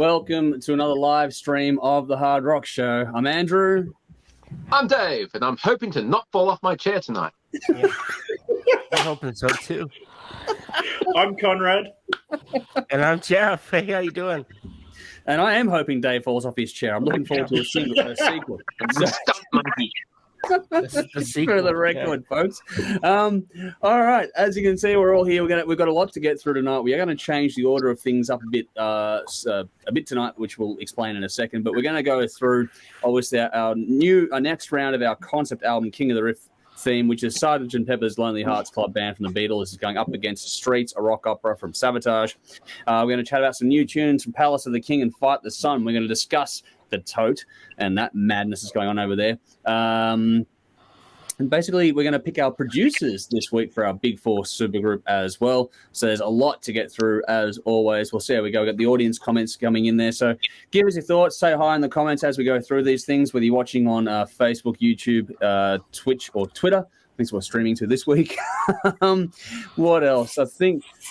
Welcome to another live stream of the Hard Rock Show. I'm Andrew. I'm Dave, and I'm hoping to not fall off my chair tonight. Yeah. I'm hoping so too. I'm Conrad. And I'm Jeff. Hey, how you doing? And I am hoping Dave falls off his chair. I'm looking forward to a sequel. The sequel. For the record, folks. All right, as you can see, we're all here. We've got a lot to get through tonight. We are going to change the order of things up a bit tonight, which we'll explain in a second. But we're going to go through, obviously, our next round of our concept album, King of the Riff theme, which is Sgt. Pepper's Lonely Hearts Club Band from the Beatles. This is going up against Streets, a rock opera from Savatage. We're going to chat about some new tunes from Palace of the King and Fight the Sun. We're going to discuss the Tote and that madness is going on over there. And basically, we're going to pick our producers this week for our Big Four supergroup as well. So there's a lot to get through, as always. We'll see how we go. We've got the audience comments coming in there. So give us your thoughts. Say hi in the comments as we go through these things, whether you're watching on Facebook, YouTube, Twitch, or Twitter. I think we're streaming to this week. What else? I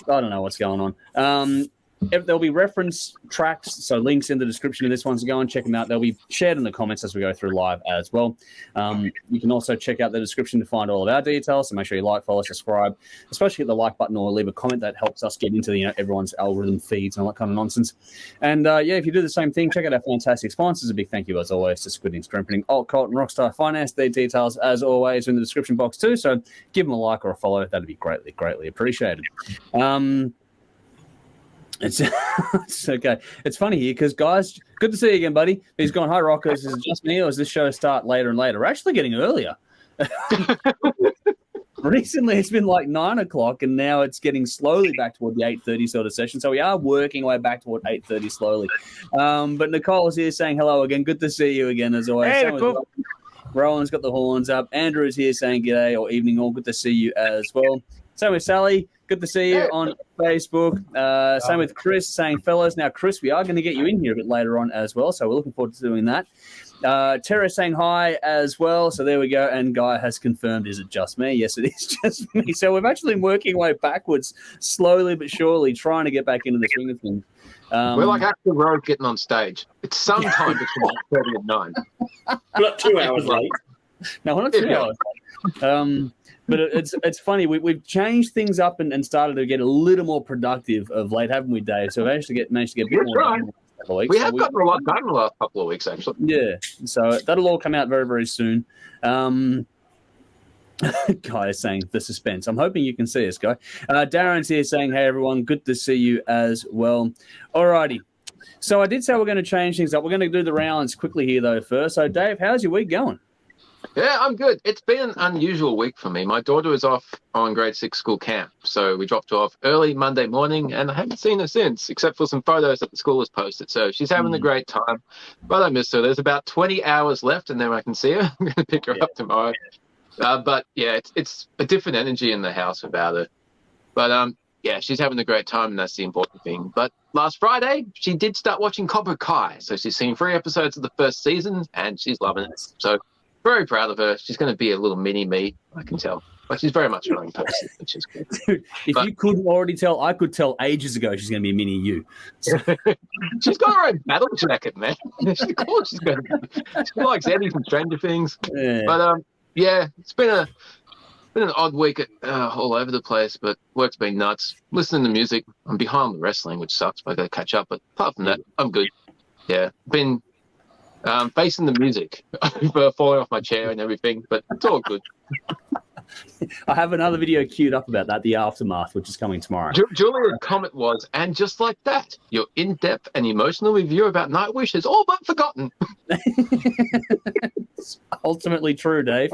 don't know what's going on. There'll be reference tracks, so links in the description of this one, so go and check them out. They'll be shared in the comments as we go through live as well. You can also check out the description to find all of our details, so make sure you like, follow, subscribe, especially hit the like button or leave a comment. That helps us get into everyone's algorithm feeds and all that kind of nonsense. And if you do the same thing, check out our fantastic sponsors. A big thank you, as always, to Squid Ink Screenprinting, Alt-Cvlt Rockstar Finance. Their details, as always, are in the description box too, so give them a like or a follow. That'd be greatly, greatly appreciated. It's okay. It's funny here because, guys, good to see you again, buddy. He's gone, hi, Rockers. Is it just me or does this show start later and later? We're actually getting earlier. Recently, it's been like 9 o'clock, and now it's getting slowly back toward the 8:30 sort of session. So we are working our way back toward 8:30 slowly. But Nicole is here saying hello again. Good to see you again, as always. Hey, Nicole. Rowan's got the horns up. Andrew is here saying g'day or evening all. Good to see you as well. Same with Sally. Good to see you on Facebook. Same with Chris saying, fellas. Now, Chris, we are going to get you in here a bit later on as well, so we're looking forward to doing that. Tara saying hi as well, so there we go. And Guy has confirmed, is it just me? Yes, it is just me. So we've actually been working our way backwards, slowly but surely, trying to get back into the swing of things. We're like Axl Rose getting on stage. It's sometime between 30 and 9. Not 2 hours late. No, we're not 2 hours late. But it's funny. We've changed things up and started to get a little more productive of late, haven't we, Dave? So we've actually managed to get a bit more done. We have gotten a lot done in the last couple of weeks, actually. Yeah, so that'll all come out very, very soon. Guy is saying the suspense. I'm hoping you can see us, Guy. Darren's here saying, hey, everyone, good to see you as well. All righty. So I did say we're going to change things up. We're going to do the rounds quickly here, though, first. So, Dave, how's your week going? Yeah, I'm good. It's been an unusual week for me. My daughter was off on grade 6 school camp, so we dropped her off early Monday morning, and I haven't seen her since, except for some photos that the school has posted. So she's having a great time, but I miss her. There's about 20 hours left, and then I can see her. I'm going to pick her up tomorrow. But, yeah, it's a different energy in the house about her. But, yeah, she's having a great time, and that's the important thing. But last Friday, she did start watching Cobra Kai, so she's seen 3 episodes of the first season, and she's loving it. So very proud of her. She's going to be a little mini me, I can tell. But she's very much her own person, which is good. Dude, you couldn't already tell, I could tell ages ago she's going to be a mini you. So. She's got her own battle jacket, man. Of course she's going to be. She likes Eddie from Stranger Things. Yeah. But, yeah, it's been an odd week all over the place, but work's been nuts. Listening to music. I'm behind the wrestling, which sucks, but I got to catch up. But apart from that, I'm good. Yeah, been facing the music, falling off my chair and everything, but it's all good. I have another video queued up about that, the aftermath, which is coming tomorrow. Julia's comment was, and just like that, your in-depth and emotional review about Nightwish is all but forgotten. It's ultimately true, Dave.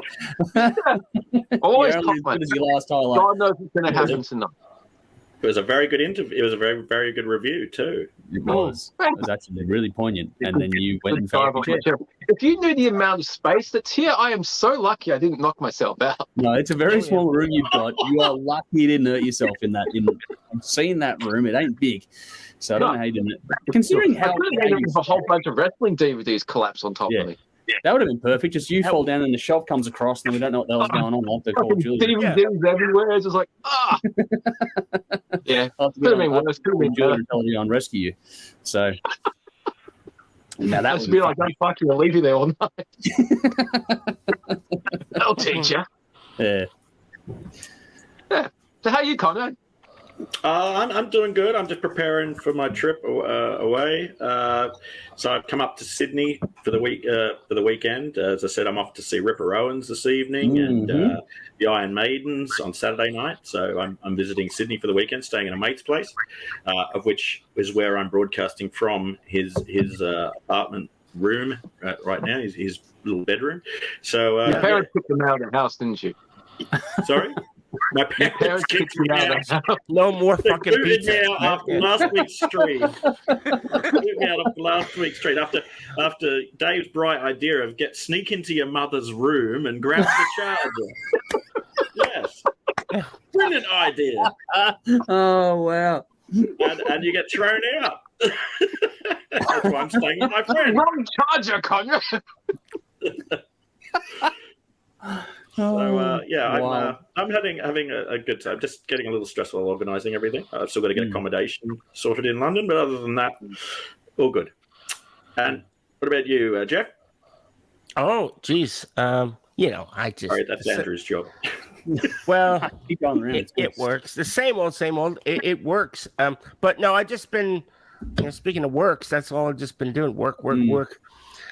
Always as good as your last highlight. God knows what's going to happen tonight. It was a very good interview. It was a very, very good review too. It was. It was actually really poignant. And then you went and fell off your chair. If you knew the amount of space that's here, I am so lucky I didn't knock myself out. No, it's a very small room you've got. You are lucky you didn't hurt yourself in that. I've seen that room. It ain't big. So I don't know how you did it. Considering how a whole bunch of wrestling DVDs collapse on top of me. That would have been perfect. Just you fall down and the shelf comes across and we don't know what the hell's going on. I'll have to call Julia. DVDs everywhere. It's just like, Yeah. I'll have to get on Rescue you. So, Now that That's would be like, don't fuck you, I'll leave you there all night. That'll teach you. Yeah. So how you, Conrad? I'm doing good. I'm just preparing for my trip away. So I've come up to Sydney for the weekend. As I said, I'm off to see Ripper Owens this evening and the Iron Maidens on Saturday night. So I'm visiting Sydney for the weekend, staying in a mate's place, of which is where I'm broadcasting from his apartment room right now, his little bedroom. So Your parents kicked them out of the house, didn't you? Sorry. My parents kicked me out. No more fucking They booted pizza. me out after last week's stream. Booted me out after last week's stream. After Dave's bright idea of sneak into your mother's room and grab the charger. Yes. Brilliant idea. Oh, wow. And you get thrown out. That's why I'm staying with my friend. Wrong charger, Conrad. So wow. I'm having a good time. Just getting a little stressful organising everything. I've still got to get accommodation sorted in London, but other than that, all good. And what about you, Jeff? Oh, geez. I just. Sorry, that's Andrew's job. Well, Keep going around. it works. The same old. It works. But no, I just been. Speaking of works, that's all I've just been doing. Work.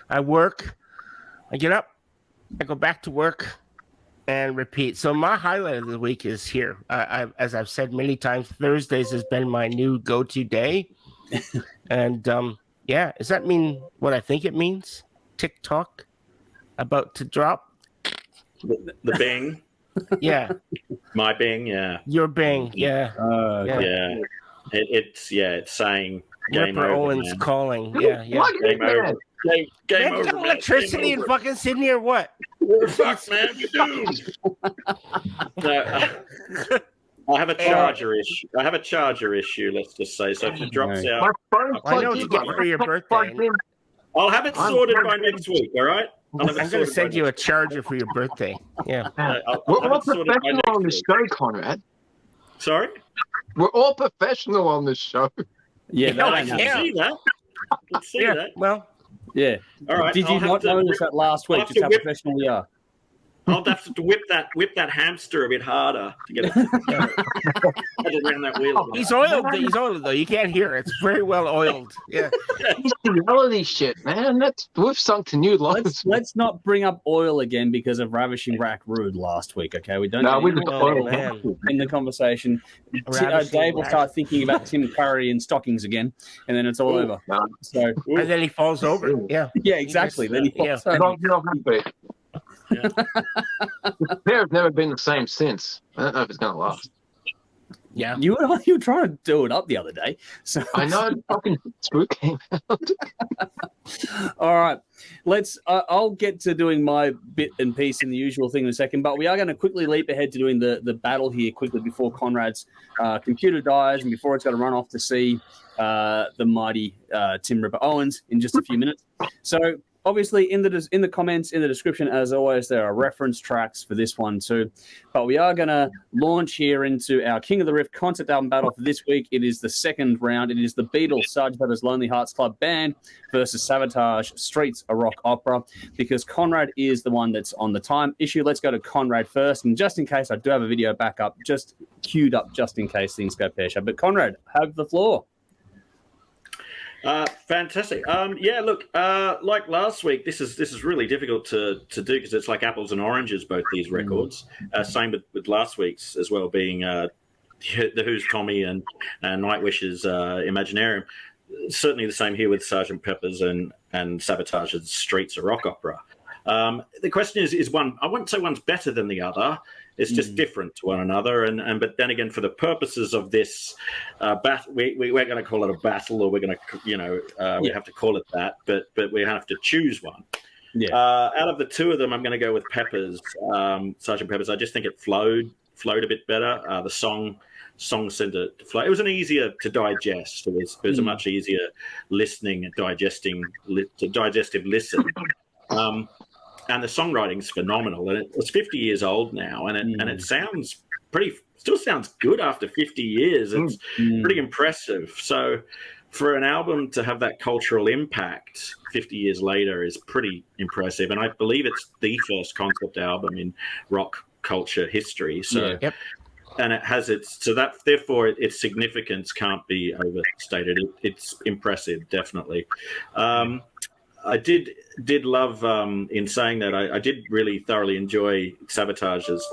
I work. I get up. I go back to work. And repeat. So my highlight of the week is here. As I've said many times, Thursdays has been my new go-to day. And does that mean what I think it means? TikTok about to drop. The Bing. Yeah. My Bing. Yeah. Your Bing. Yeah. Yeah. It's saying game Ripper over. Owens Man. calling. Yeah. Game over. Game Man, over. got electricity in fucking Sydney or what? We're fucked, man. We're doomed. I have a charger issue. Let's just say. So if it drops My out, phone's I know plugged what you in, get but for your my birthday. phone's plugged in. I'll have it sorted by next week. All right. I'm going to send you a charger for your birthday. Yeah. We're all professional on this show, Conrad. Sorry? We're all professional on this show. Yeah, that I ain't can happening. see that. I can see Yeah. that. Well, Yeah. All right. Did you not notice that last week? I'll have Just to how whip- professional we are. I'll have to whip that hamster a bit harder to get it around that wheel. he's oiled. He's oiled though. You can't hear it. It's very well oiled. Yeah. Reality shit, man. We've sunk to new lows. Let's not bring up oil again because of Ravishing Rack Rude last week. Okay, we don't. No, need we any just oil oil, man. in the conversation. Ravishing Dave will Rack. start thinking about Tim Curry in stockings again, and then it's all over. No. So And then he falls over. Yeah. yeah, exactly. Then he falls over. You're not happy. Yeah. The pair have never been the same since. I don't know if it's going to last. Yeah. You were trying to do it up the other day. So I know fucking Screw came out. all right, let's. I'll get to doing my bit and piece in the usual thing in a second, but we are going to quickly leap ahead to doing the battle here quickly before Conrad's computer dies and before it's got to run off to see the mighty Tim Ripper Owens in just a few minutes. So. Obviously, in the comments, in the description, as always, there are reference tracks for this one too. But we are going to launch here into our King of the Riff concept album battle for this week. It is the second round. It is the Beatles, Sgt. Pepper's Lonely Hearts Club Band versus Savatage, Streets, a Rock Opera. Because Conrad is the one that's on the time issue. Let's go to Conrad first. And just in case, I do have a video backup, just queued up just in case things go pear-shaped. But Conrad, have the floor. Fantastic. Look, like last week, this is really difficult to do because it's like apples and oranges, both these records. Same with last week's as well, being the Who's Tommy and Nightwish's Imaginarium. Certainly the same here with Sgt. Pepper's and Sabatage's Streets, a Rock Opera. The question is one. I wouldn't say one's better than the other. It's just different to one another. But then again, for the purposes of this battle, we're going to call it a battle, or we're going to, we have to call it that. But we have to choose one. Yeah. Out of the two of them, I'm going to go with Pepper's, Sgt. Pepper's. I just think it flowed a bit better. The song seemed to flow. It was an easier to digest. It was a much easier listening and digestive listen. And the songwriting's phenomenal, and it's 50 years old now, and it sounds still sounds good after 50 years. It's pretty impressive. So for an album to have that cultural impact 50 years later is pretty impressive. And I believe it's the first concept album in rock culture history. So, Yep. and it has therefore its significance can't be overstated. It's impressive, definitely. I did love, in saying that, I did really thoroughly enjoy Savatage's.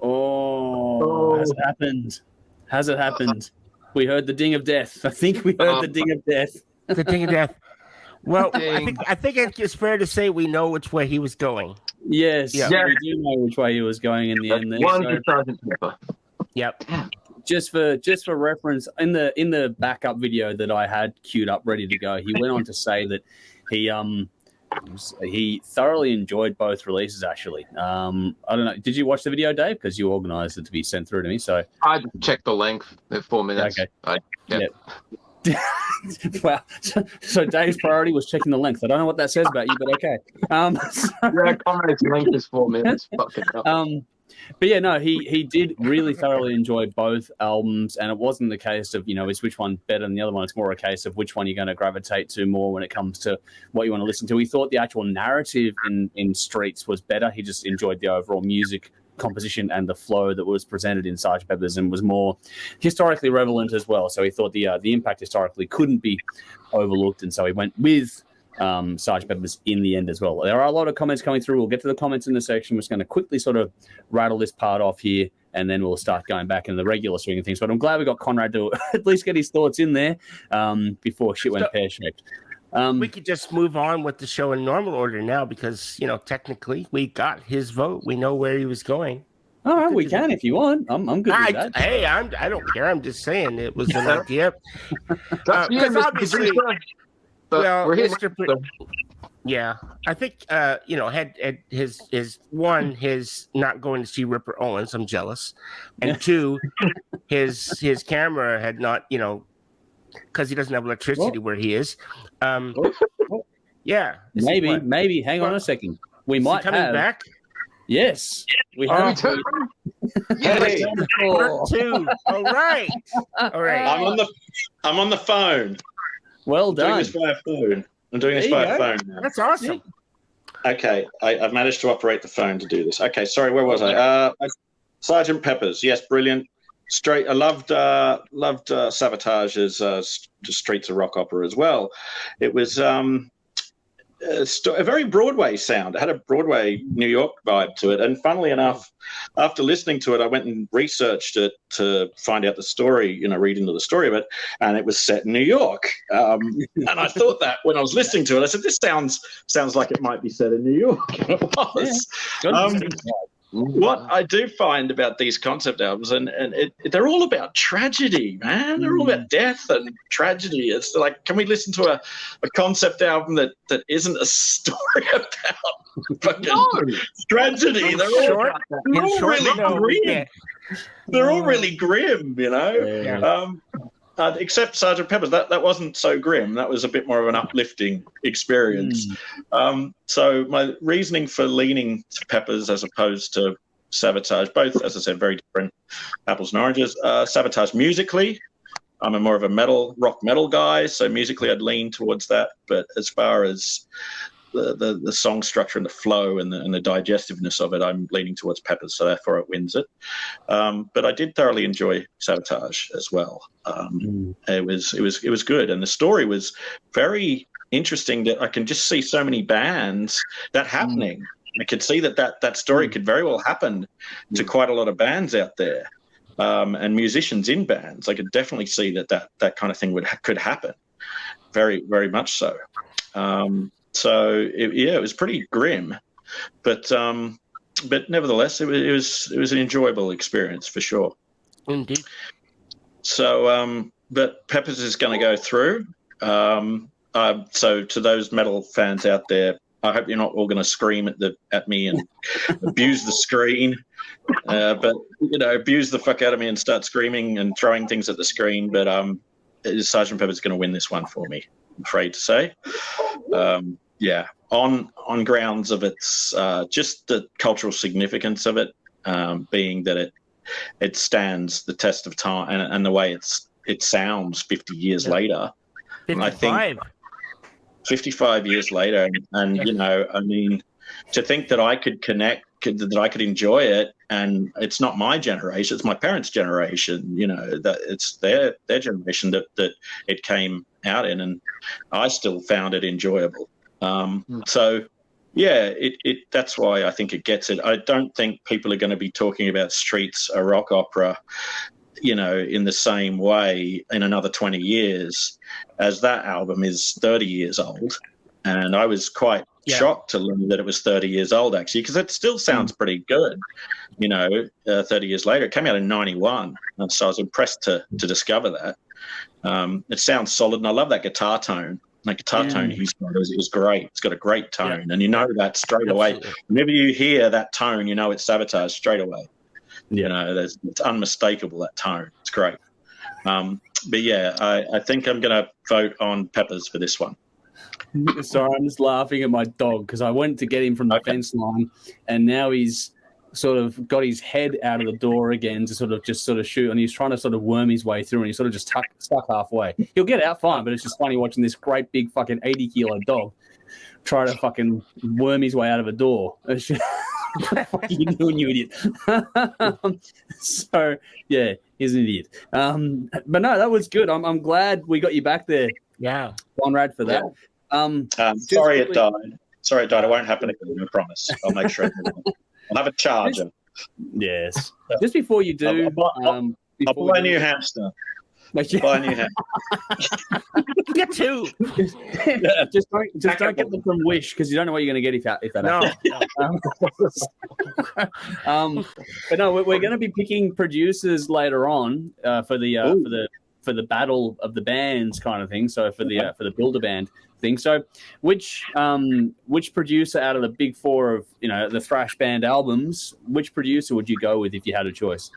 Oh, has it happened? Has it happened? We heard the ding of death. I think we heard the ding of death. The ding of death. Well, Ding. I think it's fair to say we know which way he was going. Yes, Yeah. we do know which way he was going in the end. There. One So to Sergeant Pepper. Yep. just for reference, in the backup video that I had queued up ready to go, he went on to say that he thoroughly enjoyed both releases. Actually, I don't know. Did you watch the video, Dave? Because you organised it to be sent through to me. So I checked the length. They're 4 minutes. Okay. Yep. Wow. So Dave's priority was checking the length. I don't know what that says about you, but okay. Yeah, Comrade's length is 4 minutes. Fuck it up. But yeah, no, he did really thoroughly enjoy both albums, and it wasn't the case of, is which one better than the other one. It's more a case of which one you're going to gravitate to more when it comes to what you want to listen to. He thought the actual narrative in Streets was better. He just enjoyed the overall music composition and the flow that was presented in Sgt. Pepper's, and was more historically relevant as well. So he thought the impact historically couldn't be overlooked, and so he went with Sgt. Pepper's in the end as well. There are a lot of comments coming through. We'll get to the comments in the section. We're just going to quickly sort of rattle this part off here, and then we'll start going back in the regular swing of things. But I'm glad we got Conrad to at least get his thoughts in there before shit went pear-shaped. We could just move on with the show in normal order now because, technically we got his vote. We know where he was going. All right, we can if you want. I'm good with that. Hey, I don't care. I'm just saying it was an idea. That's you, Because Mr. obviously, Producer. But well, we're here. yeah, I think had his not going to see Ripper Owens. I'm jealous, and two, his camera had not because he doesn't have electricity where he is. Yeah, Maybe. Hang on a second. We might coming have back. Yes, we have. Yes. Part two. All right. I'm on the phone. Well I'm doing done. this via phone. I'm doing this There you via go. phone now. That's awesome. Okay, I've managed to operate the phone to do this. Okay, sorry, where was I? Sgt. Pepper's, yes, brilliant. Straight, I loved Savatage's Streets of Rock opera as well. It was a very Broadway sound. It had a Broadway New York vibe to it. And funnily enough, after listening to it, I went and researched it to find out the story, read into the story of it. And it was set in New York. And I thought that when I was listening to it, I said, this sounds like it might be set in New York. And it was. What I do find about these concept albums, and they're all about tragedy, man. They're all about death and tragedy. It's like, can we listen to a concept album that isn't a story about fucking tragedy? They're all really grim. They're all really grim, Yeah. Except Sgt. Pepper's, that wasn't so grim. That was a bit more of an uplifting experience. So my reasoning for leaning to Pepper's as opposed to Savatage, both, as I said, very different apples and oranges. Savatage musically, I'm more of a rock metal guy, so musically I'd lean towards that. But as far as the song structure and the flow and the digestiveness of it, I'm leaning towards Pepper's, so therefore it wins it. But I did thoroughly enjoy Savatage as well. It was good, and the story was very interesting. That I can just see so many bands that happening. I could see that story could very well happen to quite a lot of bands out there, and musicians in bands. I could definitely see that kind of thing could happen, very, very much so. So it was pretty grim, but nevertheless, it was an enjoyable experience for sure. Indeed. So, but Peppers is going to go through. So to those metal fans out there, I hope you're not all going to scream at me and abuse the screen, but abuse the fuck out of me and start screaming and throwing things at the screen. But Sgt. Pepper's going to win this one for me, I'm afraid to say. Yeah, on grounds of its just the cultural significance of it, being that it stands the test of time and the way it's it sounds 50 years later. 55. I think 55 years later, and you know, I mean, to think that I could that I could enjoy it, and it's not my generation, it's my parents' generation, you know, that it's their generation that it came out in, and I still found it enjoyable. So yeah, that's why I think it gets it. I don't think people are going to be talking about Streets, a rock opera, you know, in the same way in another 20 years, as that album is 30 years old. And I was quite shocked to learn that it was 30 years old, actually, because it still sounds pretty good, you know, 30 years later. It came out in 91, so I was impressed to discover that. It sounds solid, and I love that guitar tone. That guitar tone he's got is great. It's got a great tone, and you know that straight away. Whenever you hear that tone, you know it's Savatage straight away. You know, it's unmistakable, that tone. It's great. But yeah, I think I'm going to vote on Peppers for this one. Sorry, I'm just laughing at my dog because I went to get him from the fence line, and now he's sort of got his head out of the door again to sort of shoot, and he's trying to sort of worm his way through, and he's sort of just stuck halfway. He'll get out fine, but it's just funny watching this great big fucking 80-kilo dog try to fucking worm his way out of a door. It's just, what are you doing, you idiot? So yeah, he's an idiot. But no, that was good. I'm glad we got you back there. Yeah, Conrad, for that. Sorry it died. Sorry it died. It won't happen again, I promise. I'll make sure. I'll have a charger. Yes. Just before you do, I'll buy a new hamster. Buy a new hamster. Get two. Just don't get them from Wish, because you don't know what you're going to get if that happens. But no, we're going to be picking producers later on for the battle of the bands kind of thing. So for the Builder Band thing. So which producer out of the big four of, you know, the thrash band albums, which producer would you go with if you had a choice?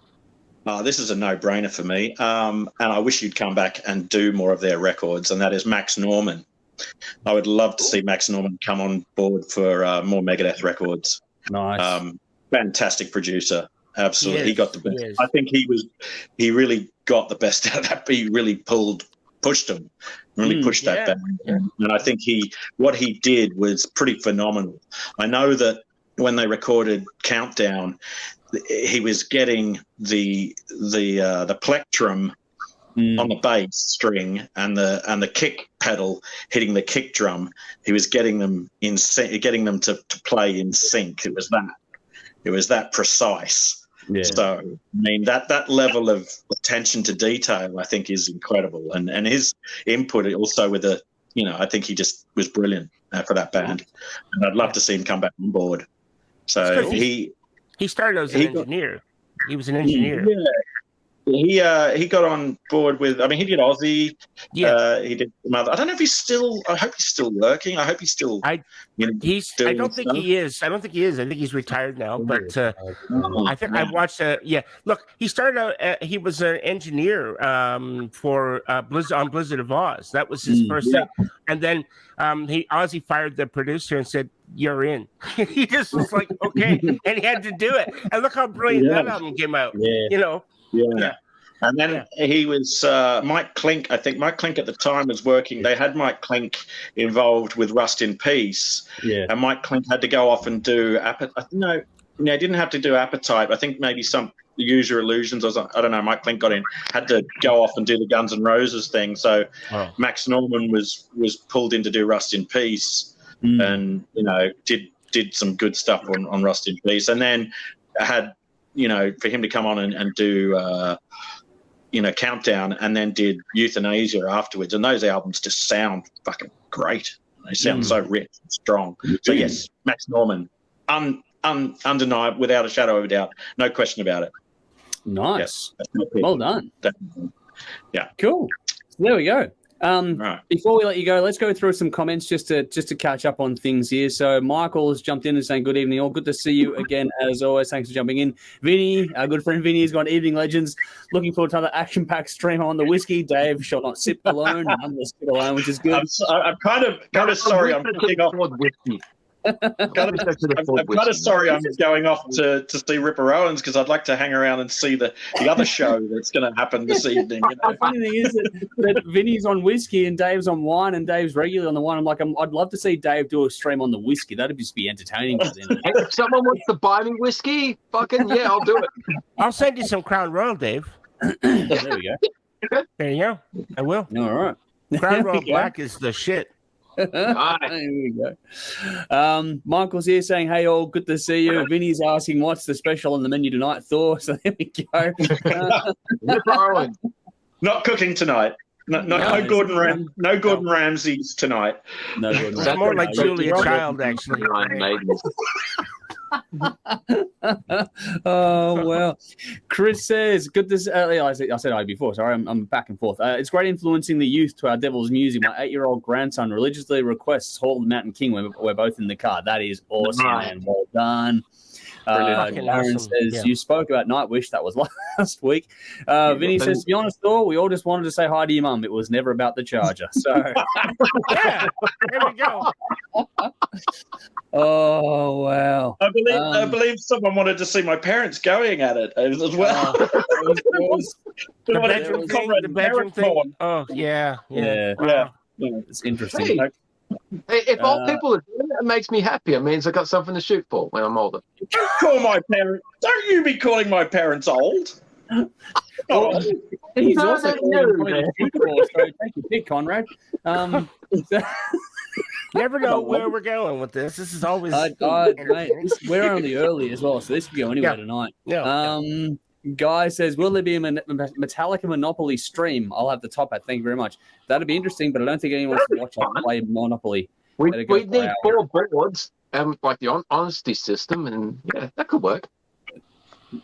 This is a no-brainer for me, and I wish you'd come back and do more of their records, and that is Max Norman. I would love to see Max Norman come on board for more Megadeth records. Nice. Fantastic producer. Absolutely. He got the best. I think he really got the best out of that. He really pushed him, pushed that band. And I think what he did was pretty phenomenal. I know that when they recorded Countdown, he was getting the plectrum on the bass string and the kick pedal hitting the kick drum. He was getting them to play in sync. It was that precise. Yeah. So I mean that level of attention to detail I think is incredible, and his input also with I think he just was brilliant for that band, and I'd love to see him come back on board. So he started as an engineer. He was an engineer. Yeah. He got on board with. I mean, he did Aussie. Yeah. He did some other. I don't know if he's still. I hope he's still working. I hope he's still. I don't think he is. I think he's retired now. But I think I watched. Look, he started out. He was an engineer for Blizzard of Oz. That was his first thing. And then Ozzy fired the producer and said, "You're in." He just was like, "Okay," and he had to do it. And look how brilliant that album came out. Yeah. You know. Yeah. And then he was Mike Klink. I think Mike Klink at the time was working. They had Mike Klink involved with Rust in Peace. Yeah. And Mike Klink had to go off and do he didn't have to do Appetite. I think maybe some Use Your Illusions or I don't know. Mike Klink had to go off and do the Guns N' Roses thing. So Max Norman was pulled in to do Rust in Peace, and did some good stuff on Rust in Peace, and then had. For him to come on and do, Countdown, and then did Euthanasia afterwards. And those albums just sound fucking great. They sound so rich and strong. So, yes, Max Norman, undeniable, without a shadow of a doubt. No question about it. Nice. Yeah, well done. Definitely. Yeah. Cool. There we go. Right. Before we let you go, let's go through some comments just to catch up on things here. So Michael has jumped in and saying, "Good evening, all. Good to see you again as always. Thanks for jumping in." Vinny, our good friend Vinny, has gone, "Evening, legends. Looking forward to another action-packed stream on the whiskey. Dave shall not sip alone. I'm going to sip alone, which is good." I'm kind of sorry. I'm picking off whiskey. I'm kind of sorry I'm going off to see Ripper Owens because I'd like to hang around and see the other show that's going to happen this evening. You know? The funny thing is that Vinny's on whiskey and Dave's on wine and Dave's regularly on the wine. I'm like, I'd love to see Dave do a stream on the whiskey. That'd just be entertaining. If someone wants to buy me whiskey, fucking yeah, I'll do it. I'll send you some Crown Royal, Dave. There we go. There you go. I will. All right. Crown Royal Black is the shit. There we go. Michael's here saying, "Hey all, good to see you." Vinny's asking, "What's the special on the menu tonight?" Thor. So there we go. Not cooking tonight. No Gordon Ramsay's tonight. No Gordon. It's more like Julia Child, actually. Oh well, Chris says, "Good to." I said I before. Sorry, I'm back and forth. It's great influencing the youth to our devil's music. My 8-year-old grandson religiously requests Hall of the Mountain King when we're both in the car. That is awesome, man. Well done. Darren says, "You spoke about Nightwish. That was last week." Vinny says, "To be honest, though, we all just wanted to say hi to your mum. It was never about the charger." So, yeah, there we go. Oh wow! I believe someone wanted to see my parents going at it as well. The bedroom thing. Oh yeah. Wow. It's interesting. Hey, if old people are doing it makes me happy. It means I got something to shoot for when I'm older. Don't call my parents. Don't you be calling my parents old. Oh, he's also so take your pick, Conrad. Never know where we're going with this. This is always mate, we're only early as well, so this could go anywhere tonight. Guy says, "Will there be a Metallica Monopoly stream?" I'll have the top hat. Thank you very much. That'd be interesting, but I don't think anyone wants to watch us play Monopoly. We need 4 boards and like the honesty system, and yeah, that could work.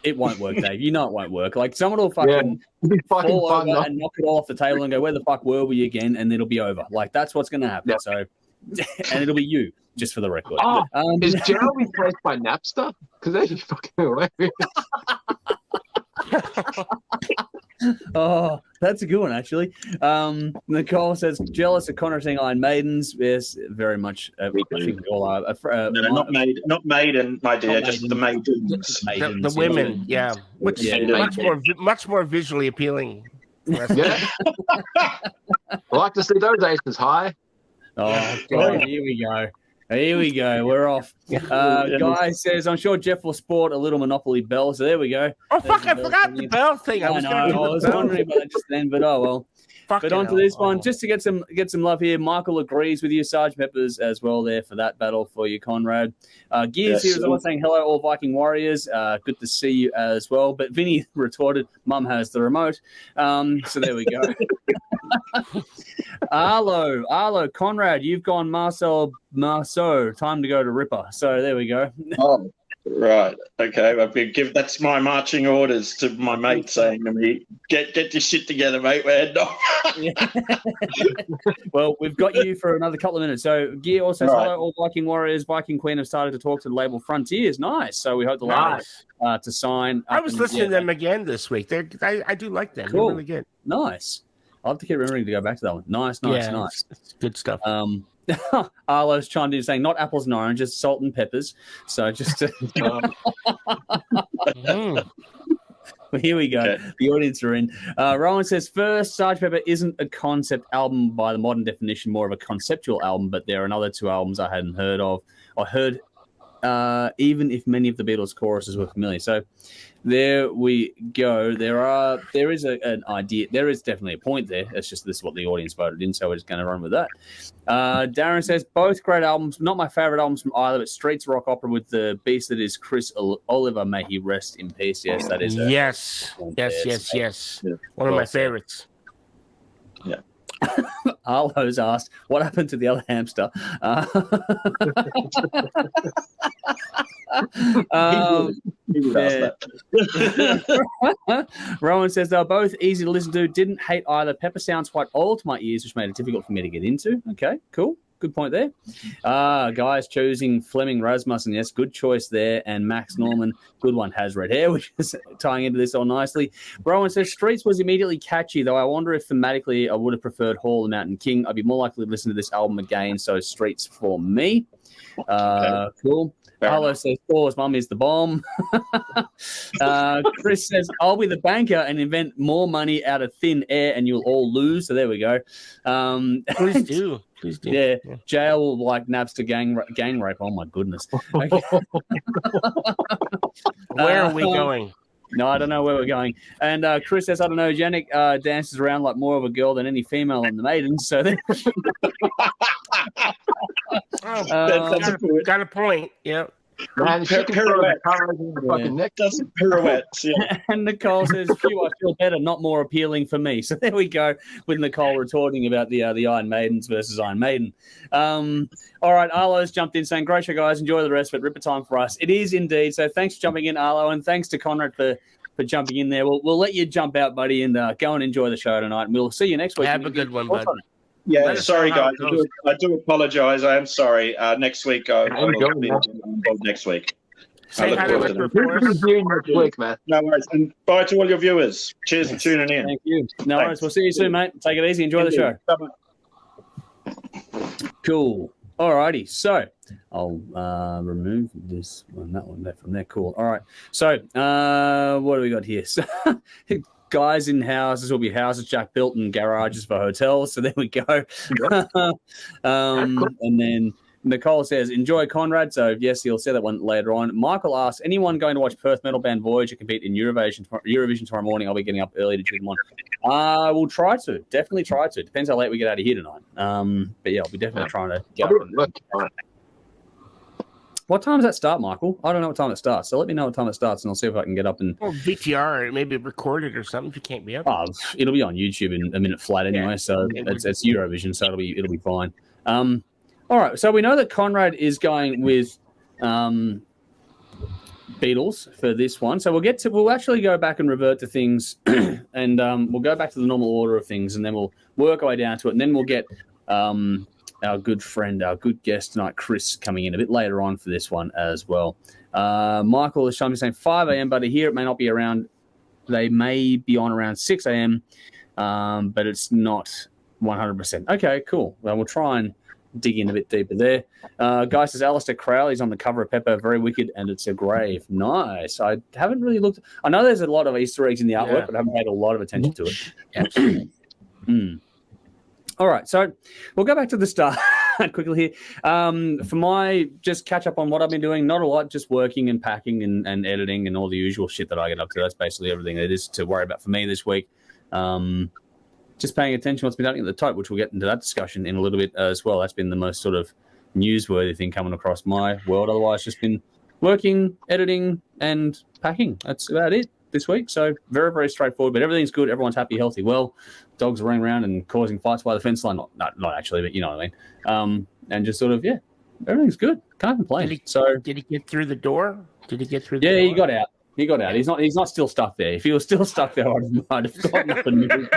It won't work, Dave. You know it won't work. Like someone will fucking fall over and knock it all off the table and go, "Where the fuck were we again?" And it'll be over. Like that's what's going to happen. Yeah. So, and it'll be you, just for the record. Is Gerald replaced by Napster? Because that'd be fucking hilarious. Oh, that's a good one, actually. Nicole says, "Jealous of Connor saying Iron Maidens." Yes, very much. I think we all are. Not Maiden, my dear, just the Maidens. The women, which much more visually appealing. Yeah. I like to see those aces high. Oh, God, here we go. Here we go. We're off. Guy says, "I'm sure Jeff will sport a little Monopoly bell." So there we go. Oh, fuck, I forgot the bell thing. I was wondering about it just then, but oh well. But on to this one, just to get some love here. Michael agrees with you, Sarge Peppers, as well there for that battle for you, Conrad. Gears here is all saying, "Hello, all Viking warriors. Good to see you as well." But Vinny retorted, "Mum has the remote." So there we go. Arlo, Conrad, you've gone Marceau. Time to go to Ripper. So there we go. Oh, right. Okay. That's my marching orders to my mate saying to me, get your shit together, mate. We're heading off. Well, we've got you for another couple of minutes. So Gear also says, "Hello, all Viking warriors. Viking Queen have started to talk to the label Frontiers." Nice. So we hope the label to sign. I was listening to them again this week. I do like them. Cool. They're really good. Nice. I'll have to keep remembering to go back to that one. Nice. It's good stuff. Arlo's chimed in saying, "Not apples and oranges, salt and peppers." So just to... Well, here we go. Okay. The audience are in. Rowan says, "First, Sgt. Pepper isn't a concept album by the modern definition, more of a conceptual album, but there are another 2 albums I hadn't heard of. I heard even if many of the Beatles choruses were familiar." So there we go. There is an idea. There is definitely a point there. It's just this is what the audience voted in, so we're just going to run with that. Darren says, "Both great albums. Not my favorite albums from either, but Streets rock opera with the beast that is Chris Oliver. May he rest in peace." Yes, that is. Yes. One of my favorites. Yeah. Arlo's asked, "What happened to the other hamster?" Rowan says, "They were both easy to listen to. Didn't hate either. Pepper sounds quite old to my ears, which made it difficult for me to get into." Okay, cool. Good point there. Guys choosing Fleming Rasmussen. Yes, good choice there. And Max Norman, good one, has red hair, which is tying into this all nicely. Rowan says, "Streets was immediately catchy, though I wonder if thematically I would have preferred Hall and Mountain King. I'd be more likely to listen to this album again, so Streets for me." Cool. Fair Hello enough. says Thor's mum is the bomb. Chris says I'll be the banker and invent more money out of thin air and you'll all lose. So there we go. Please do. Please do. Yeah. Jail like Napster gang rape. Oh my goodness. Okay. Where are we going? No, I don't know where we're going. And Chris says, I don't know, Janik dances around like more of a girl than any female in the Maidens. So then... Got a point. Yeah. Man, she can throw the colours in the fucking neck. Does pirouettes, yeah. And Nicole says, phew, I feel better, not more appealing for me. So there we go with Nicole retorting about the Iron Maidens versus Iron Maiden. All right, Arlo's jumped in saying, great show, guys. Enjoy the rest of it. Ripper time for us. It is indeed. So thanks for jumping in, Arlo, and thanks to Conrad for jumping in there. We'll let you jump out, buddy, and go and enjoy the show tonight. And we'll see you next week. Have a good one, bud. Yeah, sorry, guys. I do apologise. I am sorry. Next week, I will be involved next week. Say hi to Ripper for us. Next week, man. No worries. And bye to all your viewers. Cheers for tuning in. Thank you. No worries. We'll see you soon, mate. Take it easy. Enjoy the show. Bye-bye. Cool. All righty. So I'll remove this one, that one there from there. Cool. All right. So what do we got here? So, guys in houses will be houses Jack built and garages for hotels. So there we go. And then Nicole says, enjoy Conrad. So yes, he'll say that one later on. Michael asks, anyone going to watch Perth metal band Voyager compete in Eurovision tomorrow morning? I'll be getting up early to cheer them on. We'll try to. Definitely try to. Depends how late we get out of here tonight. But yeah, I'll be definitely trying to get up. What time does that start, Michael? I don't know what time it starts. So let me know what time it starts, and I'll see if I can get up and... Or VTR, maybe record it or something if you can't be up. Oh, it'll be on YouTube in a minute flat anyway, yeah. So it's Eurovision, so it'll be fine. All right, so we know that Conrad is going with Beatles for this one. So we'll actually go back and revert to things, and we'll go back to the normal order of things, and then we'll work our way down to it, and then we'll get our good friend, our good guest tonight, Chris, coming in a bit later on for this one as well. Michael is saying 5 a.m., but here it may not be around. They may be on around 6 a.m., but it's not 100%. Okay, cool. Well, we'll try and dig in a bit deeper there. Guy says Alistair Crowley's on the cover of Pepper, very wicked, and it's a grave. Nice. I haven't really looked. I know there's a lot of Easter eggs in the artwork, but I haven't paid a lot of attention to it. All right, so we'll go back to the start quickly here. For my just catch up on what I've been doing, not a lot, just working and packing and editing and all the usual shit that I get up to. That's basically everything it is to worry about for me this week. Just paying attention to what's been happening at the Tote, which we'll get into that discussion in a little bit as well. That's been the most sort of newsworthy thing coming across my world. Otherwise, just been working, editing, and packing. That's about it this week. So very, very straightforward, but everything's good. Everyone's happy, healthy, well. Dogs running around and causing fights by the fence line. Not actually, but you know what I mean. And just sort of, yeah, everything's good. Can't complain. Did he get through the door? Yeah, he got out. He got out. He's not still stuck there. If he was still stuck there, I'd have gotten up and moved.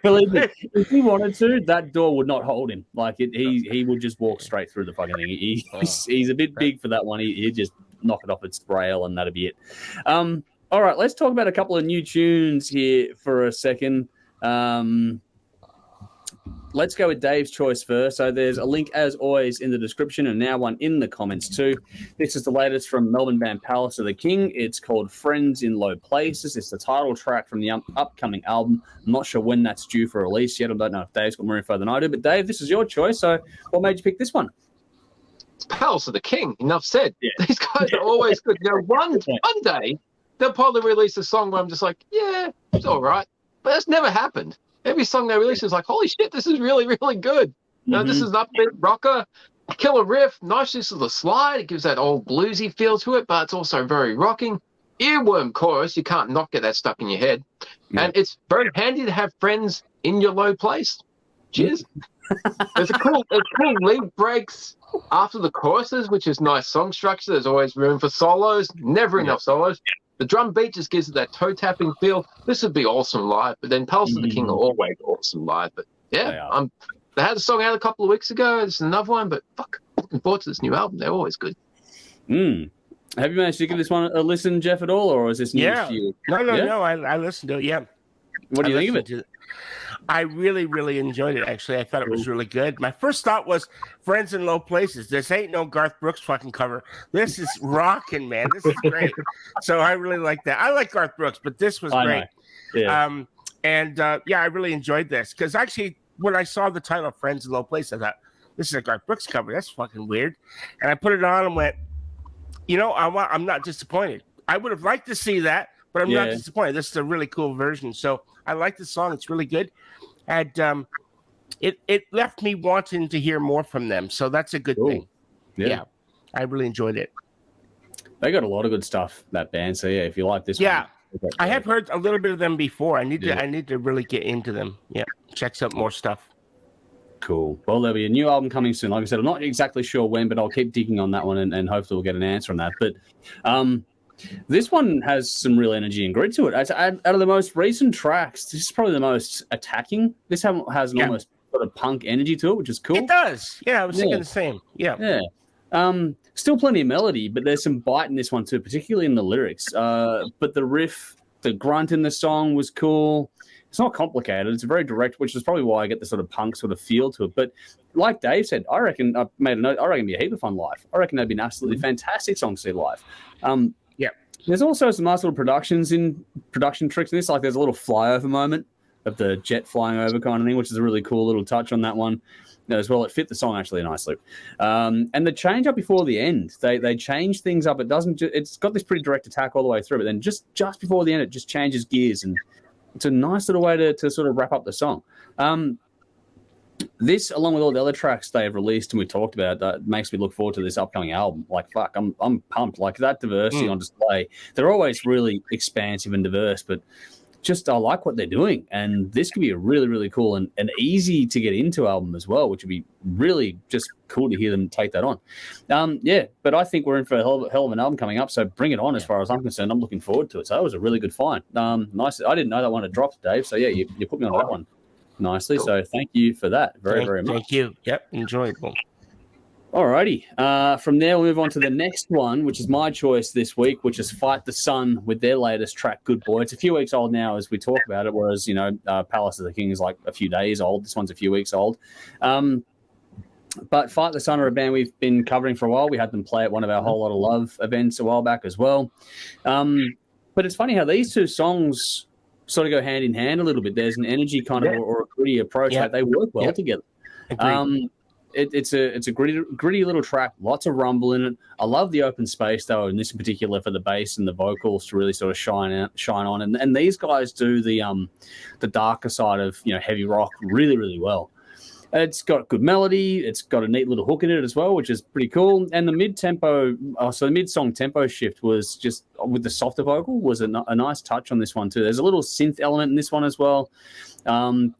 Believe me, if he wanted to, that door would not hold him. Like he would just walk straight through the fucking thing. He's a bit big for that one. He'd just knock it off its rail and that'd be it. All right, let's talk about a couple of new tunes here for a second. Let's go with Dave's choice first. So there's a link, as always, in the description and now one in the comments too. This is the latest from Melbourne band Palace of the King. It's called Friends in Low Places. It's the title track from the upcoming album. I'm not sure when that's due for release yet. I don't know if Dave's got more info than I do. But Dave, this is your choice. So what made you pick this one? It's Palace of the King. Enough said. Yeah. These guys are always good. You know, one day they'll probably release a song where I'm just like, yeah, it's all right. But that's never happened. Every song they release is like, holy shit, this is really, really good. You know, this is an upbeat rocker, killer riff, nice use of the slide. It gives that old bluesy feel to it, but it's also very rocking. Earworm chorus, you can't not get that stuck in your head. And it's very handy to have friends in your low place. Cheers. There's cool lead breaks after the choruses, which is nice song structure. There's always room for solos, never enough solos. The drum beat just gives it that toe tapping feel. This would be awesome live, but then Palace of the King are always awesome live. But yeah, they had a song out a couple of weeks ago. There's another one, but fuck, looking forward to this new album. They're always good. Have you managed to give this one a listen, Jeff, at all, or is this new to you? No. I listened to it. Yeah. What do you think of it? I really, really enjoyed it. Actually, I thought it was really good. My first thought was "Friends in Low Places." This ain't no Garth Brooks fucking cover. This is rocking, man. This is great. So I really like that. I like Garth Brooks, but this was great. Yeah. I really enjoyed this because actually, when I saw the title "Friends in Low Places," I thought this is a Garth Brooks cover. That's fucking weird. And I put it on and went, I'm not disappointed. I would have liked to see that, but I'm not disappointed. This is a really cool version. So I like the song. It's really good. And it left me wanting to hear more from them. So that's a good thing. Yeah. I really enjoyed it. They got a lot of good stuff, that band. So yeah, if you like this one. I have heard a little bit of them before. I need to really get into them. Yeah. Check some more stuff. Cool. Well, there'll be a new album coming soon. Like I said, I'm not exactly sure when, but I'll keep digging on that one and hopefully we'll get an answer on that. But this one has some real energy and grit to it. Out of the most recent tracks, this is probably the most attacking. This album has an almost sort of punk energy to it, which is cool. It does. Yeah, I was thinking the same. Yeah. Still plenty of melody, but there's some bite in this one too, particularly in the lyrics. But the riff, the grunt in the song was cool. It's not complicated. It's very direct, which is probably why I get the sort of punk sort of feel to it. But like Dave said, I reckon I made a note. I reckon it'd be a heap of fun live. I reckon that'd be an absolutely fantastic song to see live. There's also some nice little production tricks in this. Like there's a little flyover moment of the jet flying over kind of thing, which is a really cool little touch on that one as well. It fit the song actually nicely. And the change up before the end, they change things up. It's got this pretty direct attack all the way through, but then just before the end, it just changes gears, and it's a nice little way to sort of wrap up the song. This, along with all the other tracks they have released and we talked about, that makes me look forward to this upcoming album. Like, fuck, I'm pumped. Like, that diversity on display. They're always really expansive and diverse, but just I like what they're doing. And this could be a really, really cool and easy to get into album as well, which would be really just cool to hear them take that on. But I think we're in for a hell of an album coming up, so bring it on as far as I'm concerned. I'm looking forward to it. So that was a really good find. Nice. I didn't know that one had dropped, Dave. So, yeah, you put me on that one nicely. Cool. So thank you for that very much. Thank you. Yep, enjoyable. Alrighty. From there, we'll move on to the next one, which is my choice this week, which is Fight the Sun with their latest track, Good Boy. It's a few weeks old now as we talk about it, whereas, Palace of the King is like a few days old. This one's a few weeks old. But Fight the Sun are a band we've been covering for a while. We had them play at one of our Whole Lot of Love events a while back as well. But it's funny how these two songs sort of go hand in hand a little bit. There's an energy kind of or a gritty approach. Like they work well together. It's a gritty little track, lots of rumble in it. I love the open space though, in this in particular for the bass and the vocals to really sort of shine on. And these guys do the darker side of heavy rock really, really well. It's got good melody. It's got a neat little hook in it as well, which is pretty cool. And the the mid-song tempo shift was just with the softer vocal was a nice touch on this one too. There's a little synth element in this one as well.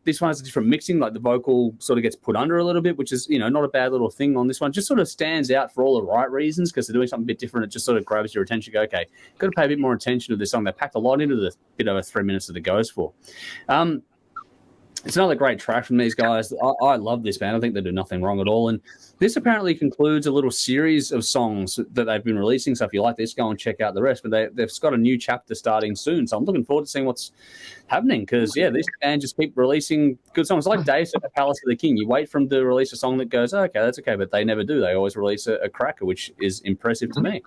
This one has a different mixing, like the vocal sort of gets put under a little bit, which is, not a bad little thing on this one. Just sort of stands out for all the right reasons because they're doing something a bit different. It just sort of grabs your attention. You go, okay, got to pay a bit more attention to this song. They packed a lot into the bit over 3 minutes that it goes for. It's another great track from these guys. I love this band. I think they do nothing wrong at all. And this apparently concludes a little series of songs that they've been releasing. So if you like this, go and check out the rest. But they've got a new chapter starting soon. So I'm looking forward to seeing what's happening because, this band just keep releasing good songs. Like Dave said, Palace of the King. You wait for them to release a song that goes, okay, that's okay. But they never do. They always release a cracker, which is impressive to me.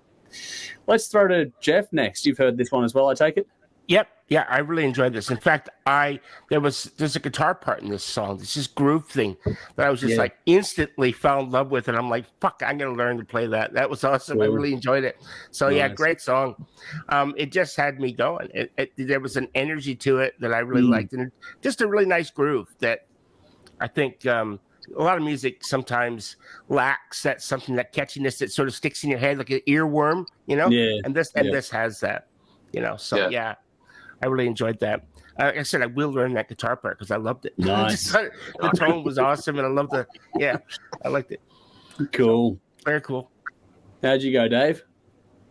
Let's throw to Jeff next. You've heard this one as well, I take it? Yep. Yeah, I really enjoyed this. In fact, there's a guitar part in this song. It's this groove thing that I was just instantly fell in love with, and I'm like, fuck, I'm gonna learn to play that. That was awesome. I really enjoyed it. So nice. Great song. It just had me going. There was an energy to it that I really liked, and just a really nice groove that I think a lot of music sometimes lacks that catchiness that sort of sticks in your head like an earworm, And this has that, I really enjoyed that. Like I said, I will learn that guitar part because I loved it. Nice. The tone was awesome, and I loved I liked it. Cool. So, very cool. How'd you go, Dave?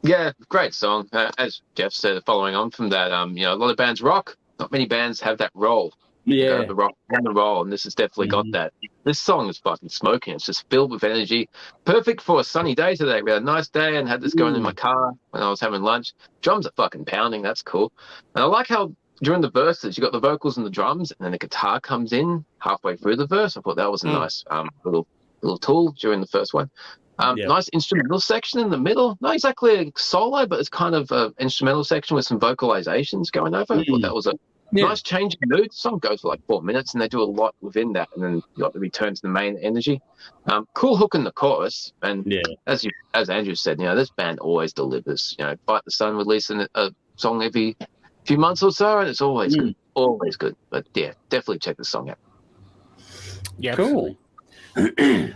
Yeah, great song. As Jeff said, following on from that, a lot of bands rock. Not many bands have that role. The rock and the roll, and this has definitely got that. This song is fucking smoking. It's just filled with energy. Perfect for a sunny day today. We had a nice day and had this going in my car when I was having lunch. Drums are fucking pounding. That's cool. And I like how during the verses, you got the vocals and the drums, and then the guitar comes in halfway through the verse. I thought that was a nice little tool during the first one. Nice instrumental section in the middle. Not exactly a solo, but it's kind of an instrumental section with some vocalizations going over. I thought that was a nice change in mood. The song goes for like 4 minutes, and they do a lot within that. And then you got the return to the main energy. Cool hook in the chorus. And as Andrew said, this band always delivers. Fight the Sun releasing a song every few months or so, and it's always good. Always good. But yeah, definitely check the song out. Yeah, cool.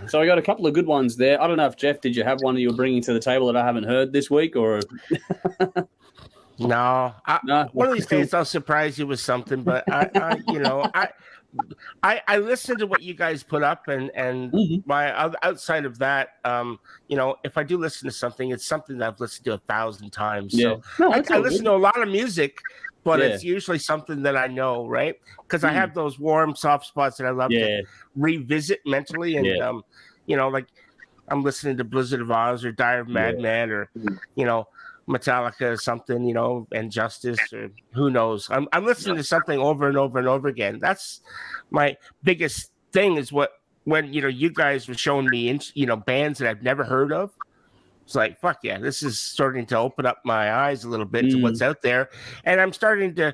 So I got a couple of good ones there. I don't know if Jeff, did you have one that you were bringing to the table that I haven't heard this week, or? No. One of these days I'll surprise you with something, but I listen to what you guys put up, and my outside of that, if I do listen to something, it's something that I've listened to 1,000 times. So I listen to a lot of music, but it's usually something that I know, right? Because I have those warm, soft spots that I love to revisit mentally, and like I'm listening to Blizzard of Oz or Dire of Madman or Metallica or something, and Justice, or who knows. I'm listening to something over and over and over again. That's my biggest thing, is when you guys were showing me bands that I've never heard of. It's like, fuck yeah, this is starting to open up my eyes a little bit to what's out there. And I'm starting to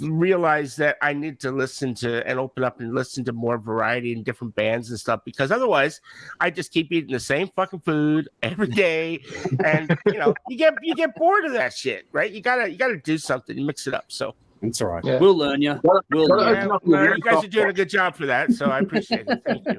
realize that I need to listen to and open up and listen to more variety in different bands and stuff, because otherwise I just keep eating the same fucking food every day. And you get bored of that shit, right? You gotta do something and mix it up. So it's all right. We'll learn you. You guys are doing a good job for that, so I appreciate it. Thank you.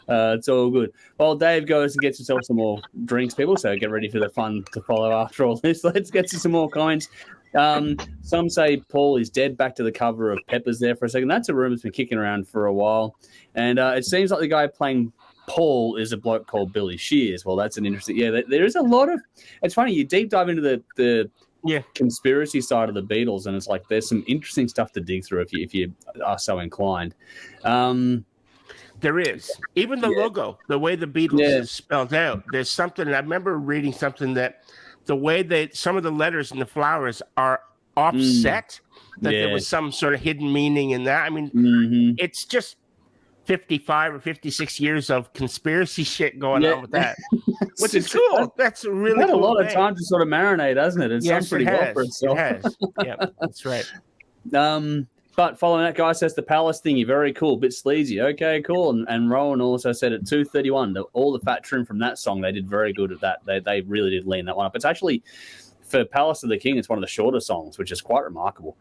It's all good. Well, Dave goes and gets himself some more drinks, people, so get ready for the fun to follow after all this. Let's get to some more comments. Some say Paul is dead. Back to the cover of Peppers there for a second. That's a rumor that's been kicking around for a while. And it seems like the guy playing Paul is a bloke called Billy Shears. Well, that's an interesting... Yeah, there is a lot of... It's funny, you deep dive into the conspiracy side of the Beatles, and it's like there's some interesting stuff to dig through if you are so inclined. There is. Even the logo, the way the Beatles is spelled out, there's something... I remember reading something that the way some of the letters and the flowers are offset, that there was some sort of hidden meaning in that. I mean, it's just 55 or 56 years of conspiracy shit going on with that, which is cool. That's a really had cool a lot thing. of time to sort of marinate, hasn't it? It's done pretty well for itself. It has. Yeah, that's right. But following that, guy says the Palace thingy, very cool, bit sleazy. Okay, cool. And Rowan also said at 2:31, all the fat trim from that song, they did very good at that. They really did lean that one up. It's actually, for Palace of the King, it's one of the shorter songs, which is quite remarkable.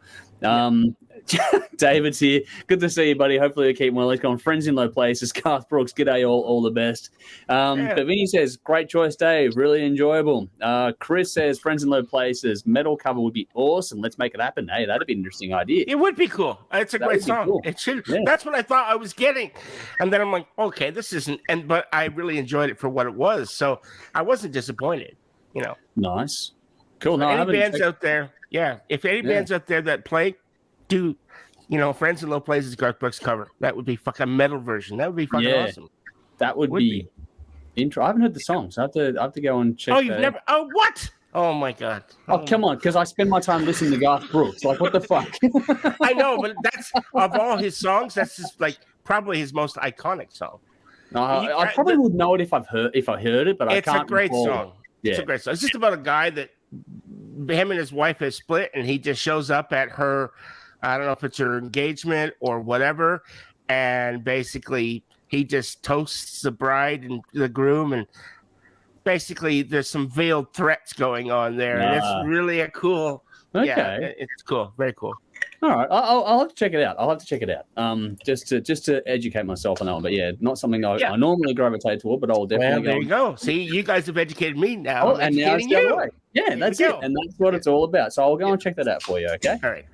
David's here. Good to see you, buddy. Hopefully you keep well. He's gone friends in low places. Garth Brooks, g'day, all the best. But Vinny says, great choice, Dave. Really enjoyable. Chris says, friends in low places. Metal cover would be awesome. Let's make it happen. Hey, that'd be an interesting idea. It would be cool. It's a great song. Cool. It should. Yeah. That's what I thought I was getting. And then I'm like, okay, this isn't. But I really enjoyed it for what it was. So I wasn't disappointed. Nice. Cool. No, any bands out there, if any bands out there that play, do, Friends in Low Places Garth Brooks cover. That would be fucking metal version. That would be fucking awesome. That would be intro. I haven't heard the songs. I have to go and check. Oh, you've never? Oh, what? Oh my God. Oh, come on, because I spend my time listening to Garth Brooks. Like, what the fuck? I know, but that's of all his songs, that's just like probably his most iconic song. I probably would know it if I heard it, but I can't. It's a great song. Yeah. It's a great song. It's just about a guy that him and his wife have split, and he just shows up at her, I don't know if it's her engagement or whatever, and basically he just toasts the bride and the groom, and basically there's some veiled threats going on there, and it's really a cool. Okay. Yeah, it's cool, very cool. All right, I'll have to check it out. Just to educate myself on that one. But yeah, not something I normally gravitate toward, but I'll definitely. Well, there you go. See, you guys have educated me now. Oh, and now it's the other way. Yeah, that's it, and that's what it's all about. So I'll go and check that out for you. Okay. All right.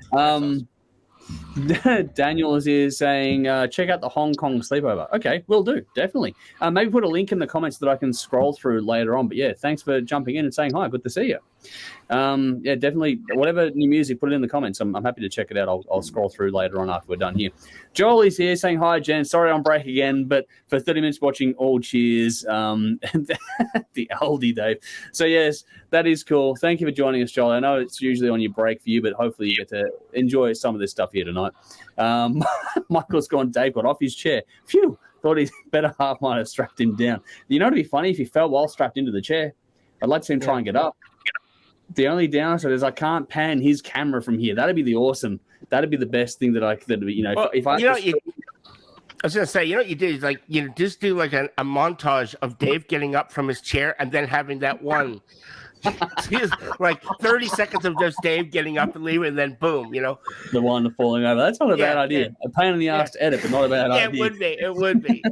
Daniel is here saying, check out the Hong Kong sleepover. Okay, will do, definitely. Maybe put a link in the comments that I can scroll through later on. But yeah, thanks for jumping in and saying hi. Good to see you. Yeah, definitely. Whatever new music, put it in the comments. I'm happy to check it out. I'll scroll through later on after we're done here. Joel is here saying hi, Jen. Sorry I'm break again, but for 30 minutes watching all cheers. The Aldi Dave. So yes, that is cool. Thank you for joining us, Joel. I know it's usually on your break for you, but hopefully you get to enjoy some of this stuff here tonight. Michael's gone. Dave got off his chair. Phew. Thought his better half might have strapped him down. You know, it'd be funny if he fell while strapped into the chair. I'd like to see him try and get up. The only downside is I can't pan his camera from here. That'd be the awesome. That'd be the best thing that I could, you know. Well, if I, I was gonna say, you know what you did is like, you know, just do like a montage of Dave getting up from his chair and then having that one. Like 30 seconds of just Dave getting up and leaving, and then boom, you know, the one falling over. That's not a bad idea. A pain in the ass to edit, but not a bad idea. It would be.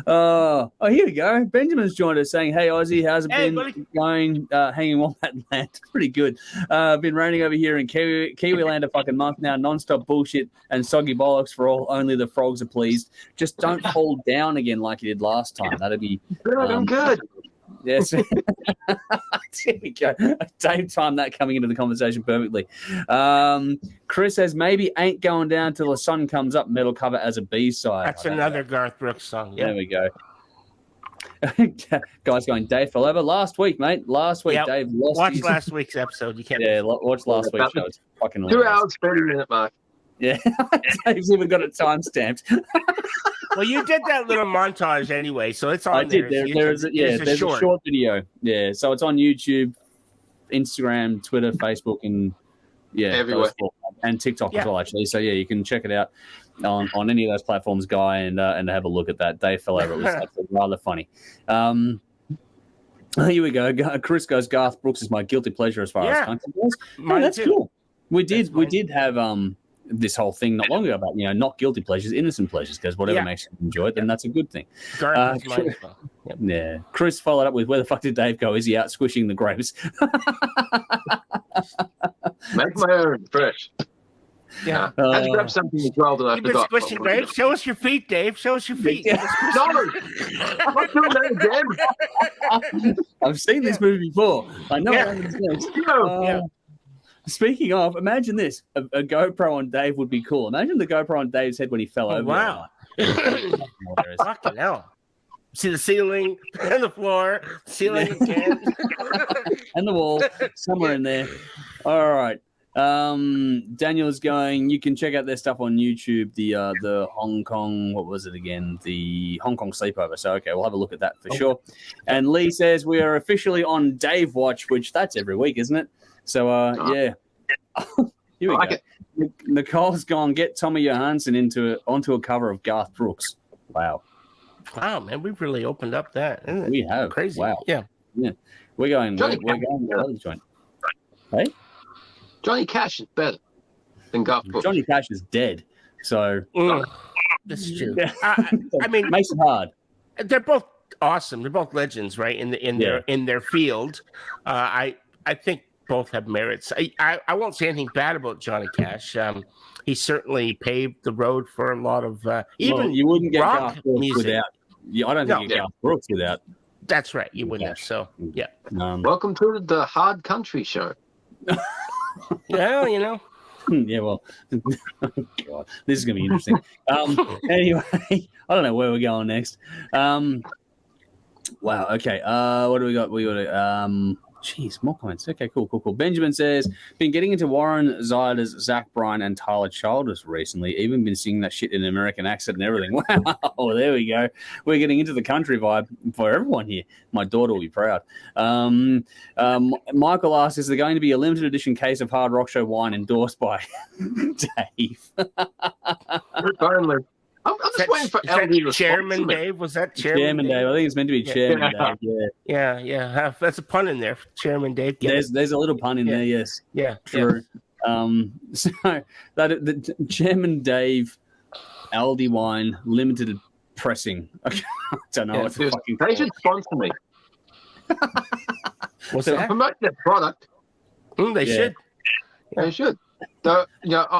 Oh, here we go. Benjamin's joined us saying, "Hey Ozzy, how's it been going? Hanging on that land? Pretty good. Been raining over here in Kiwi land a fucking month now. Non-stop bullshit and soggy bollocks for all. Only the frogs are pleased. Just don't fall down again like you did last time. That'd be I'm good. Yes. Here we go. Dave timed that coming into the conversation perfectly. Chris says, maybe Ain't Going Down Till the Sun Comes Up metal cover as a B-side. That's another Garth Brooks song. Yeah. There we go. Guys going, Dave forever. Last week, mate. Last week, Dave lost. Watch last week's episode. You can't. Yeah, watch last week's show. It's fucking 2 hours, 30-minute mark. Yeah, Dave's even got it time stamped. Well, you did that little montage anyway, so it's on there. There's a short video. Yeah, so it's on YouTube, Instagram, Twitter, Facebook, and everywhere, and TikTok as well. Actually, so yeah, you can check it out on any of those platforms, Guy, and have a look at that. Dave fell over. It was actually rather funny. Here we go. Chris goes, Garth Brooks is my guilty pleasure as far as country goes. Oh, that's cool. We did have this whole thing not long ago about, you know, not guilty pleasures, innocent pleasures, because whatever makes you enjoy it, then that's a good thing. Yeah. Chris followed up with, where the fuck did Dave go? Is he out squishing the grapes? Make my own fresh. Yeah. I had to grab something as well that I forgot. You've been squishing grapes? Show us your feet, Dave. Show us your feet. No! I'm not doing that again. I've seen this movie before. I know what happens. Speaking of, imagine this. A GoPro on Dave would be cool. Imagine the GoPro on Dave's head when he fell over. Wow. Fucking hell. See the ceiling and the floor, ceiling again. And the wall, somewhere in there. All right. Daniel's going, you can check out their stuff on YouTube, the Hong Kong, what was it again? The Hong Kong sleepover. So, okay, we'll have a look at that for sure. And Lee says we are officially on Dave Watch, which that's every week, isn't it? So, yeah. Here we go. Nicole's gone, get Tommy Johansson onto a cover of Garth Brooks. Wow. Wow, man, we've really opened up that. Isn't it? We have. Crazy. Wow. Yeah. We're going to the joint. Hey? Johnny Cash is better than Garth Brooks. Johnny Cash is dead. So. This is true. Yeah. I mean, makes it hard. They're both awesome. They're both legends, right? In their field. I think both have merits. I won't say anything bad about Johnny Cash. He certainly paved the road for a lot of even you wouldn't get rock Garth Brooks music. without. I don't think you get Garth Brooks without. That's right. You wouldn't have. So yeah. Welcome to the Hard Country Show. Well, you know. Yeah, well, God, this is gonna be interesting. Anyway, I don't know where we're going next. Wow. Okay. What do we got? We got Jeez, more comments. Okay, cool. Benjamin says, been getting into Warren Ziders, Zach Bryan, and Tyler Childers recently. Even been singing that shit in an American accent and everything. Wow, there we go. We're getting into the country vibe for everyone here. My daughter will be proud. Michael asks, is there going to be a limited edition case of Hard Rock Show wine endorsed by Dave? Finally. I'm just waiting for LD Chairman Dave. Was that Chairman Dave? I think it's meant to be Chairman Dave. Yeah. That's a pun in there. Chairman Dave. There's a little pun in there. Yes. Yeah. True. So that the Chairman Dave Aldi wine limited pressing. I don't know what the fucking. They should sponsor me. What's that? Promote their product. They should. They should.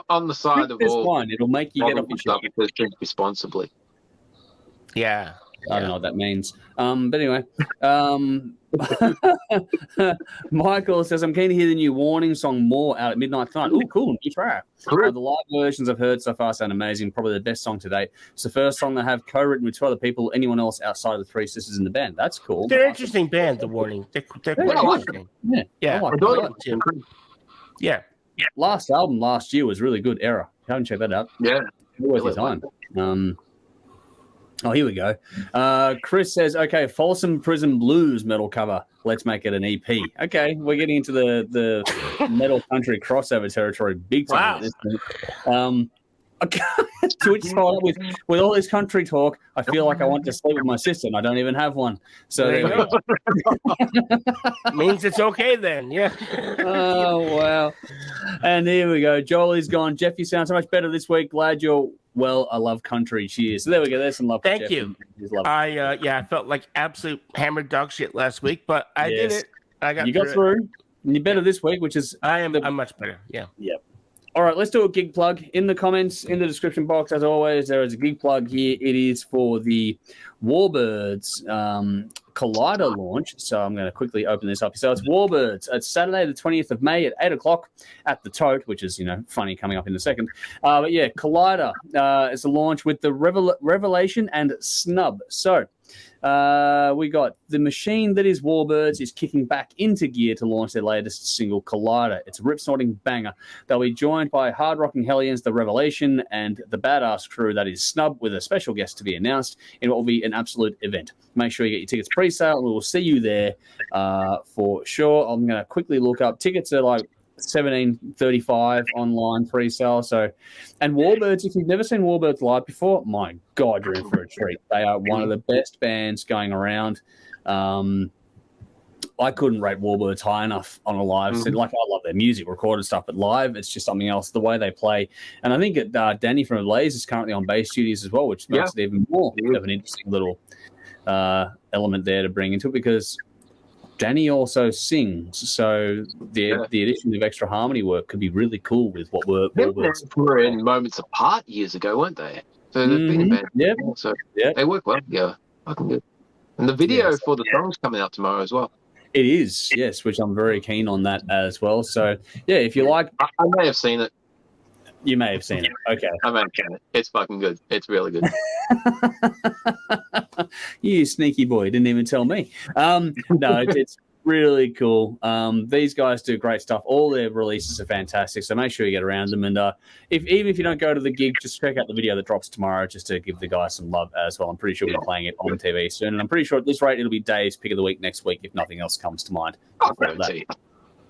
On the side of It's all fine. It'll make you get off your stuff, shit. drink responsibly. Yeah. I don't know what that means. But anyway, Michael says, I'm keen to hear the new Warning song more out at midnight tonight. Oh, cool. New track. The live versions I've heard so far sound amazing. Probably the best song to date. It's the first song they have co-written with two other people, anyone else outside of the three sisters in the band. That's cool. They're an interesting band, The Warning. They're quite interesting. Yeah. I like it. Yeah. Last album last year was really good. Era. Haven't checked that out. Yeah. Worth your time. Oh, here we go. Chris says, okay, Folsom Prison Blues metal cover. Let's make it an EP. Okay, we're getting into the metal country crossover territory big time. Wow. Twitch started with all this country talk. I feel like I want to sleep with my sister, and I don't even have one. So there we go. Means it's okay then. Yeah. Oh, wow. And here we go. Jolie's gone. Jeff, you sound so much better this week. Glad you're well. I love country. Cheers. So there we go. There's some love for Thank Jeff. you. I felt like absolute hammered dog shit last week, but I did it. You got through. And you're better this week, which is I'm much better. Yeah. Yep. All right, let's do a gig plug. In the comments, in the description box, as always, there is a gig plug here. It is for the Warbirds Collider launch. So I'm going to quickly open this up. So it's Warbirds. It's Saturday, the 20th of May at 8 o'clock at the Tote, which is, funny coming up in a second. But yeah, Collider is a launch with the Revelation and Snub. So we got the machine that is Warbirds is kicking back into gear to launch their latest single, Collider. It's a rip-snorting banger. They'll be joined by hard-rocking hellions, the Revelation, and the badass crew that is Snub, with a special guest to be announced. It will be an absolute event. Make sure you get your tickets pre-sale. We will see you there for sure. I'm going to quickly look up. Tickets are like $17.35 online pre-sale. So, and Warbirds, if you've never seen Warbirds live before, my God, you're in for a treat. They are one of the best bands going around. I couldn't rate Warbirds high enough on a live set. Like, I love their music, recorded stuff, but live, it's just something else. The way they play, and I think Danny from Blaze is currently on bass duties as well, which makes it even more of an interesting little element there to bring into it, because Danny also sings, so the addition of extra harmony work could be really cool with what we're in Moments Apart years ago, weren't they? So they've been a band. Yep. So they work well together. Fucking good. And the video for the song's coming out tomorrow as well. It is, yes, which I'm very keen on that as well. So yeah, if you like, I may have seen it. You may have seen it. Okay. I may have seen it. It's fucking good. It's really good. You sneaky boy, didn't even tell me. No, it's really cool. These guys do great stuff. All their releases are fantastic, so make sure you get around them. And even if you don't go to the gig, just check out the video that drops tomorrow, just to give the guys some love as well. I'm pretty sure we'll be playing it on TV soon, and I'm pretty sure at this rate it'll be Dave's pick of the week next week if nothing else comes to mind.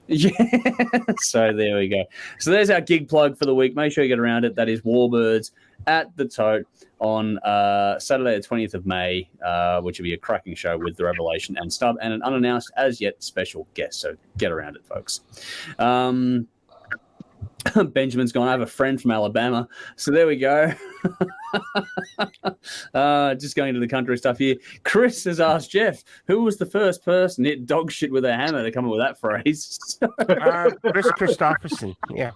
Yeah, so there we go. So there's our gig plug for the week. Make sure you get around it. That is Warbirds at the Tote on Saturday the 20th of May, which will be a cracking show with the Revelation and Snub and an unannounced as yet special guest. So get around it, folks. Benjamin's gone, I have a friend from Alabama. So there we go. Just going into the country stuff here. Chris has asked Jeff, who was the first person to hit dog shit with a hammer to come up with that phrase? Chris Christopherson, yeah.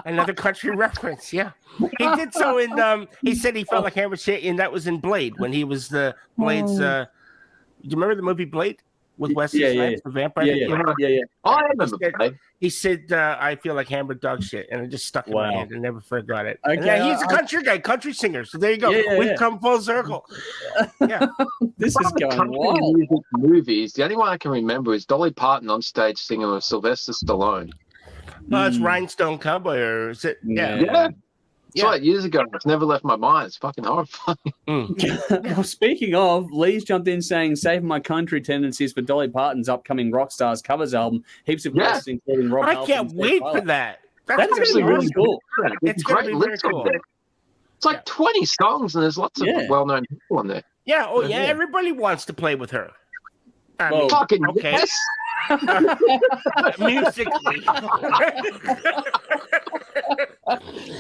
Another country reference, yeah. He did so in, he said he felt like hammer shit, and that was in Blade, when he was the Blade's, do you remember the movie Blade? With Wesley Snipes, the vampire? Yeah. Oh, I remember Blade. He said, I feel like hammer dog shit, and it just stuck in my head and never forgot it. Okay, he's a country guy, country singer, so there you go. We've come full circle. Yeah. This is going wild. Movies, the only one I can remember is Dolly Parton on stage singing with Sylvester Stallone. It's Rhinestone Cowboy, or is it? Yeah. It's like years ago. It's never left my mind. It's fucking horrifying. Well, speaking of, Lee's jumped in saying, saving my country tendencies for Dolly Parton's upcoming Rockstars covers album. Heaps of guests, including Rob I can't wait for that. That's actually really cool. It's great lyrics cool. It's like 20 songs, and there's lots of well-known people on there. Yeah, everybody wants to play with her. I mean, fucking yes. Musically.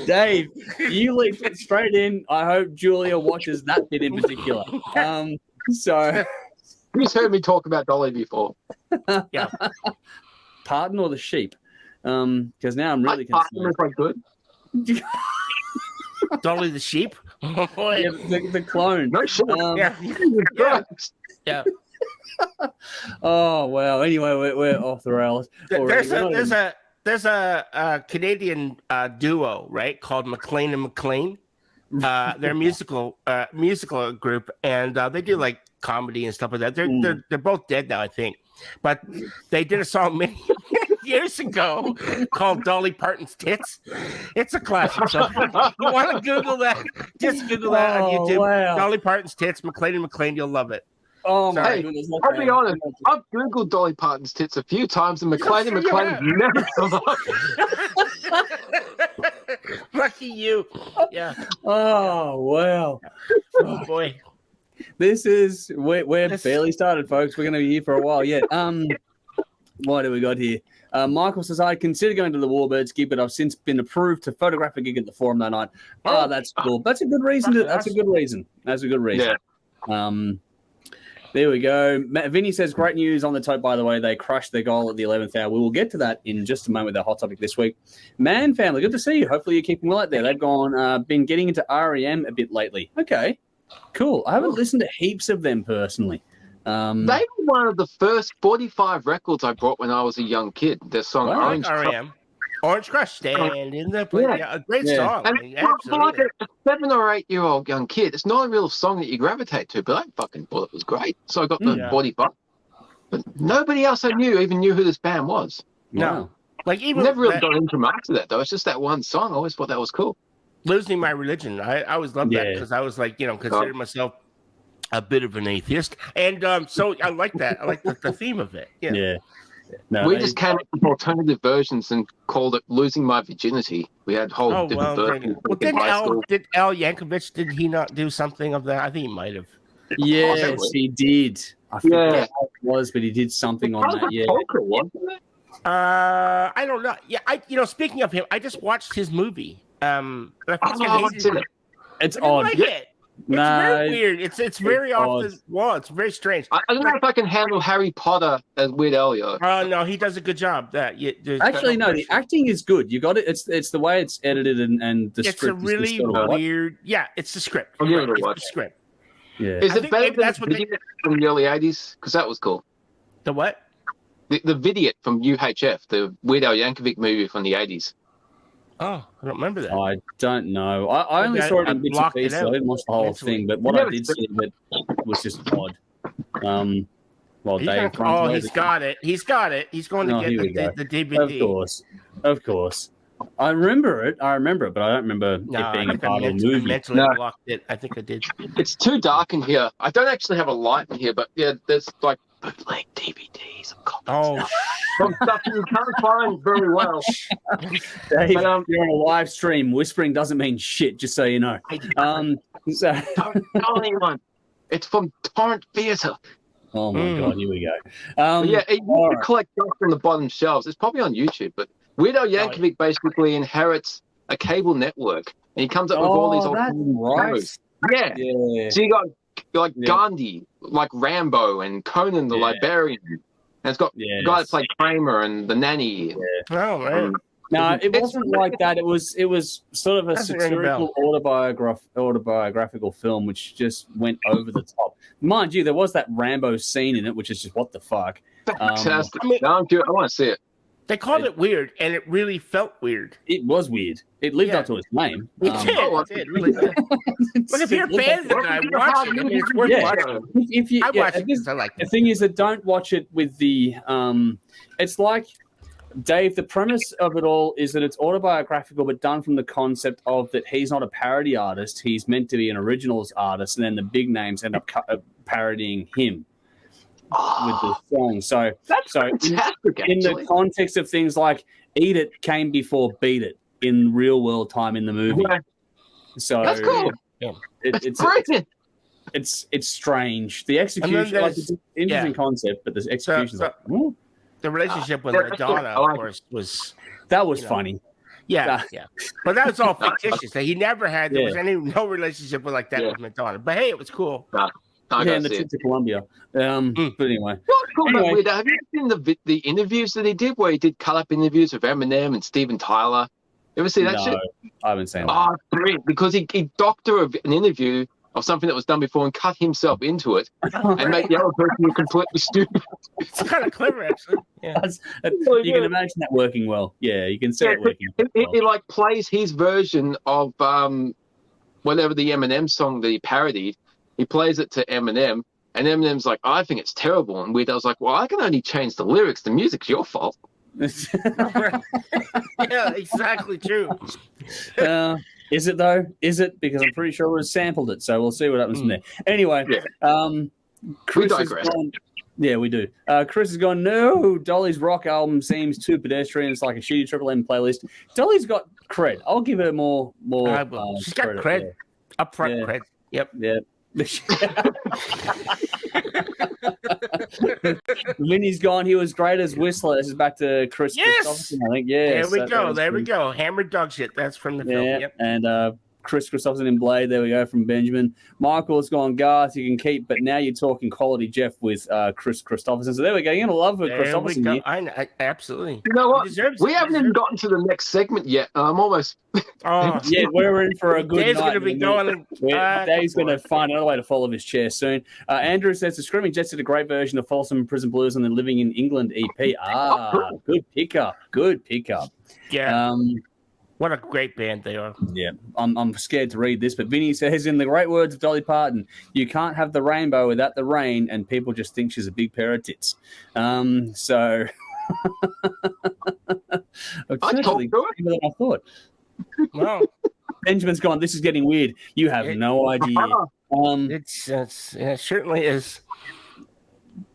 Dave, you leaped it straight in. I hope Julia watches that bit in particular. So who's heard me talk about Dolly before? Yeah. Pardon or the sheep? Because now I'm really concerned. Quite good. Dolly the sheep. Oh, boy. Yeah, the clone. No shit. Yeah. Oh well. Anyway, we're off the rails. There's a Canadian duo, right, called McLean and McLean. They're a musical group, and they do like comedy and stuff like that. They're both dead now, I think, but they did a song many years ago called Dolly Parton's Tits. It's a classic. So if you want to Google that, just Google that on YouTube. Wow. Dolly Parton's Tits, McLean and McLean. You'll love it. Oh my Hey, goodness! I'll be honest. I've googled Dolly Parton's tits a few times, and McLean never come up. Lucky you. Yeah. Oh wow! Oh boy. We're barely started, folks. We're going to be here for a while yet. What do we got here? Michael says, I consider going to the Warbirds gig, but I've since been approved to photograph a gig at the Forum that night. Oh, that's cool. That's a good reason. That's a good reason. Yeah. There we go. Vinny says, great news on the Tote, by the way. They crushed their goal at the 11th hour. We will get to that in just a moment with our hot topic this week. Man family, good to see you. Hopefully you're keeping well out there. They've been getting into REM a bit lately. Okay, cool. I haven't listened to heaps of them personally. They were one of the first 45 records I bought when I was a young kid. Their song Orange REM. Orange Crush, stand in the place. Yeah, a great song. And for like a 7 or 8 year old young kid, it's not a real song that you gravitate to, but I fucking thought it was great. So I got the 45. But nobody else I knew even knew who this band was. No. Like even never really got into much of that though. It's just that one song. I always thought that was cool. Losing My Religion. I always loved that because I was like, considered myself a bit of an atheist. And so I like that. I like the theme of it. Yeah. No, we just came up with alternative versions and called it "Losing My Virginity." We had whole different versions. Well, did Al Yankovic? Did he not do something of that? I think he might have. Yes, he did. I forget how it was, but he did something on that. Yeah. Poker, wasn't it? I don't know. Yeah, speaking of him, I just watched his movie. But I think it's odd. Like it. It's very weird. It's very off the wall. It's very strange. I don't know if I can handle Harry Potter as Weird Al. No, he does a good job. Actually, no, the acting is good. You got it. It's the way it's edited and the script. It's a really weird. Yeah, it's the script. It's the script. Yeah. Is it better than the Vidiot from the early 80s? Because that was cool. The what? The Vidiot from UHF, the Weird Al Yankovic movie from the 80s. Oh, I don't remember that. I don't know. I only saw it in bits and pieces. I didn't watch the whole thing, but what I did see of it was just odd. Dave. He's got it. He's going to get the DVD. Of course. I remember it, but I don't remember it being a part of the movie. I mentally blocked it. I think I did. It's too dark in here. I don't actually have a light in here, but there's like bootleg DVDs of copies. Some stuff you can't find very well. Dave, you're on a live stream. Whispering doesn't mean shit, just so you know. Don't tell anyone. It's from Torrent Theatre. Oh my God, here we go. You can collect stuff from the bottom shelves. It's probably on YouTube, but Weird Al Yankovic basically inherits a cable network, and he comes up with all these alternative Yeah. So you got Gandhi, like Rambo, and Conan the Librarian. And it's got the guy that played Kramer and the Nanny. Oh man. No, it wasn't like that. It was sort of a satirical autobiographical film, which just went over the top. Mind you, there was that Rambo scene in it, which is just what the fuck. Fantastic. I want to see it. They called it weird, and it really felt weird. It was weird. It lived up to its name. It did. Really did. But if you're a fan of the guy, watch it. I mean, it's worth watching. I watch it because I like it. The thing is that don't watch it with the... it's like, Dave, the premise of it all is that it's autobiographical, but done from the concept of that he's not a parody artist. He's meant to be an originals artist, and then the big names end up parodying him. With the song, so in the context of things like "Eat It" came before "Beat It" in real world time in the movie. Okay. So that's cool. It's brilliant. It's strange. The execution, it's an interesting concept, but the execution. The relationship with Madonna, of course, was funny. Yeah. But that was all fictitious. He never had. There was no relationship like that with Madonna. But hey, it was cool. And the trip to Colombia. But anyway. talking about weird, have you seen the interviews that he did where he did cut-up interviews with Eminem and Steven Tyler? You ever see that shit? I haven't seen that. Oh, brilliant, because he doctored an interview of something that was done before and cut himself into it and make the other person completely stupid. It's kind of clever, actually. Yeah. You can imagine that working well. Yeah, you can see it working well. He like plays his version of whatever the Eminem song that he parodied. He plays it to Eminem, and Eminem's like, I think it's terrible. And Weird Al's like, well, I can only change the lyrics. The music's your fault. Yeah, exactly true. Is it though? Is it? Because I'm pretty sure we sampled it, so we'll see what happens from there. Anyway, Chris we digress. Yeah, we do. Chris has gone, no, Dolly's rock album seems too pedestrian. It's like a shitty Triple M playlist. Dolly's got cred. I'll give her more she's got cred. Upfront cred. Yep. Yeah. Vinny's gone. He was great as Whistler. This is back to Chris. Yes. I think. Yeah. There we go. Hammered dog shit. That's from the film. Yep. And Chris Christopherson in Blade. There we go from Benjamin. Michael's gone. Garth, you can keep, but now you're talking quality Jeff with Chris Christopherson. So there we go. You're gonna love Christopherson. There we go. I absolutely. You know what? We haven't even gotten to the next segment yet. I'm almost. Yeah, we're in for a good Dave's night. Gonna be going. Dave's going to find another way to fall off his chair soon. Andrew says the Screaming Jets did a great version of Folsom Prison Blues and the Living in England EP. Good pickup. Good pickup. Yeah. What a great band they are. Yeah, I'm scared to read this, but Vinny says, in the great words of Dolly Parton, you can't have the rainbow without the rain, and people just think she's a big pair of tits. So I thought. Wow. Benjamin's gone, this is getting weird. You have no idea. It certainly is.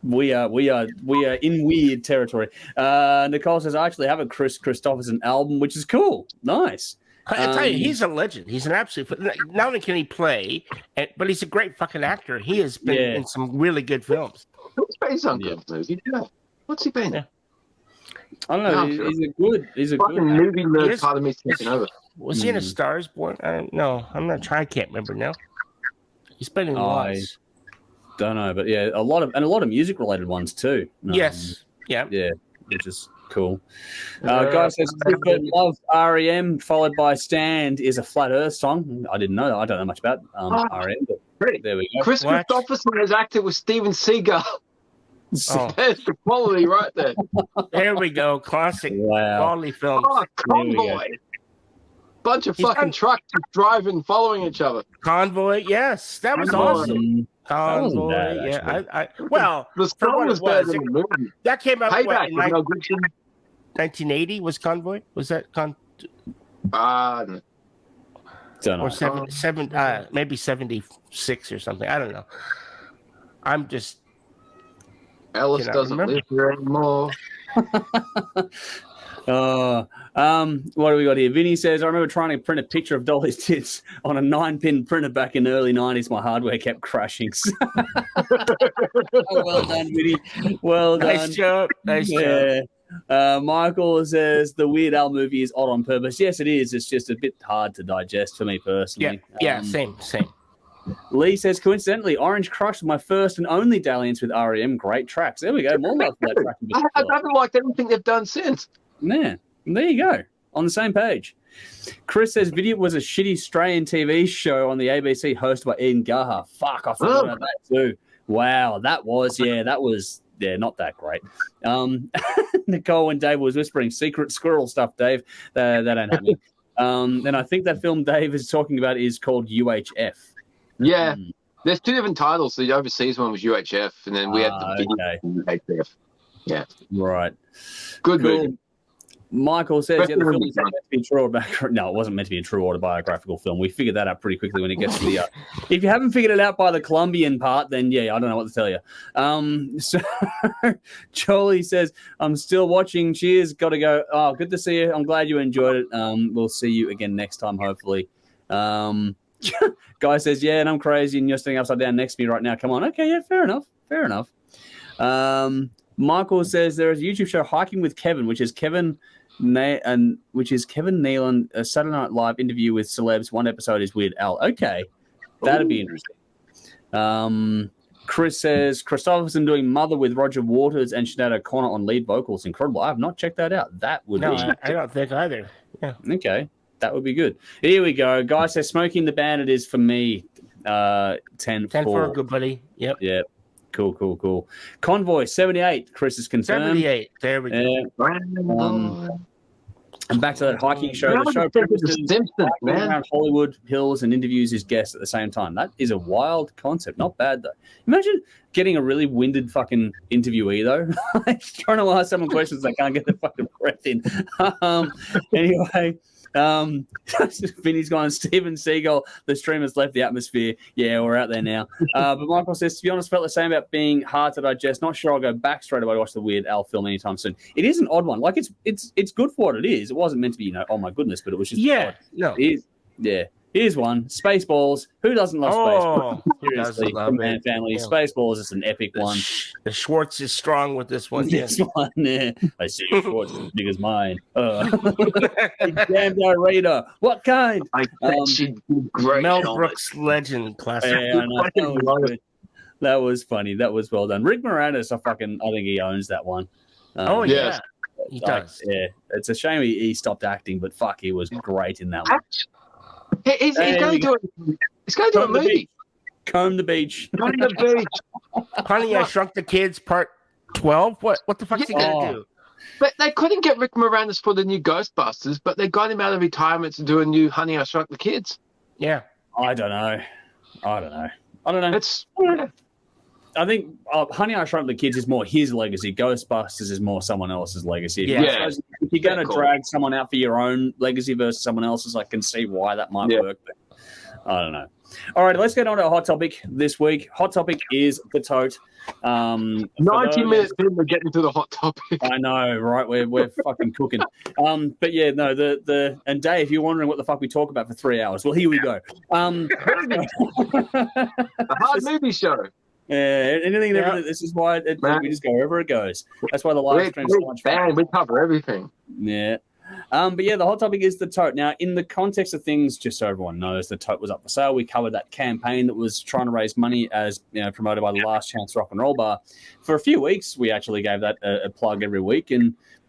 We are in weird territory. Nicole says, I actually have a Chris Christopherson album, which is cool. Nice. I tell you, he's a legend. He's an absolute. Not only can he play, but he's a great fucking actor. He has been in some really good films. He's based on good movies. What's he been? Yeah. I don't know. He's a good movie nerd. Part of me's taking over. Was he in A Star Is Born? I don't know. I'm not trying. I can't remember now. He's been in lots. Don't know, but yeah, a lot of music related ones too. Yes. Yeah, which is cool. Guy says love REM followed by Stand is a Flat Earth song. I didn't know that. I don't know much about REM, but there we go. Chris Christopherson has acted with Steven Seagal. There's the quality right there. There we go. Classic quality film. Convoy. Bunch of fucking trucks driving, following each other. Convoy, yes, that was awesome. Convoy, yeah. Well, the song was better than the movie. That came out Payback, in 1980. Was Convoy? Was that don't know. Or maybe 76 or something. I don't know. I'm just. Ellis doesn't live here anymore. What do we got here? Vinny says, I remember trying to print a picture of Dolly's tits on a 9-pin printer back in the early 90s. My hardware kept crashing. Well done, Vinny. Well done. Nice job. Michael says, the Weird Al movie is odd on purpose. Yes, it is. It's just a bit hard to digest for me personally. Yeah, same. Lee says, coincidentally, Orange Crush was my first and only dalliance with REM. Great tracks. There we go. More love for that track. I haven't liked anything they've done since. Man, there you go. On the same page. Chris says, Video was a shitty Australian TV show on the ABC hosted by Ian Gaha. Fuck, I forgot about that too. Wow, that was not that great. Nicole and Dave was whispering secret squirrel stuff, Dave. That ain't happening. And I think that film Dave is talking about is called UHF. Yeah, there's two different titles. The overseas one was UHF, and then we had the UHF. Yeah, right. Good movie. Michael says, the film is meant to be a true autobiographical. No, it wasn't meant to be a true autobiographical film. We figured that out pretty quickly when it gets to the. If you haven't figured it out by the Colombian part, then I don't know what to tell you. So Jolie says, I'm still watching. Cheers. Got to go. Oh, good to see you. I'm glad you enjoyed it. We'll see you again next time, hopefully. Guy says, and I'm crazy, and you're sitting upside down next to me right now. Come on. Okay, yeah, fair enough. Michael says there is a YouTube show, Hiking with Kevin, which is Kevin Nealon, a Saturday Night Live interview with celebs. One episode is Weird Al. Okay, that'd be interesting. Chris says Christopherson doing Mother with Roger Waters and Sinead O'Connor on lead vocals. Incredible. I have not checked that out. That would be. I don't think either. Yeah. Okay. That would be good. Here we go. Guy says Smoking the Bandit is for me. 10-4. Good buddy. Yep. Yeah. Cool. Convoy 78. Chris is confirmed. 78. There we go. And back to that hiking show. The show Simpsons, man. around Hollywood Hills and interviews his guests at the same time. That is a wild concept. Not bad though. Imagine getting a really winded fucking interviewee though. Trying to ask someone questions they can't get their fucking breath in. Anyway. Vinny's gone. Steven Seagull, the stream has left the atmosphere. Yeah, we're out there now. But Michael says, to be honest, felt the same about being hard to digest. Not sure I'll go back straight away to watch the Weird Al film anytime soon. It is an odd one. Like it's good for what it is. It wasn't meant to be, oh my goodness, but it was just odd. No. Here's one. Spaceballs. Who doesn't love Spaceballs? Who doesn't love Man it? Family. Yeah. Spaceballs is an epic one. The Schwartz is strong with this one. This one, yeah. I see your Schwartz as big as mine. Damn Raider. What kind? I bet she'd be great. Mel Brooks legend classic. Yeah, I know. That was funny. That was well done. Rick Moranis, I think he owns that one. Yeah. He does. Yeah, it's a shame he stopped acting, but fuck, he was great in that one. He's going to do a movie. Comb the beach. Comb the beach. Honey, I Shrunk the Kids Part 12. What the fuck is he gonna do? But they couldn't get Rick Moranis for the new Ghostbusters, but they got him out of retirement to do a new Honey, I Shrunk the Kids. Yeah. I don't know. I think Honey, I Shrunk the Kids is more his legacy. Ghostbusters is more someone else's legacy. Yeah. If you're going to drag someone out for your own legacy versus someone else's, I can see why that might work. But I don't know. All right, let's get on to a hot topic this week. Hot topic is the tote. 90 minutes in, we're getting to the hot topic. I know, right? We're fucking cooking. But yeah, no, and Dave, you're wondering what the fuck we talk about for 3 hours. Well, here we go. A hard movie show. Yeah, anything and everything. This is why we just go wherever it goes. That's why the live stream is so much fun. We cover everything. Yeah. But yeah, the hot topic is the tote. Now, in the context of things, just so everyone knows, the tote was up for sale. We covered that campaign that was trying to raise money as promoted by the Last Chance Rock and Roll Bar. For a few weeks, we actually gave that a plug every week.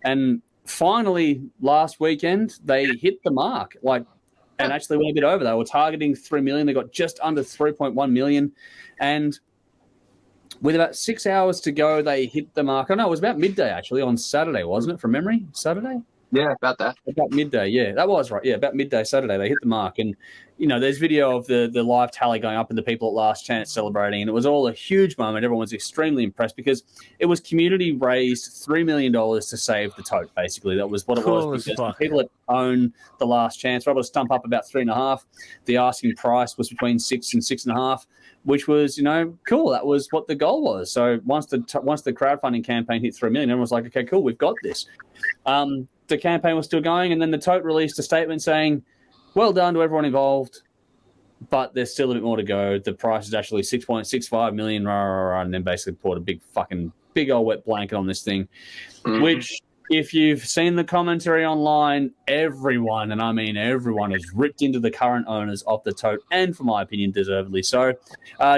And finally, last weekend, they hit the mark. And actually went a bit over. They were targeting 3 million. They got just under 3.1 million. And with about 6 hours to go, they hit the mark. Oh, no, it was about midday, actually, on Saturday, wasn't it, from memory? Saturday? Yeah, about that. About midday, yeah. That was right. Yeah, about midday Saturday, they hit the mark. And, there's video of the live tally going up and the people at Last Chance celebrating. And it was all a huge moment. Everyone was extremely impressed because it was community raised $3 million to save the tote, basically. That was what it was. Because the people that own the Last Chance were able to stump up about 3.5. The asking price was between 6 and 6.5. Which was, cool. That was what the goal was. So once the crowdfunding campaign hit 3 million, everyone was like, okay, cool, we've got this. The campaign was still going, and then the Tote released a statement saying, well done to everyone involved, but there's still a bit more to go. The price is actually 6.65 million, and then basically poured a big old wet blanket on this thing, which, if you've seen the commentary online, everyone, and I mean everyone, has ripped into the current owners of the Tote, and for my opinion, deservedly so.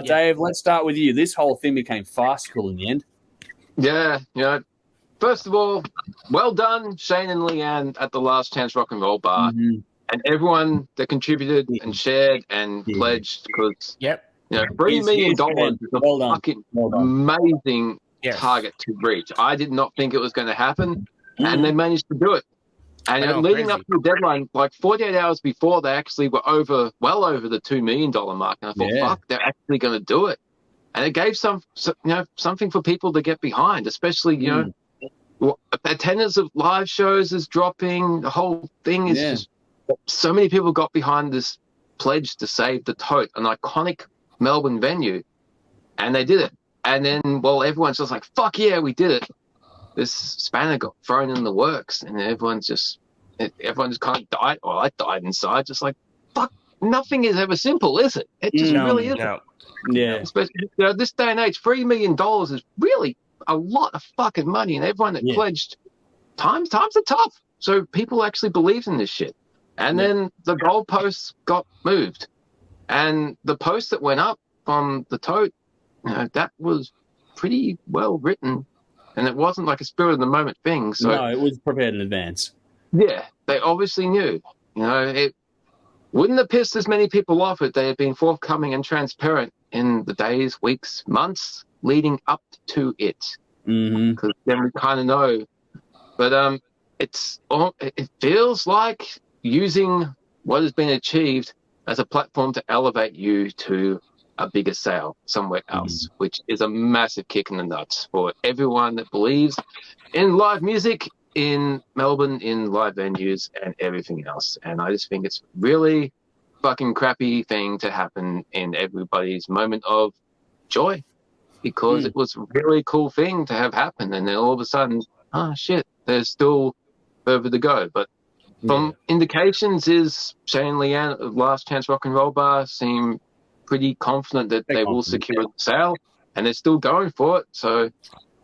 Dave, let's start with you. This whole thing became farcical in the end. Yeah, first of all, well done, Shane and Leanne at the Last Chance Rock and Roll Bar, and everyone that contributed and shared and pledged, because $3 million is a fucking amazing target to reach. I did not think it was going to happen, and they managed to do it. And leading up to the deadline, like 48 hours before, they actually were well over the $2 million mark. And I thought, fuck, they're actually going to do it. And it gave something for people to get behind, especially, attendance of live shows is dropping. The whole thing is just, so many people got behind this pledge to save the Tote, an iconic Melbourne venue, and they did it. And then, everyone's just like, fuck yeah, we did it. This spanner got thrown in the works, and everyone just kind of died. Well, I died inside, just like, fuck, nothing is ever simple, is it? It just really isn't. No. Yeah. Especially, this day and age, $3 million is really a lot of fucking money, and everyone that pledged, times are tough. So people actually believed in this shit. And then the goalposts got moved. And the post that went up from the Tote, that was pretty well written, and it wasn't like a spur of the moment thing. So no, it was prepared in advance. yeah, they obviously knew. It wouldn't have pissed as many people off if they had been forthcoming and transparent in the days, weeks, months leading up to it. Because then we kind of know. But it feels like using what has been achieved as a platform to elevate you to a bigger sale somewhere else, which is a massive kick in the nuts for everyone that believes in live music in Melbourne, in live venues and everything else. And I just think it's really fucking crappy thing to happen in everybody's moment of joy, because it was a really cool thing to have happen. And then all of a sudden, oh shit, there's still further to go. But from indications is Shane Leanne of Last Chance Rock and Roll Bar seem pretty confident that they will secure the sale, and they're still going for it. So,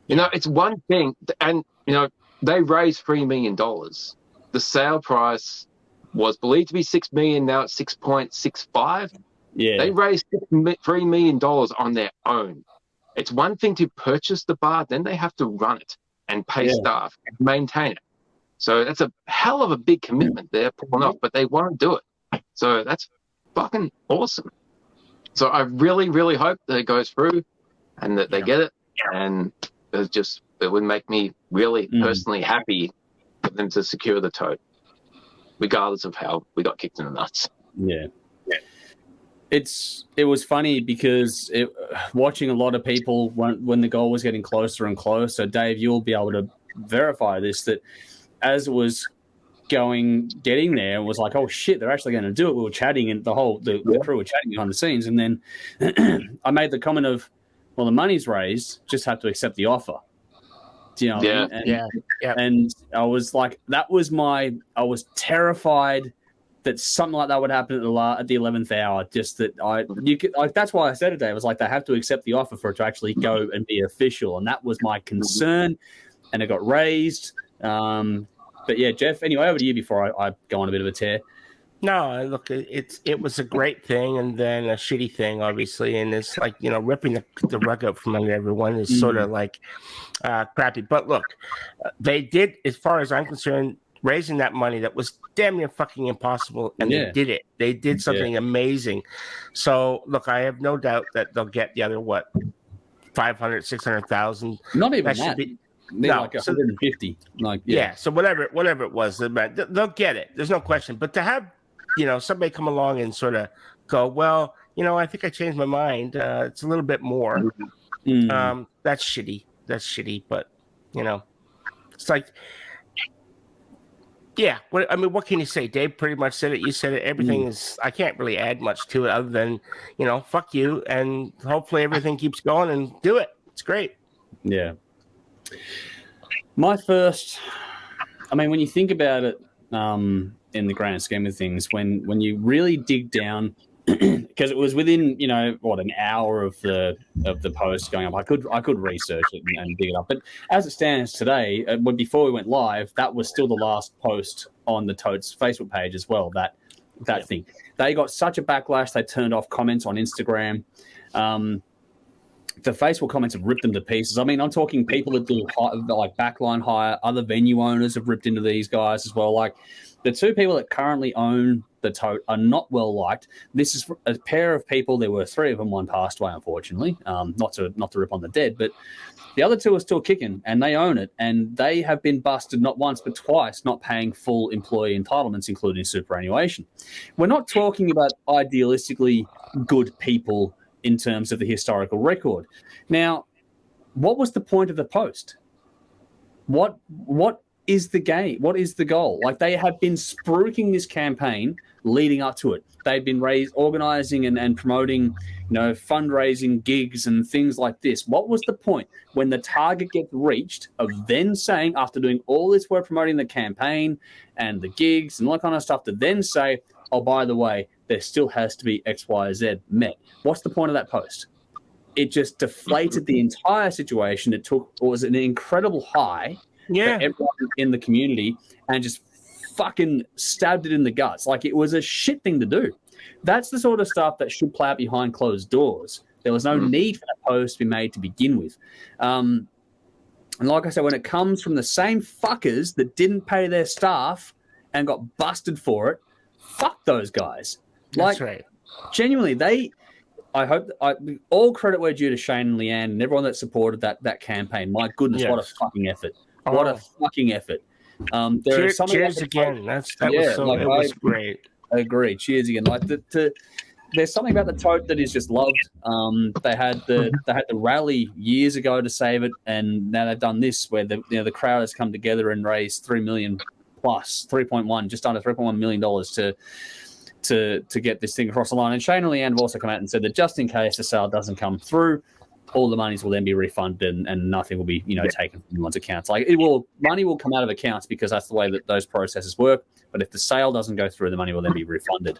it's one thing, and, they raised $3 million. The sale price was believed to be $6 million, now it's 6.65. Yeah. They raised $3 million on their own. It's one thing to purchase the bar, then they have to run it and pay staff and maintain it. So that's a hell of a big commitment they're pulling off, but they want to do it. So that's fucking awesome. So I really, really hope that it goes through and that they get it. And it would make me really personally happy for them to secure the Tote, regardless of how we got kicked in the nuts. Yeah. It was funny because watching a lot of people when the goal was getting closer and closer, Dave, you'll be able to verify this, that as it was getting there, it was like, oh shit, they're actually going to do it. We were chatting, and the crew were chatting behind the scenes, and then I made the comment of, well, the money's raised, just have to accept the offer. Do you know what I mean? And I was like, I was terrified that something like that would happen at the 11th hour. Just that that's why I said it today. I was like, they have to accept the offer for it to actually go and be official, and that was my concern. And it got raised. But yeah, Jeff. Anyway, over to you before I go on a bit of a tear. No, look, it was a great thing and then a shitty thing, obviously, and it's like, ripping the rug out from under everyone is sort of like crappy. But look, they did, as far as I'm concerned, raising that money that was damn near fucking impossible, and they did it. They did something amazing. So look, I have no doubt that they'll get the other 500, 600,000. Not even that. Like 150. So whatever it was, they'll get it. There's no question. But to have somebody come along and sort of go, well, I think I changed my mind. It's a little bit more. That's shitty. But it's like, what can you say? Dave pretty much said it. You said it. Everything is. I can't really add much to it other than fuck you, and hopefully everything keeps going and do it. It's great. Yeah. My first, when you think about it, in the grand scheme of things, when you really dig down, because it was within an hour of the post going up, I could research it and dig it up. But as it stands today, before we went live, that was still the last post on the Tote's Facebook page as well. That thing, they got such a backlash. They turned off comments on Instagram. The Facebook comments have ripped them to pieces. I'm talking people that do like backline hire, other venue owners have ripped into these guys as well. Like the two people that currently own the Tote are not well liked. This is a pair of people. There were three of them. One passed away, unfortunately. Not to rip on the dead, but the other two are still kicking, and they own it. And they have been busted not once but twice, not paying full employee entitlements, including superannuation. We're not talking about idealistically good people in terms of the historical record. Now, what was the point of the post? What is the game? What is the goal? Like, they have been spruiking this campaign leading up to it. They've been organizing and promoting, fundraising gigs and things like this. What was the point when the target gets reached of then saying, after doing all this work promoting the campaign and the gigs and all that kind of stuff, to then say, oh, by the way, there still has to be X, Y, Z met. What's the point of that post? It just deflated the entire situation. It was an incredible high for everyone in the community and just fucking stabbed it in the guts. Like, it was a shit thing to do. That's the sort of stuff that should play out behind closed doors. There was no need for that post to be made to begin with. And like I said, when it comes from the same fuckers that didn't pay their staff and got busted for it, fuck those guys. That's right. Genuinely, all credit where due to Shane and Leanne and everyone that supported that campaign. My goodness, what a fucking effort. What a fucking effort. Cheers again. That was great. I agree. Cheers again. Like there's something about the Tote that is just loved. They had the rally years ago to save it, and now they've done this where the crowd has come together and raised $3 million plus, 3.1, just under $3.1 million to get this thing across the line. And Shane and Leanne have also come out and said that just in case the sale doesn't come through, all the monies will then be refunded and nothing will be taken from anyone's accounts. Like money will come out of accounts because that's the way that those processes work. But if the sale doesn't go through, the money will then be refunded.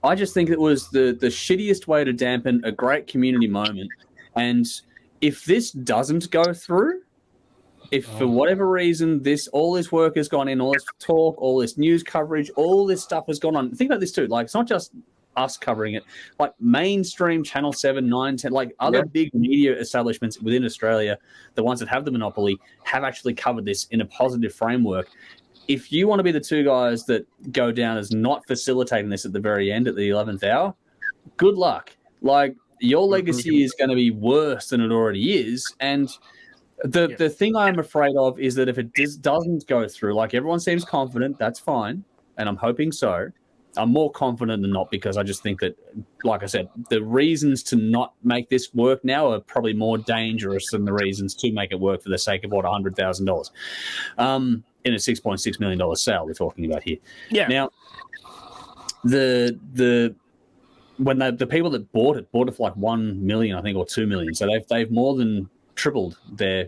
I just think it was the shittiest way to dampen a great community moment. And if this doesn't go through, if for whatever reason all this work has gone in, all this talk, all this news coverage, all this stuff has gone on. Think about this too. Like it's not just us covering it. Like mainstream Channel 7, 9, 10, like other big media establishments within Australia, the ones that have the monopoly, have actually covered this in a positive framework. If you want to be the two guys that go down as not facilitating this at the very end, at the 11th hour, good luck. Like your legacy is going to be worse than it already is. And the thing I'm afraid of is that if it doesn't go through, like everyone seems confident, that's fine. And I'm hoping so. I'm more confident than not because I just think that, like I said, the reasons to not make this work now are probably more dangerous than the reasons to make it work for the sake of $100,000 in a $6.6 million sale we're talking about here. Yeah. Now, the people that bought it for like 1 million, I think, or 2 million. So they've more than tripled their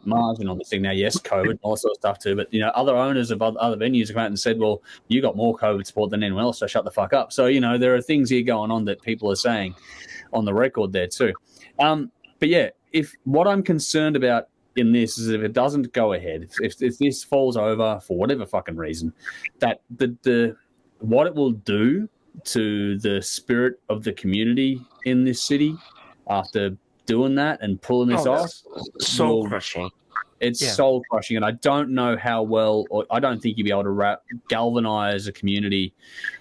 margin on this thing. Now, yes, COVID and all that sort of stuff too, but other owners of other venues have come out and said, well, you got more COVID support than anyone else, so shut the fuck up. So there are things here going on that people are saying on the record there too. But yeah, if what I'm concerned about in this is if it doesn't go ahead, if this falls over for whatever fucking reason, that the what it will do to the spirit of the community in this city after doing that and pulling this off, soul crushing. It's soul crushing, and I don't know how well, or I don't think you'd be able to galvanize a community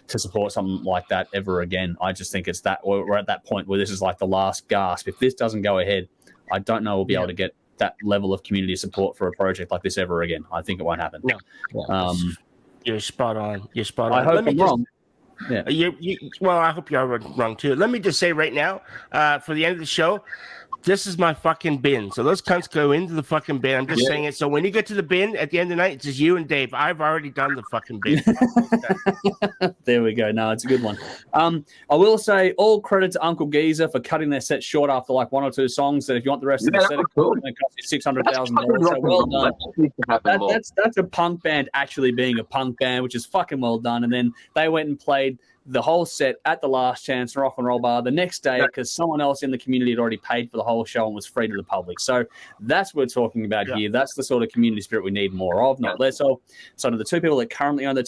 to support something like that ever again. I just think we're at that point where this is like the last gasp. If this doesn't go ahead, I don't know we'll be able to get that level of community support for a project like this ever again. I think it won't happen. No. You're spot on. I hope I'm wrong. Yeah. Well, I hope you're wrong too. Let me just say right now, for the end of the show, this is my fucking bin. So those cunts go into the fucking bin. I'm just saying it. So when you get to the bin at the end of the night, it's just you and Dave. I've already done the fucking bin. There we go. No, it's a good one. I will say all credit to Uncle Geezer for cutting their set short after like one or two songs. That if you want the rest of the set, it's going to cost you $600,000. So well done. That's a punk band actually being a punk band, which is fucking well done. And then they went and played the whole set at the Last Chance Rock and Roll Bar the next day because someone else in the community had already paid for the whole show and was free to the public. So that's what we're talking about here. That's the sort of community spirit we need more of, not less of. So to the two people that currently own the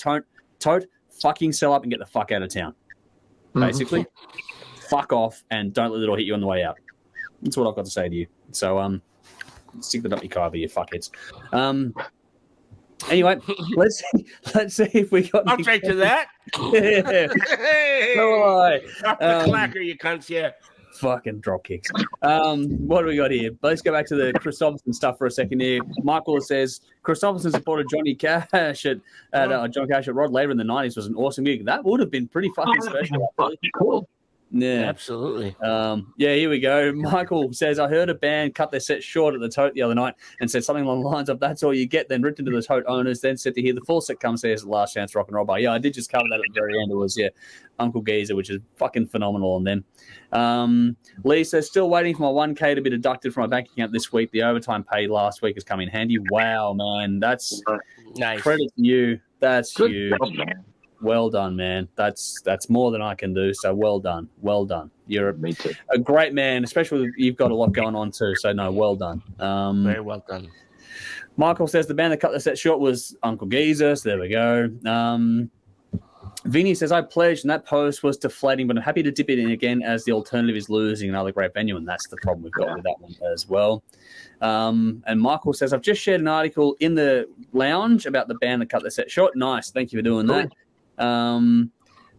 Tote, fucking sell up and get the fuck out of town. Basically, fuck off and don't let it all hit you on the way out. That's what I've got to say to you. So stick that up your car, you fuckheads. Anyway, let's see if we got. I'll take to that. Yeah. So will I. Up the clacker, you cunts, Fucking drop kicks. What do we got here? Let's go back to the Christopherson stuff for a second here. Michael says Christopherson supported Johnny Cash at John Cash at Rod later in the 90s was an awesome gig. That would have been pretty fucking special. Cool. Yeah, absolutely. Here we go. Michael says, I heard a band cut their set short at the Tote the other night and said something along the lines of, that's all you get, then written to the Tote owners, then said to hear the full set comes there as the Last Chance Rock and Roll Bar. Yeah, I did just cover that at the very end. It was, Uncle Geezer, which is fucking phenomenal on them. Lee says, still waiting for my 1K to be deducted from my bank account this week. The overtime paid last week has come in handy. Wow, man. That's nice. Credit to you. That's Good huge. job, man. Well done, man. That's more than I can do. So well done. Well done. You're a great man, especially you've got a lot going on too. So no, well done. Very well done. Michael says the band that cut the set short was Uncle Geezer. So there we go. Vinny says, I pledged, and that post was deflating, but I'm happy to dip it in again as the alternative is losing another great venue, and that's the problem we've got with that one as well. And Michael says, I've just shared an article in the lounge about the band that cut the set short. Nice. Thank you for doing that.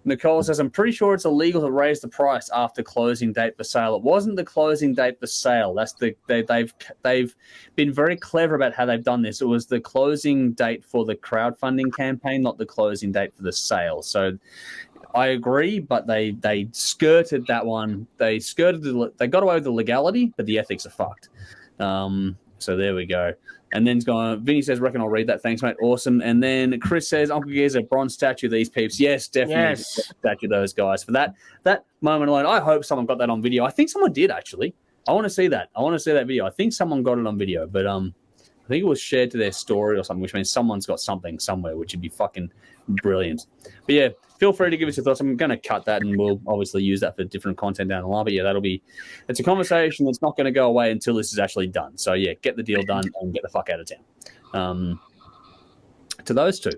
Nicole says, I'm pretty sure it's illegal to raise the price after closing date for sale. It wasn't the closing date for sale. That's they've been very clever about how they've done this. It was the closing date for the crowdfunding campaign, not the closing date for the sale. So I agree, but they skirted that one. They got away with the legality, but the ethics are fucked. So there we go. And then Vinny says, reckon I'll read that. Thanks, mate. Awesome. And then Chris says, Uncle Gear's a bronze statue of these peeps. Yes, definitely. Yes. A statue of those guys. For that moment alone, I hope someone got that on video. I think someone did, actually. I want to see that. I want to see that video. I think someone got it on video, but I think it was shared to their story or something, which means someone's got something somewhere, which would be fucking brilliant. But yeah, feel free to give us your thoughts. I'm going to cut that, and we'll obviously use that for different content down the line. But yeah, it's a conversation that's not going to go away until this is actually done. So yeah, get the deal done and get the fuck out of town. To those two.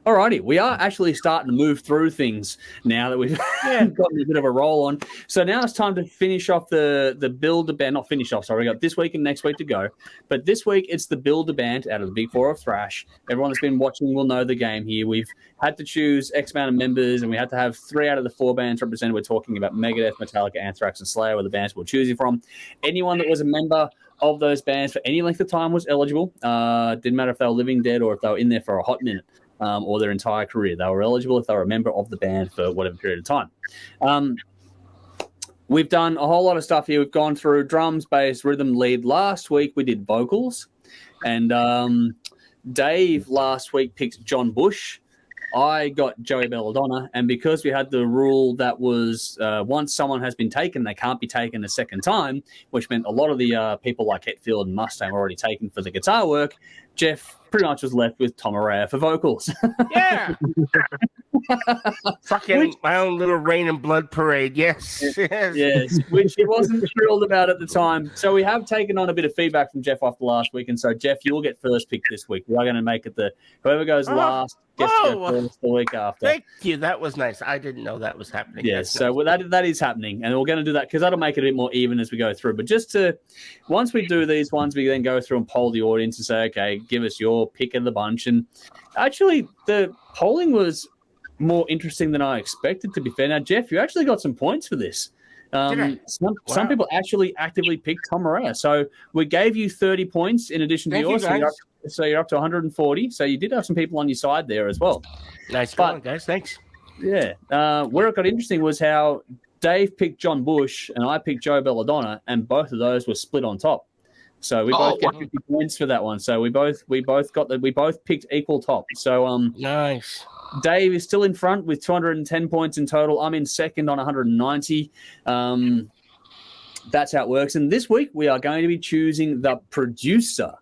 Alrighty, we are actually starting to move through things now that we've gotten a bit of a roll on. So now it's time to finish off the Build-A-Band. Not finish off, sorry. We got this week and next week to go. But this week it's the Build-A-Band out of the Big Four of Thrash. Everyone that's been watching will know the game here. We've had to choose X amount of members, and we had to have 3 out of the 4 bands represented. We're talking about Megadeth, Metallica, Anthrax, and Slayer were the bands we're choosing from. Anyone that was a member of those bands for any length of time was eligible. Didn't matter if they were living, dead, or if they were in there for a hot minute. Or their entire career. They were eligible if they were a member of the band for whatever period of time. We've done a whole lot of stuff here. We've gone through drums, bass, rhythm, lead. Last week we did vocals. And Dave last week picked John Bush. I got Joey Belladonna. And because we had the rule that was once someone has been taken, they can't be taken a second time, which meant a lot of the people like Hetfield and Mustang were already taken for the guitar work, Jeff pretty much was left with Tom Araya for vocals. Yeah. Fucking my own little rain and blood parade. Yes. Yes, which he wasn't thrilled about at the time. So we have taken on a bit of feedback from Jeff after last week. And so, Jeff, you'll get first pick this week. We are going to make it whoever goes last gets to go first the week after. Thank you. That was nice. I didn't know that was happening. Yes, so nice. That is happening. And we're going to do that because that'll make it a bit more even as we go through. But once we do these ones, we then go through and poll the audience and say, okay, give us your pick of the bunch. And actually, the polling was more interesting than I expected, to be fair. Now, Jeff, you actually got some points for this. Some people actually actively picked Tom Araya. So we gave you 30 points in addition to yours. So you're up to 140. So you did have some people on your side there as well. Nice going, guys. Thanks. Yeah. Where it got interesting was how Dave picked John Bush and I picked Joe Belladonna, and both of those were split on top. So we both get 50 points for that one. So we both picked equal top. So nice. Dave is still in front with 210 points in total. I'm in second on 190. That's how it works. And this week we are going to be choosing the producer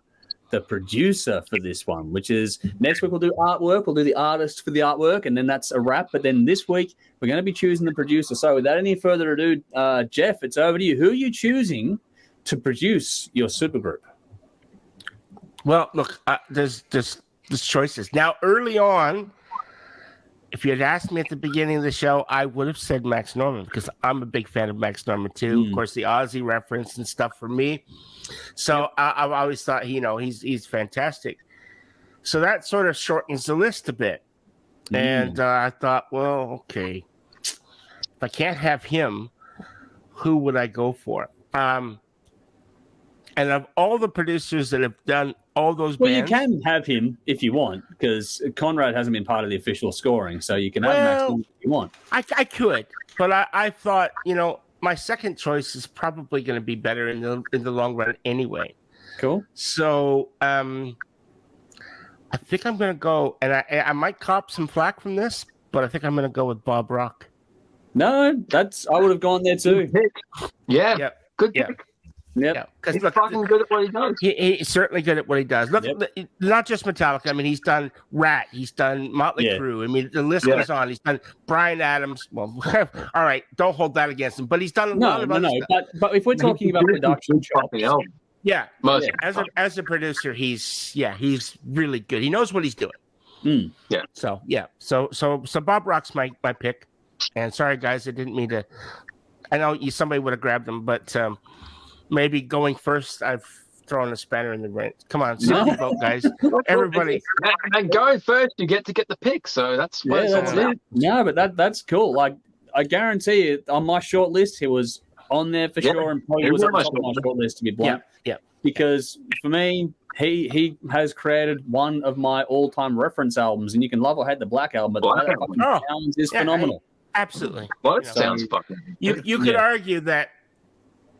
for this one, which is next week we'll do artwork. We'll do the artist for the artwork, and then that's a wrap. But then this week we're going to be choosing the producer. So without any further ado, Jeff, it's over to you. Who are you choosing to produce your supergroup? Well, look, there's choices. Now, early on, if you had asked me at the beginning of the show, I would have said Max Norman because I'm a big fan of Max Norman too. Of course, the Aussie reference and stuff for me. So I've always thought, he's fantastic. So that sort of shortens the list a bit. And I thought, well, okay, if I can't have him, who would I go for? And of all the producers that have done all those bands... Well, you can have him if you want, because Conrad hasn't been part of the official scoring, so you can have Max Norman if you want. I could, but I thought, my second choice is probably going to be better in the long run anyway. Cool. So I think I'm going to go, and I might cop some flack from this, but I think I'm going to go with Bob Rock. No, I would have gone there too. Yeah, yep. Good pick. Yep. Yeah, because he's fucking good at what he does. He's certainly good at what he does. Look, not just Metallica. I mean, he's done Rat. He's done Motley Crue. I mean, the list goes on. He's done Bryan Adams. Well, all right, don't hold that against him. But he's done a lot of other stuff. But if we're talking about production, as a producer, he's really good. He knows what he's doing. Yeah. So yeah. So Bob Rock's my pick. And sorry guys, I didn't mean to. I know somebody would have grabbed them, but maybe going first, I've thrown a spanner in the ring. Come on, seriously, vote, guys. Everybody. And going first, you get the pick. So that's what it's all about. No, but that's cool. Like I guarantee you, on my short list, he was on there for sure, and probably was on my short list to be blunt. Yeah. Because for me, he has created one of my all-time reference albums, and you can love or hate the Black Album, but the way that fucking sounds is phenomenal. Absolutely. Well, it sounds fucking. You could argue that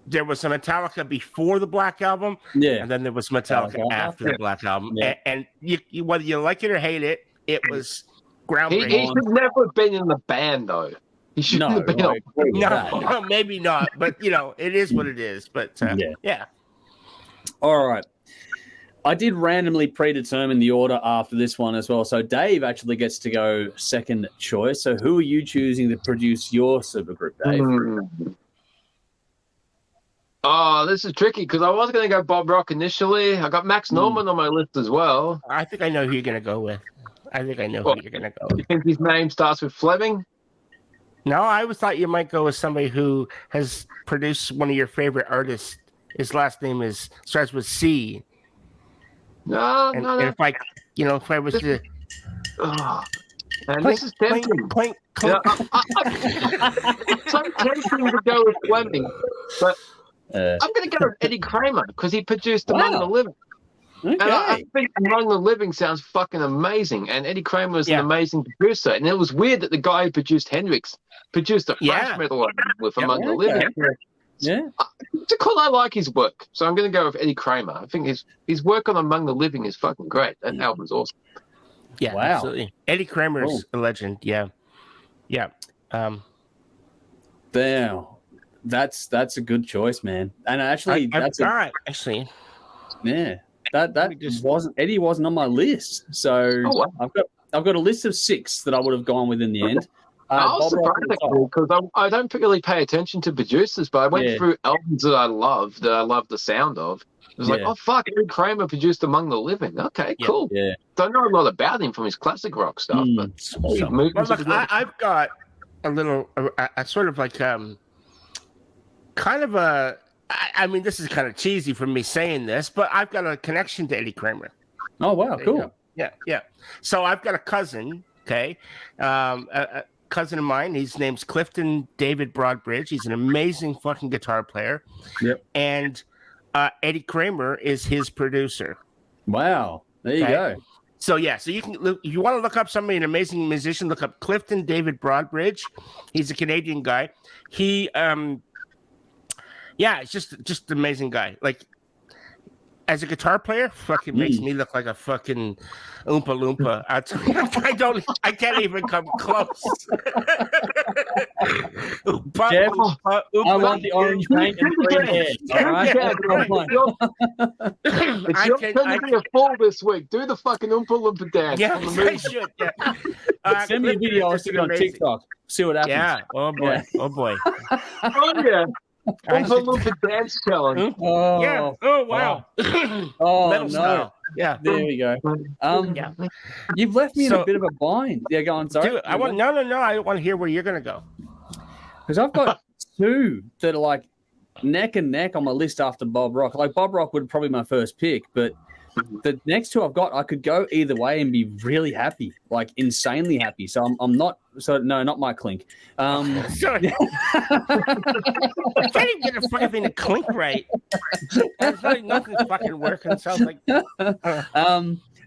there was some Metallica before the Black Album, and then there was Metallica after the Black Album, and you whether you like it or hate it, it was groundbreaking. He should never have been in the band, though. He shouldn't have been. No, maybe not. But it is what it is. But yeah. All right. I did randomly predetermine the order after this one as well. So Dave actually gets to go second choice. So who are you choosing to produce your supergroup, Dave? Oh, this is tricky because I was going to go Bob Rock initially. I got Max Norman on my list as well. I think I know who you're going to go with. Who you're going to go with. You think his name starts with Fleming? No, I always thought you might go with somebody who has produced one of your favorite artists. His last name starts with C. No. And if I was to... And this is tempting. Clink. Yeah, it's so tempting to go with Fleming, but I'm going to go with Eddie Kramer because he produced Among the Living. Okay. And I think Among the Living sounds fucking amazing, and Eddie Kramer is an amazing producer. And it was weird that the guy who produced Hendrix produced a thrash metal album with Among the Living. Yeah. It's cool. I like his work, so I'm going to go with Eddie Kramer. I think his work on Among the Living is fucking great. That album's awesome. Yeah, absolutely. Eddie Kramer's a legend. Yeah. Damn, that's a good choice, man. And actually, actually, Eddie wasn't on my list. So I've got a list of 6 that I would have gone with in the end. I was surprised because I don't really pay attention to producers, but I went through albums that I love the sound of. It was like, oh fuck, Eddie Kramer produced Among the Living. Okay, cool. Yeah. Don't know a lot about him from his classic rock stuff, but I've got a little, a sort of like kind of a. I mean, this is kind of cheesy for me saying this, but I've got a connection to Eddie Kramer. Oh wow, cool. Yeah. So I've got a cousin. Okay. A cousin of mine. His name's Clifton David Broadbridge. He's an amazing fucking guitar player. Yep. And Eddie Kramer is his producer. Wow. There you go. So you can look, if you want to look up somebody, an amazing musician, look up Clifton David Broadbridge. He's a Canadian guy. He it's just an amazing guy. Like as a guitar player, fucking makes me look like a fucking Oompa Loompa. I can't even come close. Jeff, I want the orange paint and green hair. All right? It's your turn to be a fool this week. Do the fucking Oompa Loompa dance. Yeah, I should. Yeah. Send me a video. I'll stick it on TikTok. See what happens. Yeah. Oh boy. Yeah. Oh boy. Oh yeah. Oompa Loompa dance challenge. Oh, yeah. Oh wow. Oh Metal no. style. Yeah. There we go. You've left me in a bit of a bind. Yeah, go on. Sorry. Dude, I want I want to hear where you're gonna go. Because I've got 2 that are like neck and neck on my list after Bob Rock. Like Bob Rock would probably be my first pick, but the next 2 I've got, I could go either way and be really happy, like insanely happy. So I'm not. So no, not my Clink. Sorry. I can't even get a fucking thing to Clink right. Nothing's fucking working. Sounds like.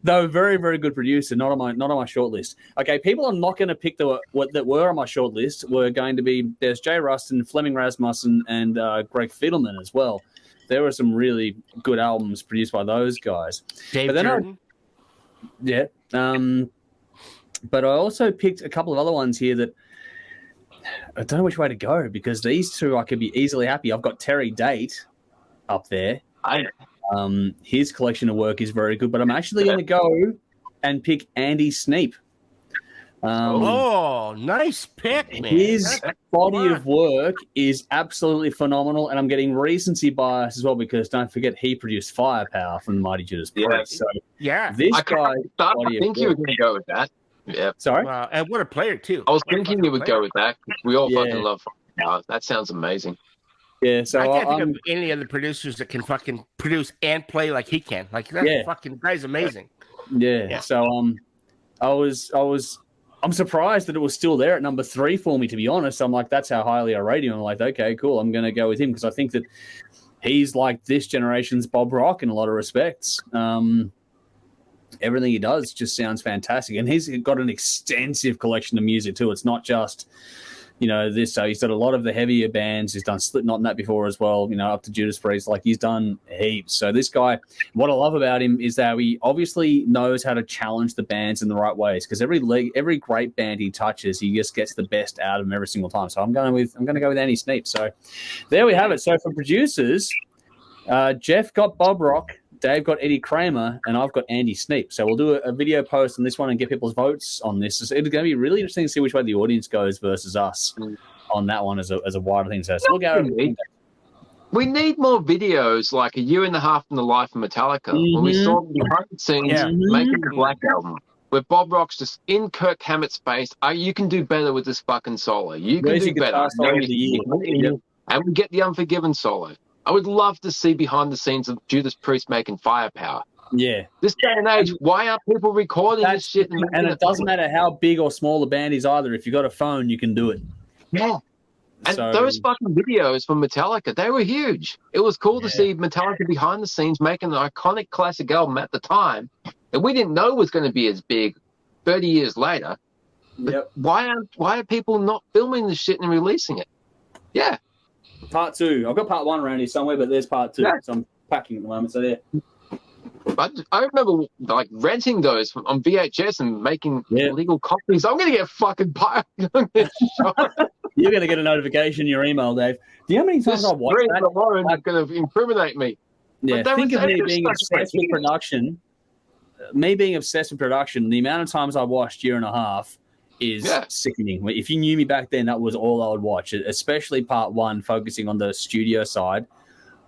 Though very, very good producer, not on my short list. Okay, people I'm not going to pick that were on my short list were going to be there's Jay Rustin, Fleming Rasmussen, and Greg Fidelman as well. There were some really good albums produced by those guys. Dave Jordan. But I also picked a couple of other ones here that I don't know which way to go because these 2 I could be easily happy. I've got Terry Date up there. His collection of work is very good, but I'm actually going to go and pick Andy Sneap Nice pick, man. His body of work is absolutely phenomenal, and I'm getting recency bias as well because don't forget he produced Firepower from the Mighty Judas Priest. So this guy, I think you were going to go with that. Yeah. Sorry. And what a player too. I was thinking you would go with that. We all fucking love Firepower. That sounds amazing. Yeah. So I can't think of any other producers that can fucking produce and play like he can. Like that fucking guy's amazing. Yeah. So I'm surprised that it was still there at number 3 for me, to be honest. I'm like, that's how highly I rate him. I'm like, okay, cool. I'm going to go with him because I think that he's like this generation's Bob Rock in a lot of respects. Everything he does just sounds fantastic. And he's got an extensive collection of music too. It's not just, this. So he's done a lot of the heavier bands. He's done Slipknot and that before as well, up to Judas Priest. Like he's done heaps. So this guy, what I love about him is that he obviously knows how to challenge the bands in the right ways because every great band he touches, he just gets the best out of them every single time. So I'm going to go with Andy Sneap. So there we have it. So for producers, Jeff got Bob Rock, Dave got Eddie Kramer, and I've got Andy Sneap. So we'll do a video post on this one and get people's votes on this. It's going to be really interesting to see which way the audience goes versus us on that one as a wider thing. So we'll go. We need more videos like a year and a half in the life of Metallica when we saw the behind the scenes making the Black Album. Where Bob Rock's just in Kirk Hammett's space. You can do better with this fucking solo. You can do better. And we get the Unforgiven solo. I would love to see behind the scenes of Judas Priest making Firepower. Yeah. This day and age, why aren't people recording this shit? And it doesn't matter how big or small the band is either. If you got a phone, you can do it. Yeah. And those fucking videos from Metallica, they were huge. It was cool to see Metallica behind the scenes making an iconic classic album at the time that we didn't know was going to be as big 30 years later. But why are people not filming this shit and releasing it? Yeah. Part 2. I've got part 1 around here somewhere, but there's part 2. So I'm packing at the moment. So there. I remember like renting those on VHS and making illegal copies. I'm going to get fucking pirated. You're going to get a notification in your email, Dave. Do you know how many times I've watched that? They're going to incriminate me. Yeah, think of me being obsessed with production. Me being obsessed with production, the amount of times I watched Year and a Half is sickening. If you knew me back then, that was all I would watch, especially part 1, focusing on the studio side.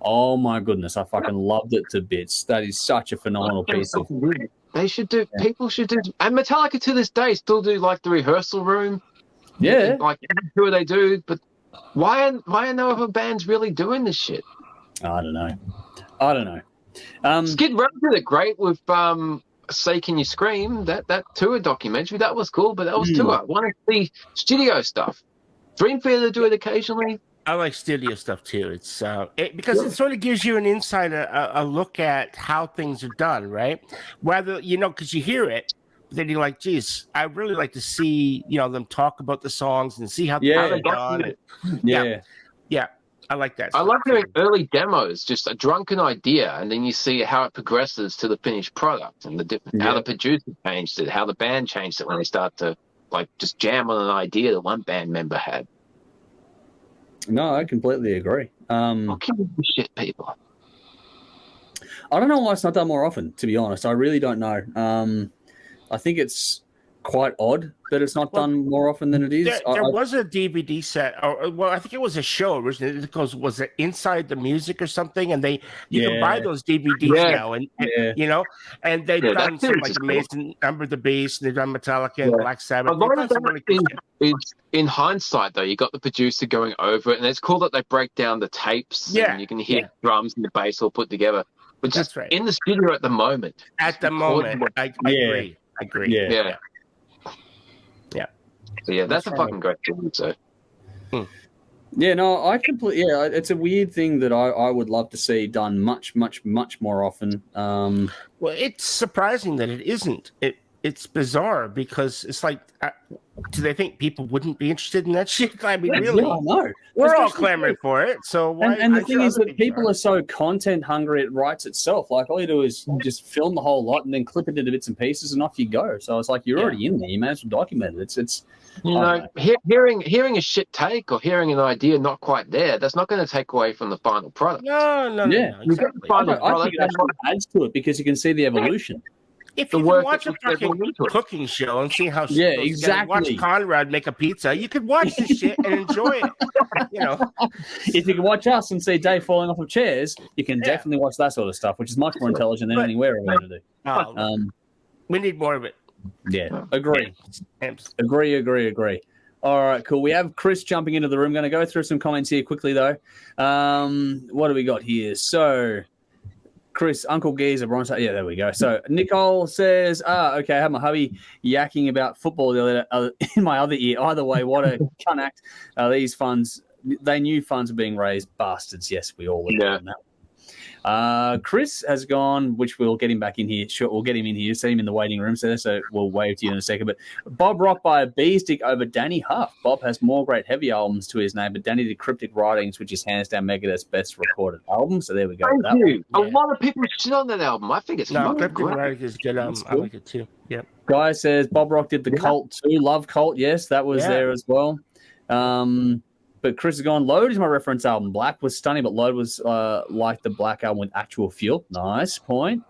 Oh my goodness, I fucking loved it to bits. That is such a phenomenal piece of. They should do. People should do. And Metallica to this day still do like the rehearsal room. Yeah. Like who they do, but why are no other bands really doing this shit? I don't know. Skid Row did it great with Say Can You Scream, that tour documentary. That was cool, but that was tour. I want to see studio stuff. Dream Theater do it occasionally. I like studio stuff too. It's because it sort of gives you an insight, a look at how things are done, right? Whether because you hear it, but then you're like, geez, I really like to see them talk about the songs and see how they're done. Yeah. I like that. I love hearing early demos, just a drunken idea, and then you see how it progresses to the finished product and how the producer changed it, how the band changed it when they start to like just jam on an idea that one band member had. No, I completely agree. Shit, people. I don't know why it's not done more often, to be honest. I really don't know. I think it's quite odd that it's not done more often than it is. There was a DVD set, or I think it was a show originally. Because was it Inside the Music or something? And you can buy those DVDs now, and and they've done some like amazing Number of the Beast, and they've done Metallica and Black Sabbath. A lot of that in hindsight, though, you got the producer going over it, and it's cool that they break down the tapes, and you can hear drums and the bass all put together. But just in the studio at the moment. At the moment, I agree. I agree. Yeah. So that's a fucking great thing. So. Yeah, no, I completely. Yeah, it's a weird thing that I would love to see done much, much, much more often. Well, it's surprising that it isn't. It's bizarre because it's like, do they think people wouldn't be interested in that shit? I mean, really? Yeah, no. We're all clamoring for it. So why? And the thing is that people are so content hungry, it writes itself. Like all you do is just film the whole lot and then clip it into bits and pieces, and off you go. So it's like you're already in there. You may as well document it. It's hearing a shit take or hearing an idea not quite there, that's not going to take away from the final product. No. Yeah, exactly. I think that's what adds to it because you can see the evolution. If the you work can watch a that they're fucking going into it. cooking show and see how Yeah, shit goes exactly. together, watch Conrad make a pizza, you could watch this shit and enjoy it. You know, If you can watch us and see Dave falling off of chairs, you can definitely watch that sort of stuff, which is much more intelligent than anything we're going to do. We need more of it. Yeah, agree. Amps. Agree. All right, cool. We have Chris jumping into the room. Going to go through some comments here quickly, though. What do we got here? So, Chris, Uncle Geezer, Bronze. Yeah, there we go. So, Nicole says, okay, I had my hubby yakking about football the other, in my other ear. Either way, what a cunt act. These funds, they knew funds were being raised. Bastards. Yes, we all agree on that. Chris has gone, which we'll get him back in here. Sure, we'll get him in here. See him in the waiting room, so we'll wave to you in a second. But Bob rocked by a bee stick over Danny Huff. Bob has more great heavy albums to his name, but Danny did Cryptic Writings, which is hands down Megadeth's best recorded album. So there we go. Thank you. A lot of people shit on that album. I think it's fucking Cryptic great. Writings is good. I like it too. Yep. Guy says Bob Rock did the Cult too. Love Cult. Yes, that was there as well. But Chris has gone, Load is my reference album. Black was stunning, but Load was like the Black album with actual feel. Nice point.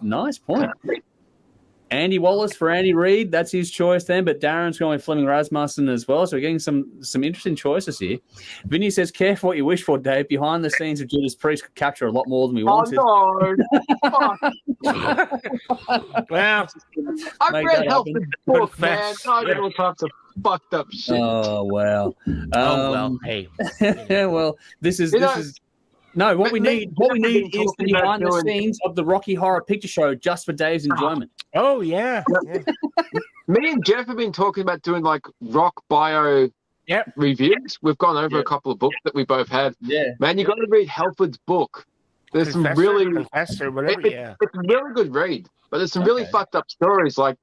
Andy Wallace for Andy Reid. That's his choice then. But Darren's going with Fleming Rasmussen as well. So we're getting some interesting choices here. Vinny says, careful what you wish for, Dave. Behind the scenes of Judas Priest could capture a lot more than we wanted. Oh, no. Well, I read Helford's book, man. I read all types of fucked up shit. Oh, wow. Hey. Well, this is no. What we need is the behind the scenes of the Rocky Horror Picture Show, just for Dave's enjoyment. Oh yeah. Me and Jeff have been talking about doing like rock bio reviews. We've gone over a couple of books that we both had. Yeah, man, you got to read Helford's book. There's some really Confessor, whatever. It's a really good read, but there's some really fucked up stories like.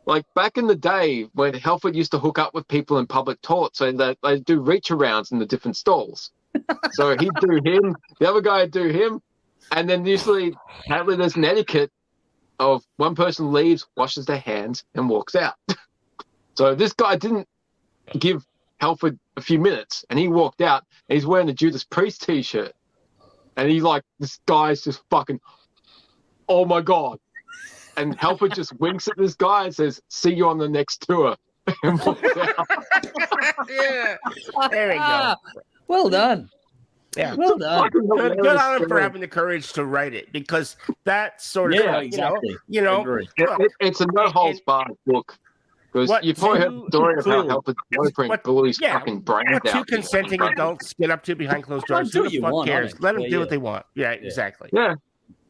Like back in the day when Halford used to hook up with people in public torts and they do reach arounds in the different stalls. So he'd do him, the other guy would do him, and then usually apparently there's an etiquette of one person leaves, washes their hands, and walks out. So this guy didn't give Halford a few minutes, and he walked out, and he's wearing a Judas Priest t-shirt. And he's like, this guy's just fucking, oh my God. And Halford just winks at this guy and says, see you on the next tour. And walks out. Yeah. There we go. Well done. Yeah. Well done. Good on him for having the courage to write it, because that sort of exactly. It's a no holds barred book. Because you probably heard the story about Halford's boyfriend bullies fucking brains out. Two consenting adults get up to behind closed doors. Who the fuck cares? Let them do what they want. Yeah, exactly. Yeah.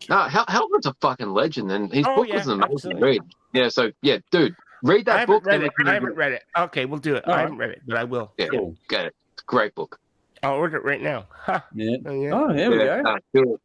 Halford's a fucking legend, and his book was an amazing read. Yeah, so, dude, read that book. I haven't read it. Okay, we'll do it. I haven't read it, but I will. Yeah, cool. Get it. It's a great book. I'll order it right now. Huh. Yeah. Oh, there we go.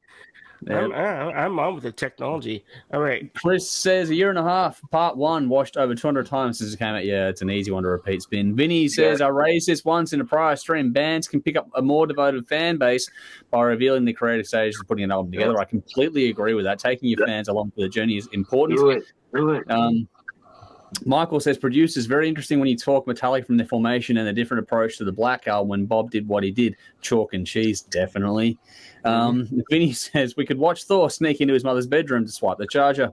I'm on with the technology. All right. Chris says 1.5 years, part 1, watched over 200 times since it came out. Yeah, it's an easy one to repeat spin. Vinny says, I raised this once in a prior stream. Bands can pick up a more devoted fan base by revealing the creative stages of putting an album together. I completely agree with that. Taking your fans along for the journey is important. Do it. Michael says, producers, very interesting when you talk Metallica from their formation and the different approach to the Black Album when Bob did what he did. Chalk and cheese, definitely. Vinny says, we could watch Thor sneak into his mother's bedroom to swipe the charger.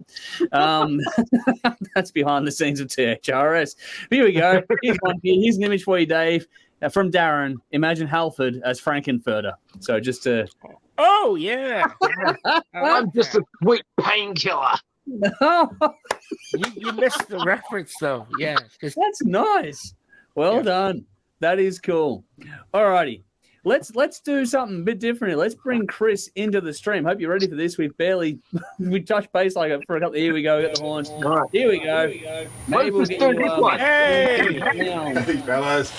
That's behind the scenes of THRS. Here we go. Here's an image for you, Dave, from Darren. Imagine Halford as Frankenfurter. So just to... Oh, yeah. I'm just a sweet painkiller. You missed the reference, though. Yeah. That's nice. Well done. That is cool. All righty. Let's do something a bit different. Let's bring Chris into the stream. Hope you're ready for this. We touched base like it for a couple. Here we go. Get the horns. Here we go. Maybe we'll get you, Hey, fellas.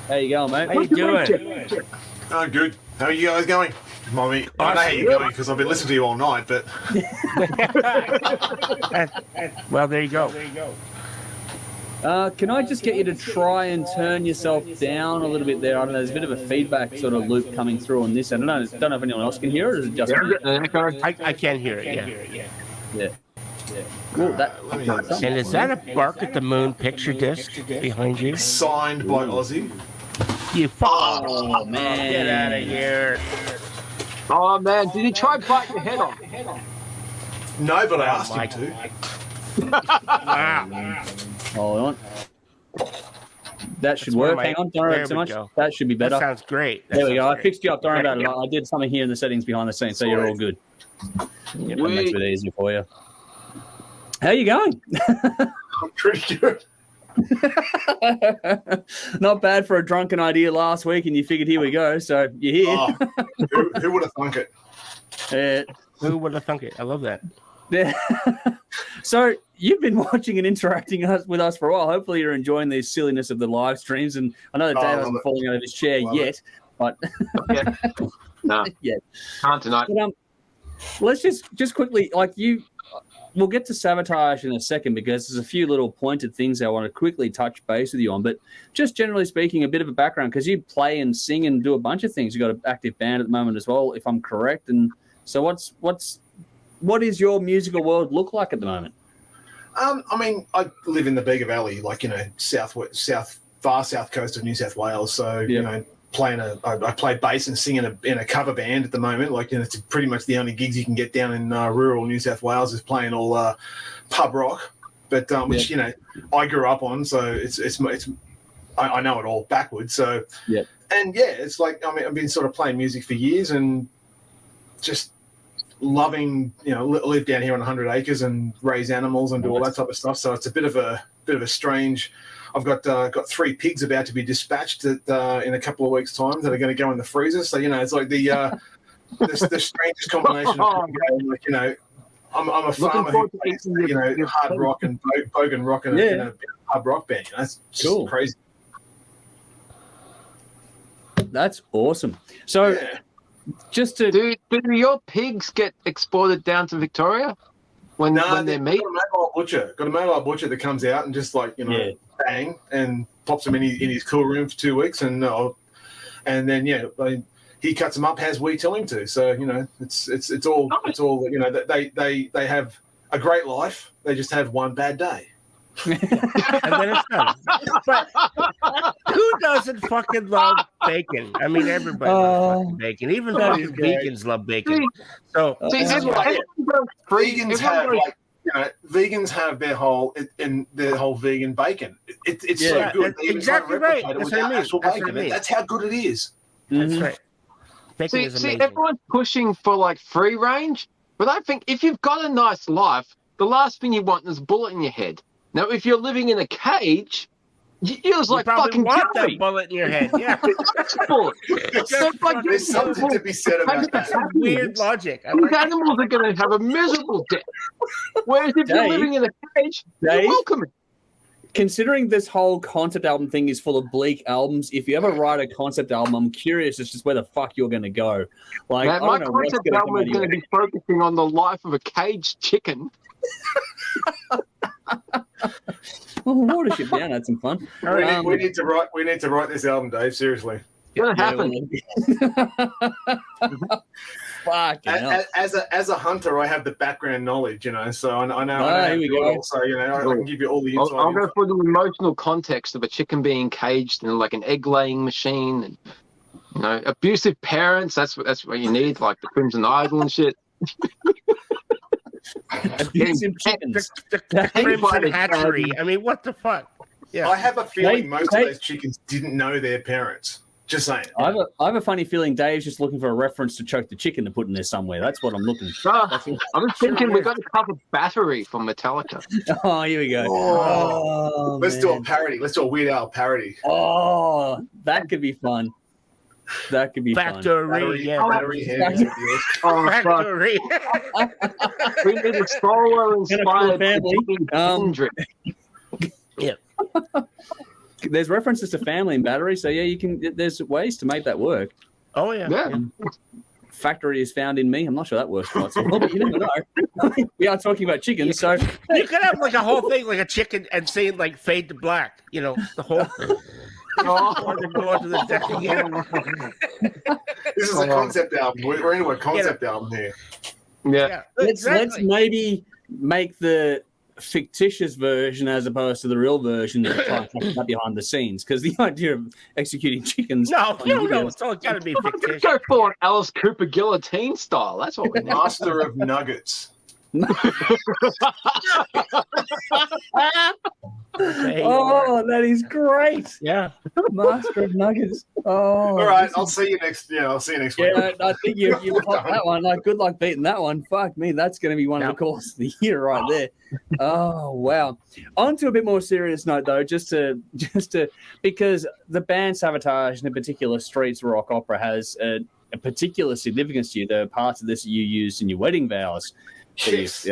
How you going, mate? How you doing? I'm good. How are you guys going? I know how you're going because I've been listening to you all night, but... Well, there you go. Can I just get you to try and turn yourself down a little bit there? I don't know, there's a bit of a feedback sort of loop coming through on this. I don't know if anyone else can hear it, or is it just me? I can hear it, Yeah. Ooh, and is that a Bark at the Moon picture disc behind you? Signed by Ozzy. You fuck. Oh, man. Get out of here. Oh, man. Did he try biting your head off? No, but I asked him to. Wow. Hold on. That should That's one of work. my- Hang on, don't worry there too we much. go. That should be That better. sounds great. That There we go. sounds I great. fixed you up. Don't worry about it. I did something here in the settings behind the scenes, so you're all good. Yeah, that makes it a bit easier for you. How you going? I'm pretty good. Not bad for a drunken idea last week, and you figured here we go. So you're here. Oh, who would have thunk it? Who would have thunk it? I love that. Yeah. So you've been watching and interacting with us for a while. Hopefully you're enjoying the silliness of the live streams. And I know that Dave hasn't it. fallen out of his chair Love yet, but Yeah. No, yeah. can't tonight. But, let's just quickly, we'll get to Savatage in a second because there's a few little pointed things I want to quickly touch base with you on. But just generally speaking, a bit of a background because you play and sing and do a bunch of things. You've got an active band at the moment as well, if I'm correct. And so what is your musical world look like at the moment? I mean, I live in the Bega Valley, far south coast of New South Wales. So you know, I play bass and sing in a cover band at the moment. It's pretty much the only gigs you can get down in rural New South Wales is playing all pub rock, but which I grew up on. So I know it all backwards. So and it's I've been sort of playing music for years and just loving, live down here on 100 acres and raise animals and do all that type of stuff. So it's a bit of a strange. I've got 3 pigs about to be dispatched in a couple of weeks' time that are going to go in the freezer. So it's like the strangest combination of I'm a farmer who plays hard rock and bogan rock in a hard rock band. That's just cool. Crazy. That's awesome. So. Yeah. Just to Do your pigs get exported down to Victoria when they're meat? Got a mobile butcher that comes out and just bang and pops them in his cool room for 2 weeks and then he cuts them up as we tell him to. So it's all they have a great life. They just have one bad day. And then it's done. But who doesn't fucking love bacon? I mean, everybody loves fucking bacon. Even fucking vegans love bacon. So vegans have their whole vegan bacon. It's so good. That's exactly right. That's what I mean. Actual bacon. That's how good it is. That's right. Bacon is amazing. Everyone's pushing for free range, but I think if you've got a nice life, the last thing you want is a bullet in your head. Now, if you're living in a cage, you're just fucking want kill that me. bullet in your head. Yeah. There's something to be said about that. Weird logic. These animals are going to have a miserable death. Whereas if you're living in a cage, you're welcome. Considering this whole concept album thing is full of bleak albums, if you ever write a concept album, I'm curious as to where the fuck you're going to go. My concept album is going to be focusing on the life of a caged chicken. Watership down, had some fun. We need to write this album, Dave. Seriously, it's gonna happen. Fuck. As a hunter, I have the background knowledge, so I know. Here we go. So I can give you all the insight. I'll go for the emotional context of a chicken being caged in an egg-laying machine, and abusive parents. That's what you need, like the Crimson Idol and shit. Abusive chickens. The Crimson Hatchery. I mean, what the fuck? Yeah. I have a feeling most of those chickens didn't know their parents. Just saying. I have a funny feeling Dave's just looking for a reference to Choke the Chicken to put in there somewhere. That's what I'm looking for. I was thinking we got to cover Battery from Metallica. Oh, here we go. Let's do a parody. Let's do a Weird Al parody. Oh, that could be fun. That could be Factory. Battery. Factory. We need a solo-inspired family. Yeah. There's references to family and Battery, so yeah, you can. There's ways to make that work. Oh yeah. Factory is found in me. I'm not sure that works quite so well, but you never know. We are talking about chickens, so you could have a whole thing like a chicken and saying fade to black. The whole. This is a concept album. We're into a concept album here. Yeah. Let's maybe make the fictitious version as opposed to the real version that talking about behind the scenes, because the idea of executing chickens. No, it's all got to be fictitious. Go for an Alice Cooper guillotine style. That's what we need. Master of Nuggets. Oh, that is great. Yeah. Master of Nuggets. Oh, All right, I'll see you next. Yeah, I'll see you next week. Yeah, I think you popped that one. Like, good luck beating that one. Fuck me, that's going to be one of the calls of the year right there. Oh wow. On to a bit more serious note though, just to because the band Savatage, and in particular Streets Rock Opera, has a particular significance to you. The parts of this you used in your wedding vows, Yes.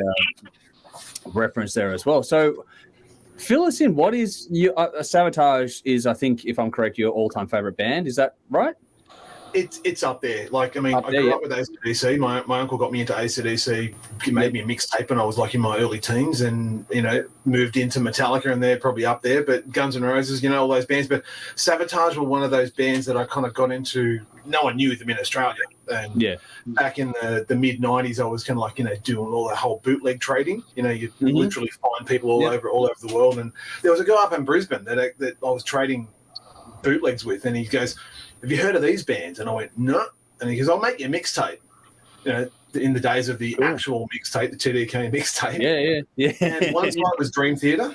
referenced there as well. So, fill us in. What is you? Savatage is, I think, if I'm correct, your all-time favorite band. Is that right? It's up there. Like, I mean, I grew up with AC/DC. My uncle got me into AC/DC. He made me a mixtape when I was like in my early teens, and moved into Metallica, and they're probably up there. But Guns N' Roses, all those bands. But Savatage were one of those bands that I kind of got into. No one knew them in Australia, and back in the mid '90s, I was kind of like doing all that whole bootleg trading. You literally find people all over the world. And there was a guy up in Brisbane that I was trading bootlegs with, and he goes, "Have you heard of these bands?" And I went, "No." And he goes, "I'll make you a mixtape." In the days of the actual mixtape, the TDK mixtape. Yeah. And one side was Dream Theater,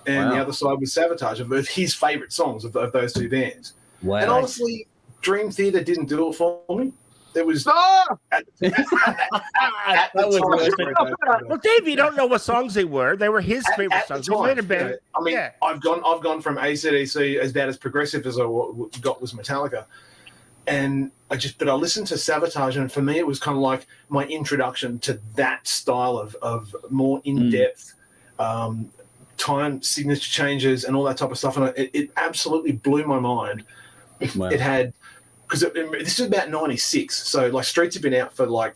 and the other side was Savatage, of his favourite songs of those two bands. Wow. And honestly, Dream Theater didn't do it for me. There was well, Dave, you don't know what songs they were. They were his favorite songs. I've gone from AC/DC, as bad as progressive as I got was Metallica, and I listened to Savatage, and for me it was kind of like my introduction to that style of more in-depth time signature changes and all that type of stuff, and it absolutely blew my mind. Wow. It had, because this is about 96, so like Streets had been out for like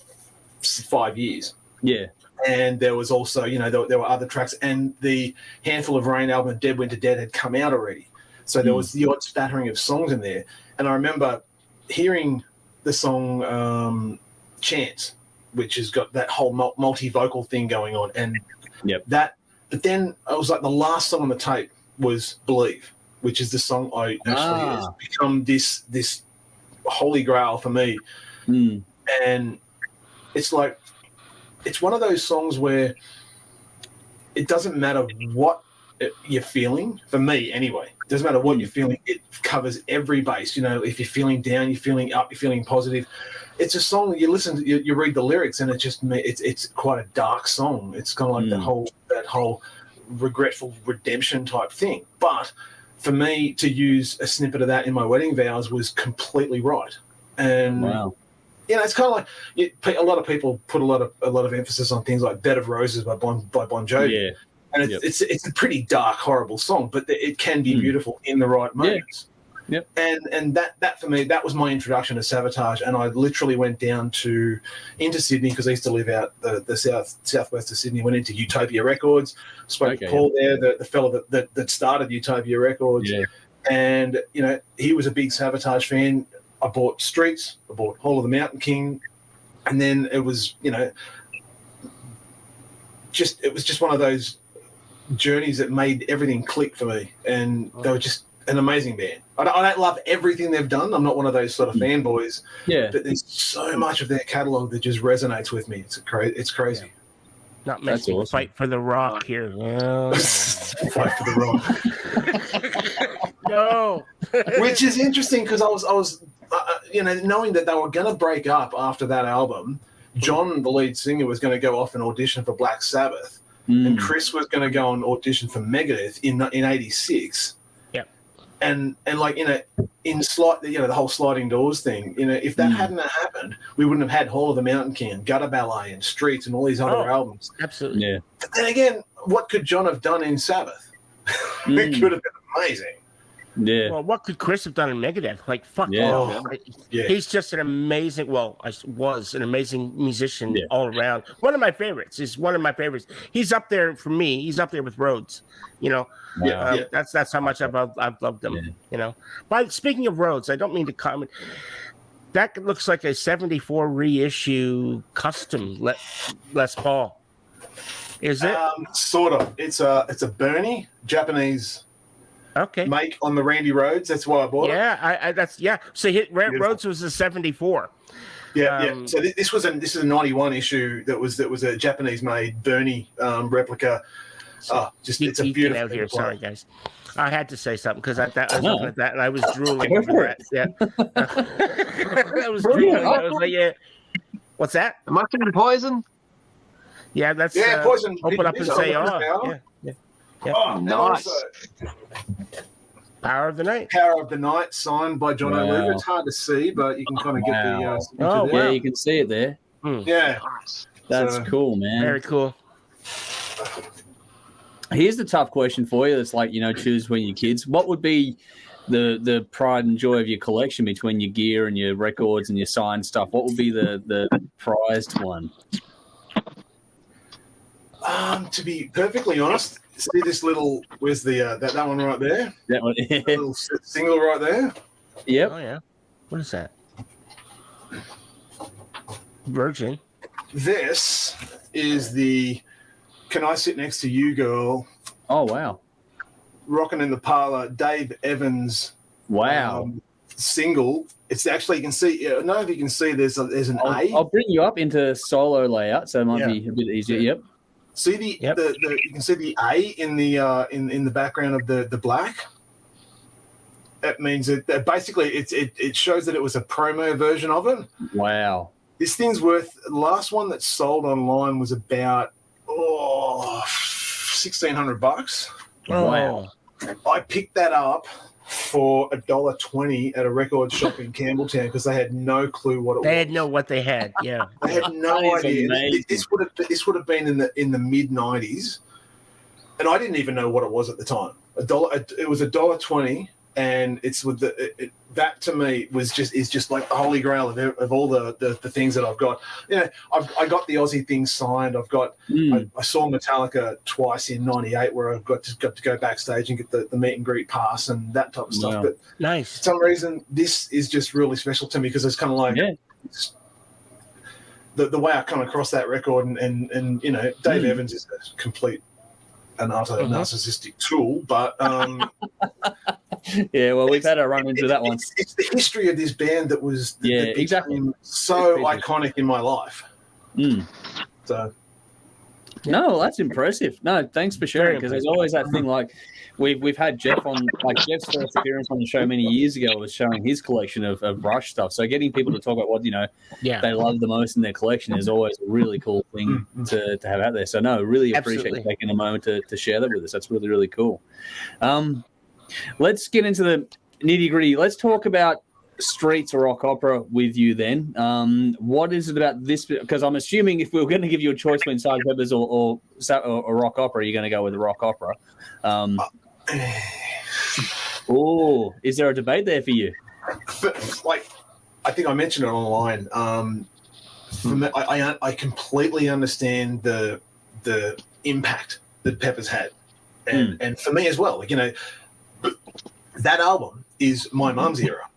5 years. Yeah. And there was also, there were other tracks, and the Handful of Rain album, Dead Winter Dead, had come out already. So there was the odd spattering of songs in there. And I remember hearing the song Chance, which has got that whole multi-vocal thing going on. And but then it was like the last song on the tape was Believe, which is the song I actually has become this holy grail for me. And it's like, it's one of those songs where it doesn't matter what you're feeling, for me anyway. It doesn't matter what you're feeling. It covers every base. If you're feeling down, you're feeling up, you're feeling positive. It's a song that you listen to, you read the lyrics, and it's quite a dark song. It's kind of like that whole regretful redemption type thing. But for me to use a snippet of that in my wedding vows was completely right. And it's kind of like a lot of people put a lot of emphasis on things like "Bed of Roses" by Bon Jovi, and it's a pretty dark, horrible song, but it can be beautiful in the right moments. Yep. And that for me, that was my introduction to Savatage, and I literally went down into Sydney, because I used to live out the southwest of Sydney. Went into Utopia Records, spoke to Paul there, the fellow that started Utopia Records, and he was a big Savatage fan. I bought Streets, I bought Hall of the Mountain King, and then it was just one of those journeys that made everything click for me, and they were just an amazing band. I don't love everything they've done. I'm not one of those sort of fanboys. But there's so much of their catalog that just resonates with me. It's crazy. Not making awesome. Fight for the rock here. Fight for the rock. No. Which is interesting, because I was knowing that they were going to break up after that album. John, the lead singer, was going to go off and audition for Black Sabbath, and Chris was going to go and audition for Megadeth in '86. And like in the whole sliding doors thing, if that hadn't happened, we wouldn't have had Hall of the Mountain King and Gutter Ballet and Streets and all these other albums. Absolutely. Yeah. But then again, what could John have done in Sabbath? It could have been amazing. Yeah. Well, what could Chris have done in Megadeth? Like, fuck. He's just an amazing. Was an amazing musician all around. One of my favorites. He's up there for me. He's up there with Rhodes. That's how much I've loved him. But speaking of Rhodes, I don't mean to comment. That looks like a '74 reissue custom Les Paul. Is it? Sort of. It's a Bernie Japanese. Make on the Randy Rhodes. That's why I bought it. So Rhodes was a '74. Yeah. So this is a 91 issue that was a Japanese made Bernie replica. It's a beautiful out here. Sorry, guys. I had to say something because I was looking at that and I was drooling over that. Yeah. I was drooling. I was like, yeah. What's that? Am I getting poison? Yeah, that's poison. Open up and say, oh. Yeah. Oh, nice. Power of the Night. Power of the Night, signed by John O'Luva. It's hard to see, but you can kind of get the. Yeah, you can see it there. Yeah, that's cool, man. Very cool. Here's the tough question for you. It's like, choose between your kids. What would be the pride and joy of your collection between your gear and your records and your signed stuff? What would be the prized one? To be perfectly honest, see this little, where's the that one right there? That one, yeah. Little single right there. Yep. Oh yeah. What is that? Virgin. This is the Can I Sit Next to You Girl? Oh wow. Rockin' in the Parlor, Dave Evans. Wow. Single. It's actually, you can see. I don't know if you can see. There's an A. I'll bring you up into solo layout, so it might be a bit easier. Yep. See the you can see the A in the background of the black. That means that basically it shows that it was a promo version of it. Wow. This thing's worth. The last one that sold online was about $1,600. Oh. Wow. I picked that up for $1.20 at a record shop in Campbelltown because they had no clue what it was. They had what they had. Yeah, they had no idea. Amazing. This would have been in the mid '90s, and I didn't even know what it was at the time. It was $1.20, and it's with that to me is just like the holy grail of all the things that I've got. I got the Aussie thing signed. I've got I saw Metallica twice in '98 where I got to go backstage and get the meet and greet pass and that type of stuff. Wow. But nice. for some reason, this is just really special to me because it's kind of like the way I come across that record and Dave Evans is a complete and utter narcissistic tool, but yeah, well, we've had a run into that one. It's the history of this band that was exactly so iconic in my life. So, no, that's impressive. No, thanks for sharing, because there's always that thing like we've had Jeff on, like Jeff's first appearance on the show many years ago was showing his collection of Rush stuff. So getting people to talk about what they love the most in their collection is always a really cool thing to have out there. So no, really appreciate you taking a moment to share that with us. That's really, really cool. Let's get into the nitty gritty. Let's talk about Streets or rock opera with you then. What is it about this? Because I'm assuming if we were going to give you a choice between Sgt. Pepper's or rock opera, you're going to go with the rock opera. Is there a debate there for you? Like, I think I mentioned it online. For me, I completely understand the impact that Pepper's had, and for me as well. Like, that album is my mum's era.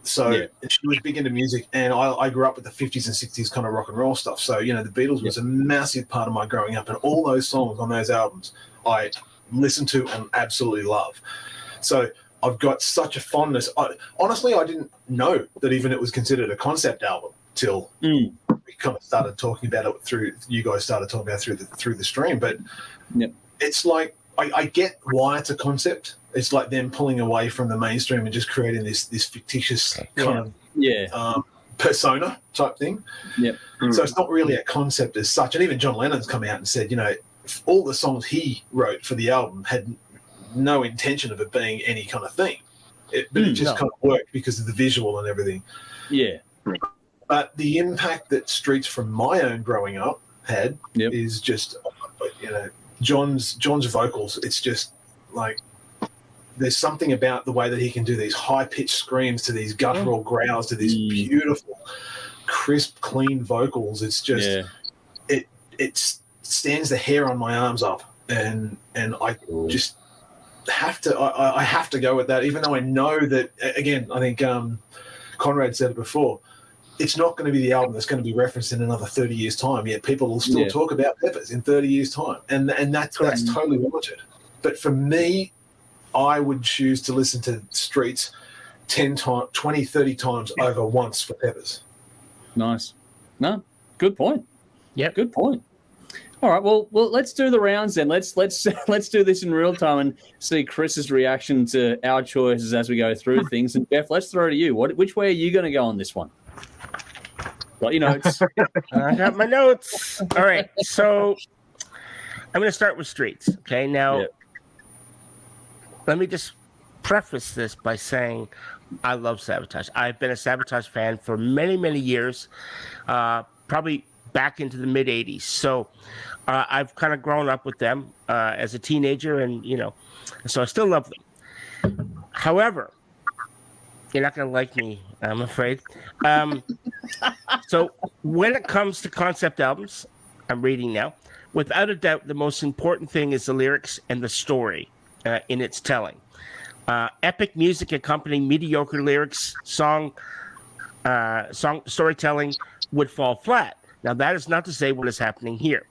So she was big into music, and I grew up with the 50s and 60s kind of rock and roll stuff. So, the Beatles was a massive part of my growing up, and all those songs on those albums I listen to and absolutely love. So I've got such a fondness. Honestly, I didn't know that even it was considered a concept album till we kind of started talking about it you guys started talking about through the stream. But it's like, I get why it's a concept. It's like them pulling away from the mainstream and just creating this fictitious kind of persona type thing. So it's not really a concept as such. And even John Lennon's come out and said, all the songs he wrote for the album had no intention of it being any kind of thing. But it just kind of worked because of the visual and everything. Yeah. But the impact that Streets from my own growing up had is just, John's vocals. It's just like, there's something about the way that he can do these high-pitched screams to these guttural growls to these beautiful, crisp, clean vocals. It's just it stands the hair on my arms up, and I just have to I have to go with that, even though I know that, again, I think Conrad said it before, it's not going to be the album that's going to be referenced in another 30 years' time, yet people will still talk about Peppers in 30 years' time, and that's totally warranted. But for me, I would choose to listen to Streets 10 times, 20, 30 times over once for Peppers. Nice. No, good point. Yeah, good point. All right, well, let's do the rounds then. Let's do this in real time and see Chris's reaction to our choices as we go through things. And Jeff, let's throw to you. Which way are you going to go on this one? Got your notes. I got my notes. All right, so I'm going to start with Streets. Okay, now let me just preface this by saying I love Savatage. I've been a Savatage fan for many, many years, probably back into the mid 80s. So I've kind of grown up with them as a teenager, and so I still love them. However, you're not going to like me, I'm afraid. So when it comes to concept albums, I'm reading now, without a doubt, the most important thing is the lyrics and the story in its telling. Epic music accompanying mediocre lyrics, song storytelling would fall flat. Now, that is not to say what is happening here.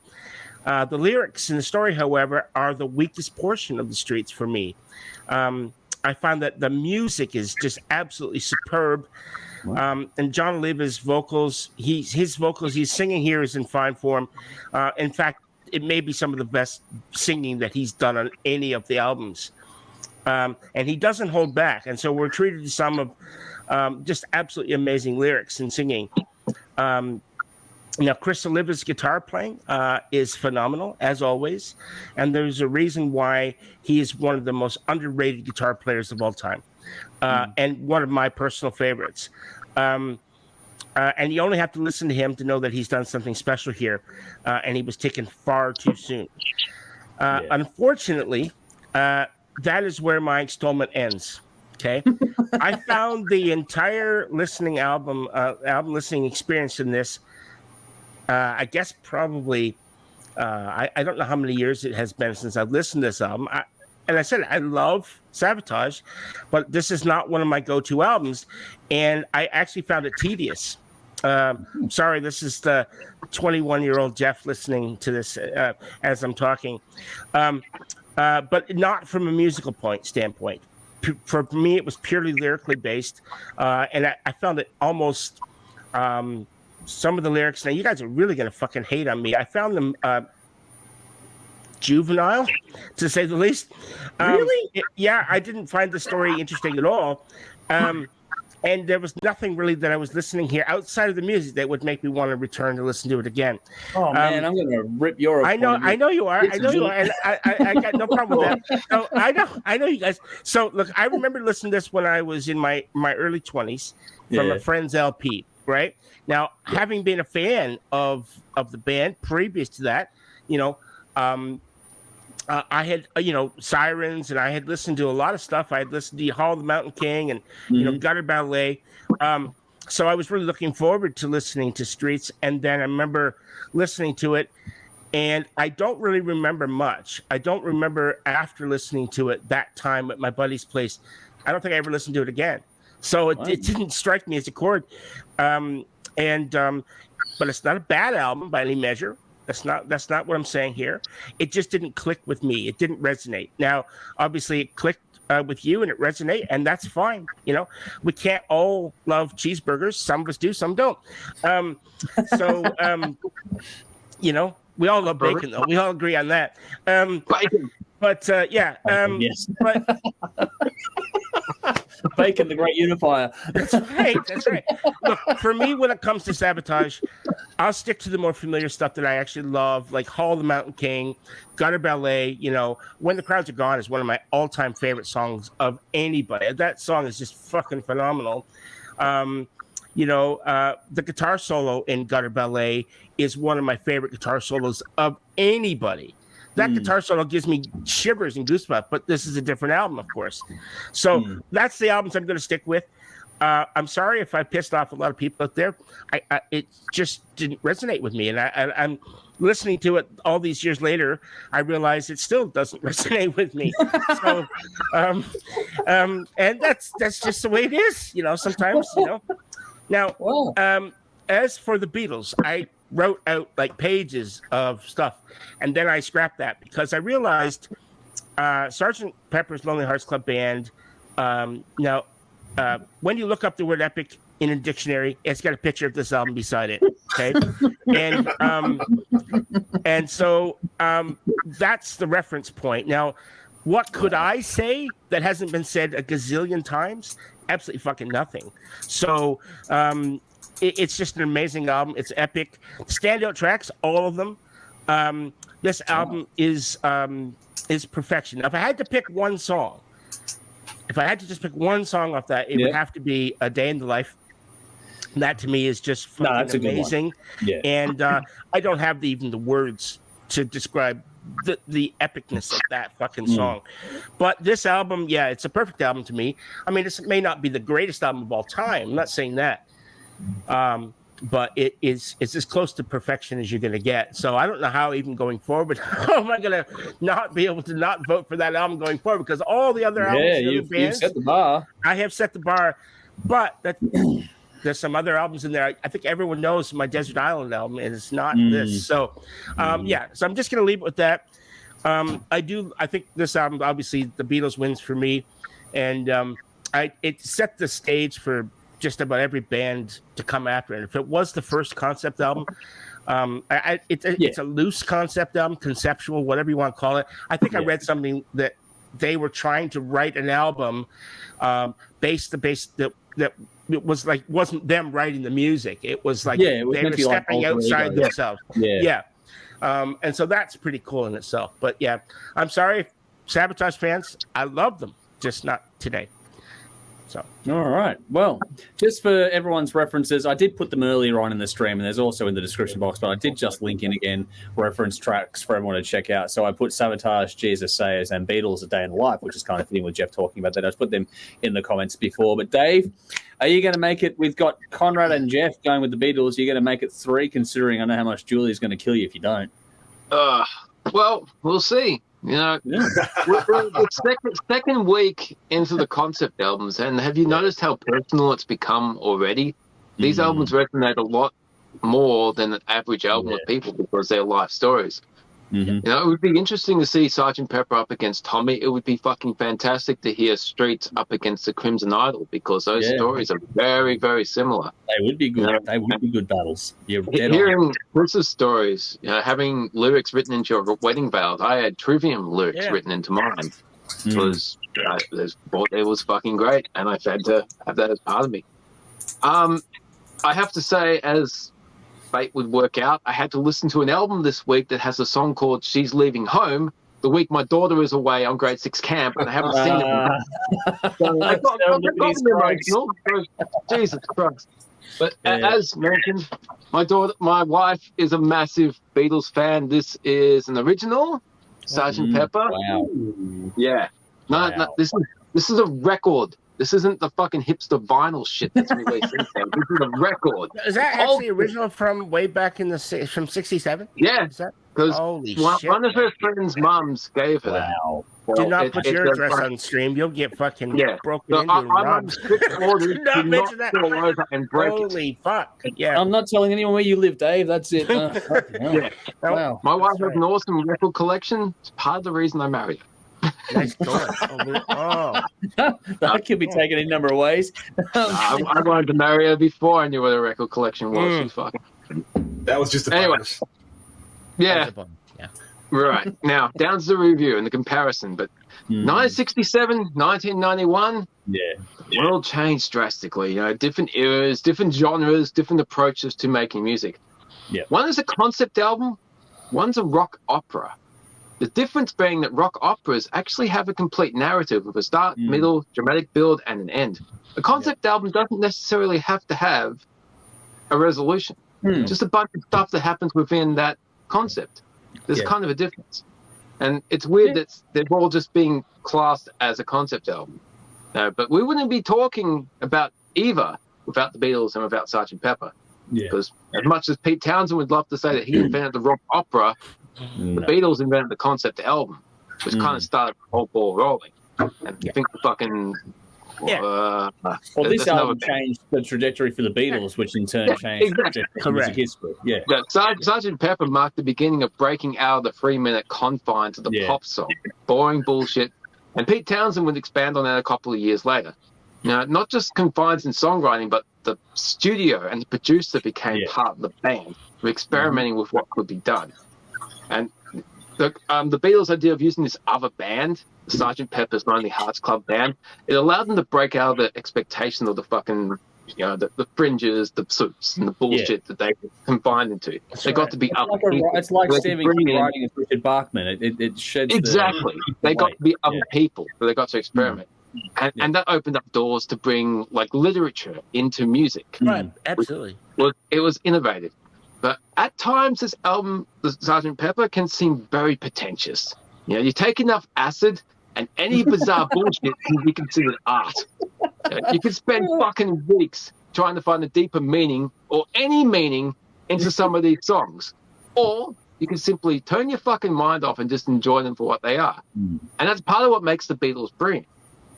The lyrics and the story, however, are the weakest portion of the Streets for me. I find that the music is just absolutely superb. And John Oliva's vocals, his vocals, he's singing here is in fine form. In fact, it may be some of the best singing that he's done on any of the albums. And he doesn't hold back. And so we're treated to some of just absolutely amazing lyrics and singing. Now, Chris Oliva's guitar playing is phenomenal, as always. And there's a reason why he is one of the most underrated guitar players of all time. And one of my personal favorites. And you only have to listen to him to know that he's done something special here. And he was taken far too soon. Unfortunately, that is where my installment ends. Okay. I found the entire album listening experience in this, I guess probably, I don't know how many years it has been since I've listened to this album. And I said, I love Savatage, but this is not one of my go-to albums. And I actually found it tedious. Sorry, this is the 21-year-old Jeff listening to this as I'm talking. But not from a musical standpoint. For me, it was purely lyrically based. And I found it almost... some of the lyrics, now you guys are really going to fucking hate on me. I found them juvenile, to say the least. Really? Yeah, I didn't find the story interesting at all. And there was nothing really that I was listening here outside of the music that would make me want to return to listen to it again. Oh man, I'm going to rip your. I know you are. I know you are. And I got no problem with that. So I know you guys. So look, I remember listening to this when I was in my early 20s from a friend's LP. Right now, having been a fan of the band previous to that, I had Sirens, and I had listened to a lot of stuff. I had listened to Hall of the Mountain King and Gutter Ballet. So I was really looking forward to listening to Streets, and then I remember listening to it, and I don't really remember much. I don't remember after listening to it that time at my buddy's place. I don't think I ever listened to it again. So it didn't strike me as a chord. But it's not a bad album by any measure. That's not what I'm saying here. It just didn't click with me. It didn't resonate. Now, obviously, it clicked with you and it resonated, and that's fine. We can't all love cheeseburgers. Some of us do, some don't. We all love bacon, though. We all agree on that. Bacon. But yeah. Yes. But Bacon, the great unifier. That's right. Look, for me, when it comes to Savatage, I'll stick to the more familiar stuff that I actually love, like Hall of the Mountain King, Gutter Ballet. When the Crowds Are Gone is one of my all-time favorite songs of anybody. That song is just fucking phenomenal. The guitar solo in Gutter Ballet is one of my favorite guitar solos of anybody. That guitar solo gives me shivers and goosebumps, but this is a different album, of course. So that's the albums I'm going to stick with. I'm sorry if I pissed off a lot of people out there. It just didn't resonate with me. And I'm listening to it all these years later. I realize it still doesn't resonate with me. So, and that's just the way it is, sometimes, Now, as for the Beatles, I wrote out like pages of stuff, and then I scrapped that because I realized Sgt. Pepper's Lonely Hearts Club Band. When you look up the word epic in a dictionary. It's got a picture of this album beside it. Okay, and so that's the reference point. Now, what could I say that hasn't been said a gazillion times? Absolutely fucking nothing. So it's just an amazing album. It's epic. Standout tracks, all of them. This album is perfection. Now, if I had to pick one song, if I had to just pick one song off that, it would have to be A Day in the Life. And that to me is just fucking amazing. Yeah. And I don't have even the words to describe the epicness of that fucking song. But this album, it's a perfect album to me. I mean, this may not be the greatest album of all time. I'm not saying that. But it's as close to perfection as you're going to get. So I don't know how even going forward, how am I going to not be able to not vote for that album going forward? Because all the other albums, you've set the bar. I have set the bar. But there's some other albums in there. I think everyone knows my Desert Island album, and it's not this. So, so I'm just going to leave it with that. I think this album, obviously, the Beatles wins for me. And it set the stage for just about every band to come after it. If it was the first concept album, it's a loose concept album, conceptual, whatever you want to call it. I think I read something that they were trying to write an album that it was like wasn't them writing the music. It was like they were stepping outside themselves. And so that's pretty cool in itself. But I'm sorry, Savatage fans. I love them, just not today. So all right. Well, just for everyone's references, I did put them earlier on in the stream, and there's also in the description box, but I did just link in again reference tracks for everyone to check out. So I put Savatage, Jesus Sayers, and Beatles A Day in the Life, which is kind of fitting with Jeff talking about that. I just put them in the comments before. But Dave, are you going to make it? We've got Conrad and Jeff going with the Beatles. You're going to make it 3, considering I know how much Julie's going to kill you if you don't. Well, we'll see. You know, it's second week into the concept albums, and have you noticed how personal it's become already? These albums resonate a lot more than the average album with people because they're life stories. You know, it would be interesting to see Sgt. Pepper up against Tommy. It would be fucking fantastic to hear Streets up against the Crimson Idol because those stories are very, very similar. They would be good. You know, they would be good battles. Hearing Chris's stories, you know, having lyrics written into your wedding vows. I had Trivium lyrics written into mine. It was fucking great, and I had to have that as part of me. I have to say, as fate would work out, I had to listen to an album this week that has a song called She's Leaving Home the week my daughter is away on grade 6 camp, and I haven't seen it. So I got emotional. Jesus Christ. But as mentioned, my wife is a massive Beatles fan. This is an original Sgt. Pepper. Wow. Yeah. No, this is a record. This isn't the fucking hipster vinyl shit that's released. This is a record. Is that actually original from way back in from '67? Yeah, because one of her friend's mums gave her that. Wow. So do not put your address on stream. You'll get fucking broken into and robbed. Do not mention that. And break Holy fuck. Yeah. I'm not telling anyone where you live, Dave. That's it. Wow. My wife has an awesome record collection. It's part of the reason I married her. Nice going. That could be taken in a number of ways. I wanted to marry her before I knew what a record collection was. She's fucking. That was just a bonus. Yeah. Right. Now, down to the review and the comparison. But 1967, 1991, the world changed drastically. You know, different eras, different genres, different approaches to making music. Yeah. One is a concept album, one's a rock opera. The difference being that rock operas actually have a complete narrative with a start, middle, dramatic build, and an end. A concept album doesn't necessarily have to have a resolution. Just a bunch of stuff that happens within that concept. There's kind of a difference. And it's weird that they're all just being classed as a concept album. But we wouldn't be talking about either without the Beatles and without Sgt. Pepper. Because as much as Pete Townsend would love to say that he invented the rock opera, the Beatles invented the concept album, which kind of started the whole ball rolling. And I think the fucking... well, this album changed the trajectory for the Beatles, which in turn changed the trajectory of music history. Sgt. Pepper marked the beginning of breaking out of the 3-minute confines of the pop song. Boring bullshit. And Pete Townsend would expand on that a couple of years later. Now, not just confined in songwriting, but the studio and the producer became part of the band, experimenting with what could be done. And the Beatles' idea of using this other band, the Sgt. Pepper's Lonely Hearts Club Band, it allowed them to break out of the expectation of the fucking, the fringes, the suits, and the bullshit that they were confined into. They got to be other people. It's like Stephen King writing as Richard Bachman. It sheds exactly. They got to be other people, so they got to experiment. And that opened up doors to bring like literature into music. Right, absolutely. It was innovative. But at times, this album, the Sgt. Pepper, can seem very pretentious. You take enough acid, and any bizarre bullshit can be considered art. You could spend fucking weeks trying to find a deeper meaning or any meaning into some of these songs. Or you can simply turn your fucking mind off and just enjoy them for what they are. And that's part of what makes the Beatles brilliant.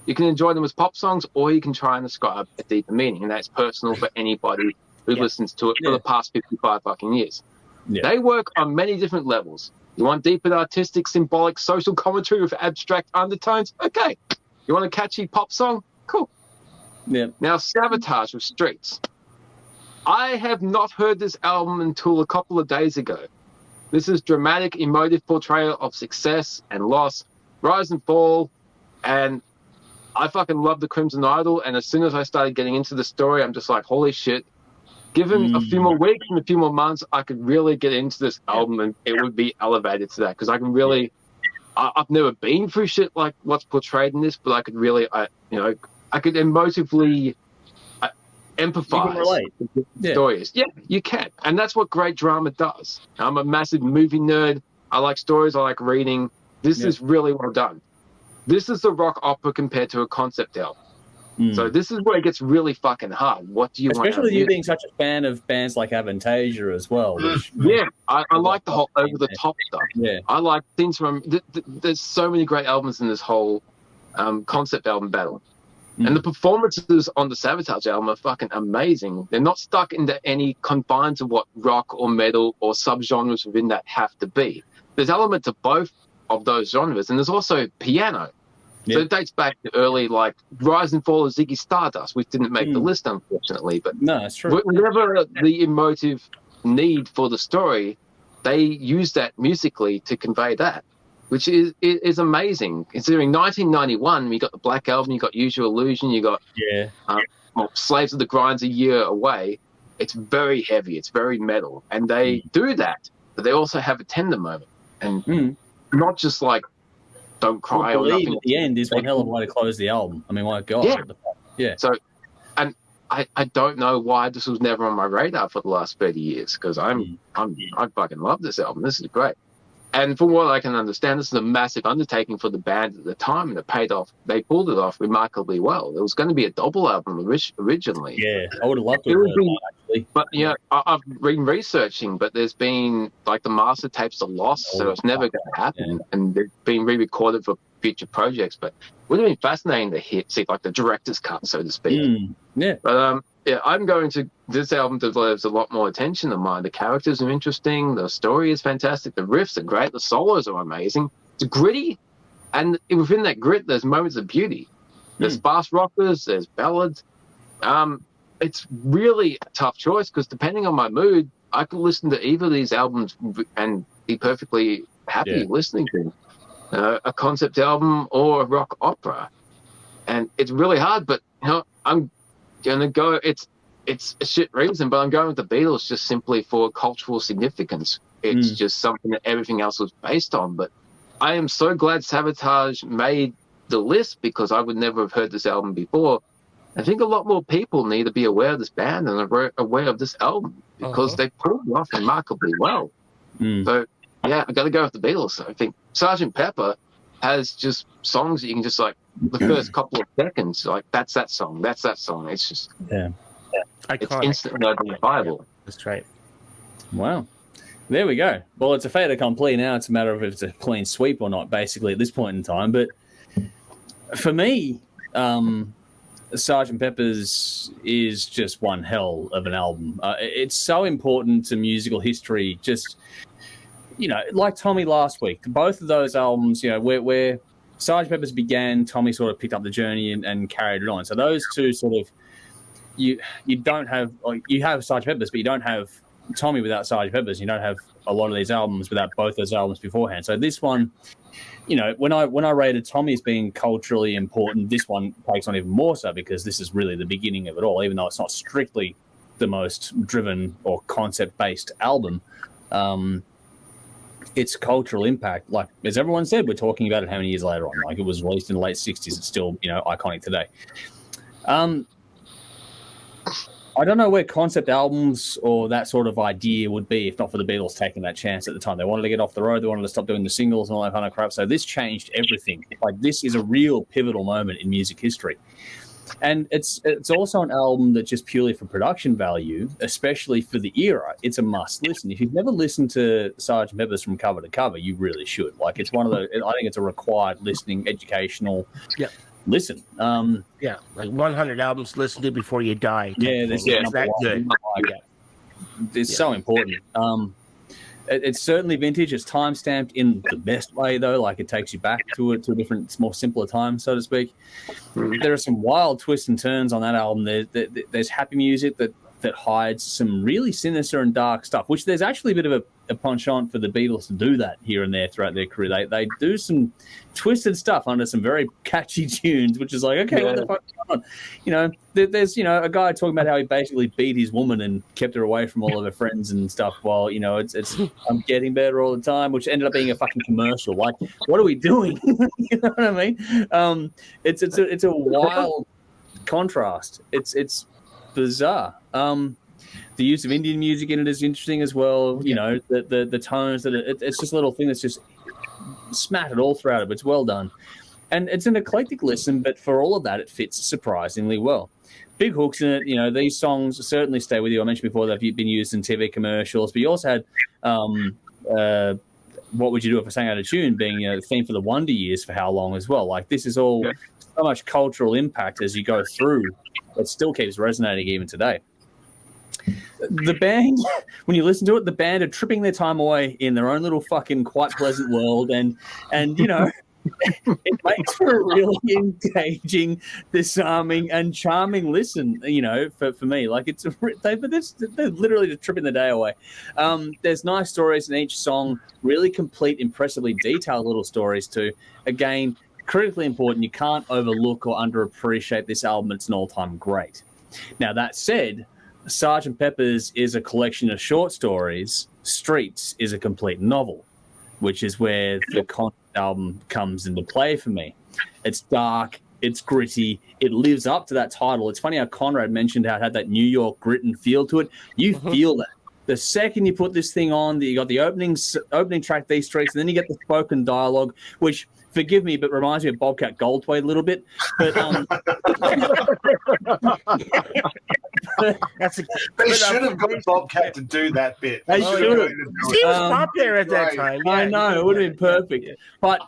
You can enjoy them as pop songs, or you can try and ascribe a deeper meaning, and that's personal for anybody who listens to it for the past 55 fucking years. They work on many different levels. You want deep and artistic, symbolic, social commentary with abstract undertones? Okay. You want a catchy pop song? Cool. Now, Savatage with Streets. I have not heard this album until a couple of days ago. This is dramatic, emotive portrayal of success and loss, rise and fall, and I fucking love the Crimson Idol, and as soon as I started getting into the story, I'm just like, holy shit. Given a few more weeks and a few more months, I could really get into this album, and it would be elevated to that, because I can really... I've never been through shit like what's portrayed in this, but I could really, I could emotively empathize with the stories. Yeah, you can. And that's what great drama does. I'm a massive movie nerd. I like stories. I like reading. This is really well done. This is a rock opera compared to a concept album. So this is where it gets really fucking hard. What do you want? Especially you being such a fan of bands like Avantasia as well. Which, I like the whole over-the-top stuff. I like things from... There's so many great albums in this whole concept album battle. And the performances on the Savatage album are fucking amazing. They're not stuck into any confines of what rock or metal or subgenres within that have to be. There's elements of both of those genres, and there's also piano. So it dates back to early, like, Rise and Fall of Ziggy Stardust, which didn't make the list, unfortunately. But no, that's true. Whenever the emotive need for the story, they use that musically to convey that, which is amazing. Considering 1991, you got the Black Album, you got Use Your Illusion, you got Slaves of the Grind's a year away. It's very heavy, it's very metal, and they do that, but they also have a tender moment, and not just like don't cry or nothing. At the end is one hell of a way to close the album. I mean, my God. So, and I don't know why this was never on my radar for the last 30 years, because I fucking love this album. This is great. And from what I can understand, this is a massive undertaking for the band at the time, and it paid off. They pulled it off remarkably well. It was going to be a double album originally. Yeah, I would have loved to have heard that, actually. But I've been researching, but there's been like the master tapes are lost, so it's never going to happen. And they've been re-recorded for future projects. But it would have been fascinating to see like the director's cut, so to speak. But I'm going to... This album deserves a lot more attention than mine. The characters are interesting. The story is fantastic. The riffs are great. The solos are amazing. It's gritty. And within that grit, there's moments of beauty. There's fast rockers. There's ballads. It's really a tough choice, because depending on my mood, I could listen to either of these albums and be perfectly happy listening to a concept album or a rock opera. And it's really hard, but I'm gonna go. It's a shit reason, but I'm going with the Beatles just simply for cultural significance. It's just something that everything else was based on. But I am so glad Savatage made the list, because I would never have heard this album before. I think a lot more people need to be aware of this band and aware of this album, because they pulled it off remarkably well. So I got to go with the Beatles. I think Sgt. Pepper has just songs that you can just like the first couple of seconds, like that's that song. It's just it's instantly identifiable. That's right. Wow. There we go. Well, it's a fait accompli now. It's a matter of if it's a clean sweep or not, basically, at this point in time. But for me, Sgt. Pepper's is just one hell of an album. It's so important to musical history. Just, like Tommy last week, both of those albums, we're Sgt. Pepper's began, Tommy sort of picked up the journey and carried it on. So those two sort of, you don't have, like, you have Sgt. Pepper's, but you don't have Tommy without Sgt. Pepper's. You don't have a lot of these albums without both those albums beforehand. So this one, you know, when I rated Tommy as being culturally important, this one takes on even more so, because this is really the beginning of it all, even though it's not strictly the most driven or concept-based album. Its cultural impact, like as everyone said, we're talking about it how many years later on? Like, it was released in the late 60s. It's still, you know, iconic today. I don't know where concept albums or that sort of idea would be if not for the Beatles taking that chance at the time. They wanted to get off the road. They wanted to stop doing the singles and all that kind of crap. So this changed everything. Like, this is a real pivotal moment in music history. And it's also an album that, just purely for production value, especially for the era, it's a must listen. If you've never listened to Sgt. Pepper's from cover to cover, you really should. Like, it's one of those, I think it's a required listening, educational listen. Like 100 albums to listen to before you die. This is that good. It's so important. It's certainly vintage. It's time-stamped in the best way, though. Like, it takes you back to a different, more simpler time, so to speak. There are some wild twists and turns on that album. There's happy music that hides some really sinister and dark stuff, which there's actually a bit of a penchant for the Beatles to do that here and there throughout their career. They do some twisted stuff under some very catchy tunes, which is like, okay, what the fuck is going on? You know, there's, you know, a guy talking about how he basically beat his woman and kept her away from all of her friends and stuff, while, you know, it's I'm getting better all the time, which ended up being a fucking commercial. Like, what are we doing? You know what I mean? It's a wild contrast. It's bizarre. The use of Indian music in it is interesting as well. You know, the tones that it's just a little thing that's just smattered all throughout it, but it's well done. And it's an eclectic listen, but for all of that, it fits surprisingly well. Big hooks in it. You know, these songs certainly stay with you. I mentioned before that they've been used in TV commercials, but you also had What Would You Do If I Sang Out of Tune being the theme for the Wonder Years for how long as well. Like, this is all so much cultural impact as you go through. It still keeps resonating even today. The band, when you listen to it, the band are tripping their time away in their own little fucking quite pleasant world, and you know, it makes for a really engaging, disarming, and charming listen. You know, for me, like, they're literally just tripping the day away. There's nice stories in each song, really complete, impressively detailed little stories too. Again, critically important. You can't overlook or underappreciate this album. It's an all-time great. Now, that said, Sgt. Pepper's is a collection of short stories. Streets is a complete novel, which is where the concept album comes into play for me. It's dark, it's gritty, it lives up to that title. It's funny how Conrad mentioned how it had that New York grit and feel to it. You feel that. The second you put this thing on, you got the opening track, These Streets, and then you get the spoken dialogue, which, forgive me, but reminds me of Bobcat Goldthwait a little bit. But they should have got Bobcat to do that bit. They should have. He was popular at that time. Yeah, I know, it would have been perfect. But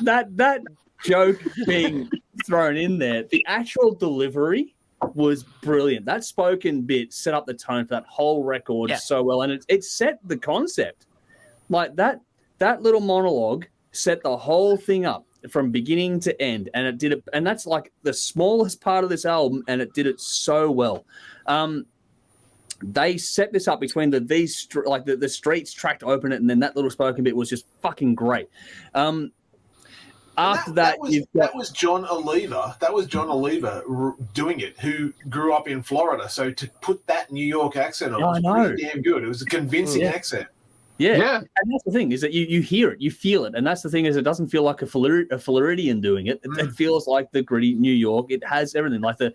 that joke being thrown in there, the actual delivery was brilliant. That spoken bit set up the tone for that whole record so well, and it set the concept. Like, that little monologue set the whole thing up from beginning to end, and it did it. And that's like the smallest part of this album, and it did it so well. They set this up between the Streets track to open it, and then that little spoken bit was just fucking great. After that was John Oliver. That was John Oliver doing it, who grew up in Florida. So to put that New York accent on was pretty damn good. It was a convincing accent. Yeah. And that's the thing, is that you hear it, you feel it. And that's the thing, is it doesn't feel like a Floridian doing it. It feels like the gritty New York. It has everything. Like I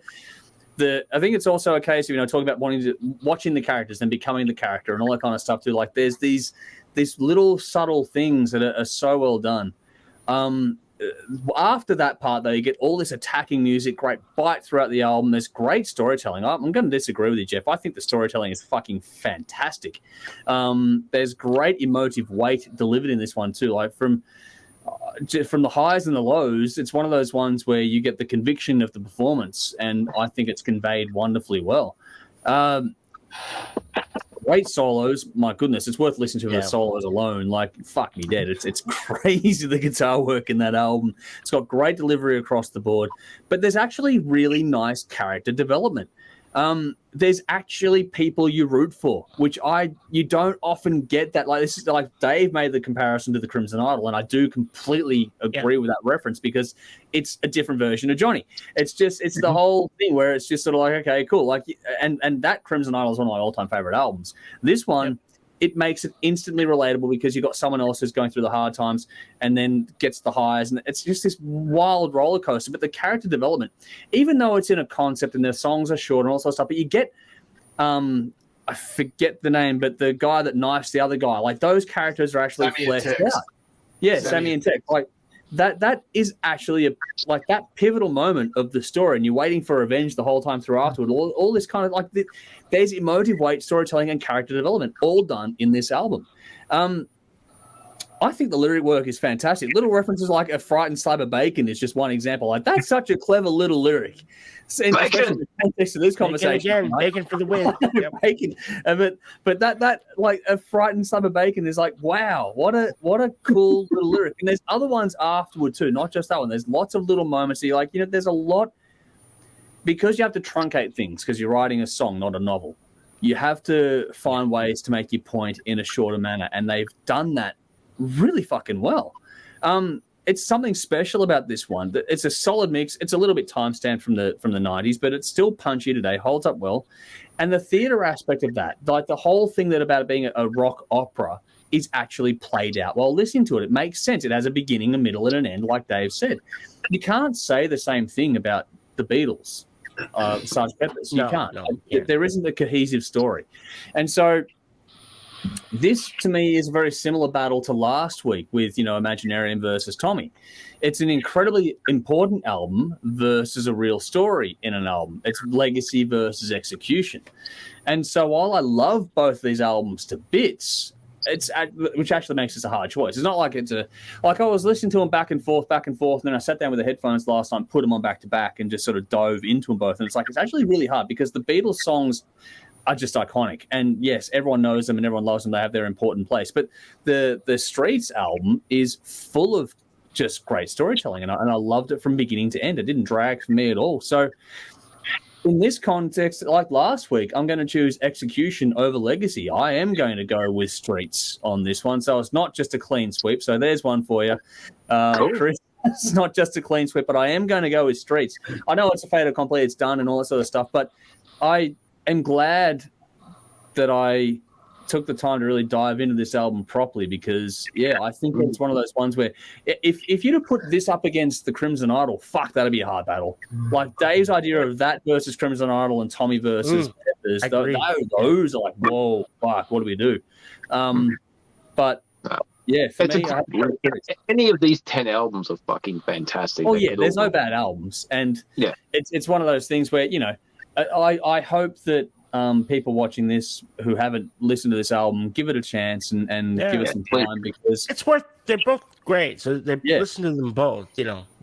think it's also a case of, you know, talking about watching the characters and becoming the character and all that kind of stuff too. Like, there's these little subtle things that are so well done. After that part, though, you get all this attacking music, great bite throughout the album. There's great storytelling. I'm going to disagree with you, Jeff. I think the storytelling is fucking fantastic. There's great emotive weight delivered in this one too. Like, from the highs and the lows, it's one of those ones where you get the conviction of the performance, and I think it's conveyed wonderfully well. great solos. My goodness, it's worth listening to the solos alone. Like, fuck me dead. It's crazy, the guitar work in that album. It's got great delivery across the board, but there's actually really nice character development. There's actually people you root for, which you don't often get that. Like, this is like Dave made the comparison to the Crimson Idol, and I do completely agree with that reference because it's a different version of Johnny. It's the whole thing where it's just sort of like, okay, cool. Like, and that Crimson Idol is one of my all-time favorite albums. This one, it makes it instantly relatable because you've got someone else who's going through the hard times and then gets the highs, and it's just this wild roller coaster. But the character development, even though it's in a concept and the songs are short and all sorts of stuff, but you get I forget the name, but the guy that knifes the other guy, like those characters are actually fleshed out. Yeah, Sammy and Tex. Like that is actually that pivotal moment of the story, and you're waiting for revenge the whole time through afterward. All this kind of like there's emotive weight, storytelling, and character development all done in this album. I think the lyric work is fantastic. Little references like a frightened slab of bacon is just one example. Like, that's such a clever little lyric. In the context of this conversation, bacon for the win. Yep. Bacon. But that like a frightened slab of bacon is like, wow, what a cool little lyric. And there's other ones afterward too, not just that one. There's lots of little moments that you're like, there's a lot, because you have to truncate things because you're writing a song, not a novel. You have to find ways to make your point in a shorter manner, and they've done that really fucking well. It's something special about this one. It's a solid mix. It's a little bit time-stamped from the 90s, but it's still punchy today, holds up well. And the theater aspect of that, like the whole thing that about it being a rock opera, is actually played out while listening to it. It makes sense. It has a beginning, a middle, and an end, like Dave said. You can't say the same thing about the Beatles, Sgt. Pepper's. You can't. No, there isn't a cohesive story. And so this, to me, is a very similar battle to last week with, Imaginarium versus Tommy. It's an incredibly important album versus a real story in an album. It's legacy versus execution. And so while I love both these albums to bits, which actually makes this a hard choice. It's not like I was listening to them back and forth, and then I sat down with the headphones last time, put them on back to back, and just sort of dove into them both. And it's actually really hard because the Beatles songs are just iconic. And yes, everyone knows them and everyone loves them. They have their important place. But the Streets album is full of just great storytelling, and I loved it from beginning to end. It didn't drag for me at all. So in this context, like last week, I'm going to choose execution over legacy. I am going to go with Streets on this one. So it's not just a clean sweep. So there's one for you, Chris. It's not just a clean sweep, but I am going to go with Streets. I know it's a fait accompli, it's done and all that sort of stuff, but I'm glad that I took the time to really dive into this album properly because, I think it's one of those ones where if you'd have put this up against the Crimson Idol, fuck, that'd be a hard battle. Like Dave's idea of that versus Crimson Idol and Tommy versus Peppers, those are like, whoa, fuck, what do we do? But for me, any of these 10 albums are fucking fantastic. Oh yeah, there's no bad albums, and it's one of those things where I hope that people watching this who haven't listened to this album give it a chance and give it some time because it's worth. They're both great, so listen to them both.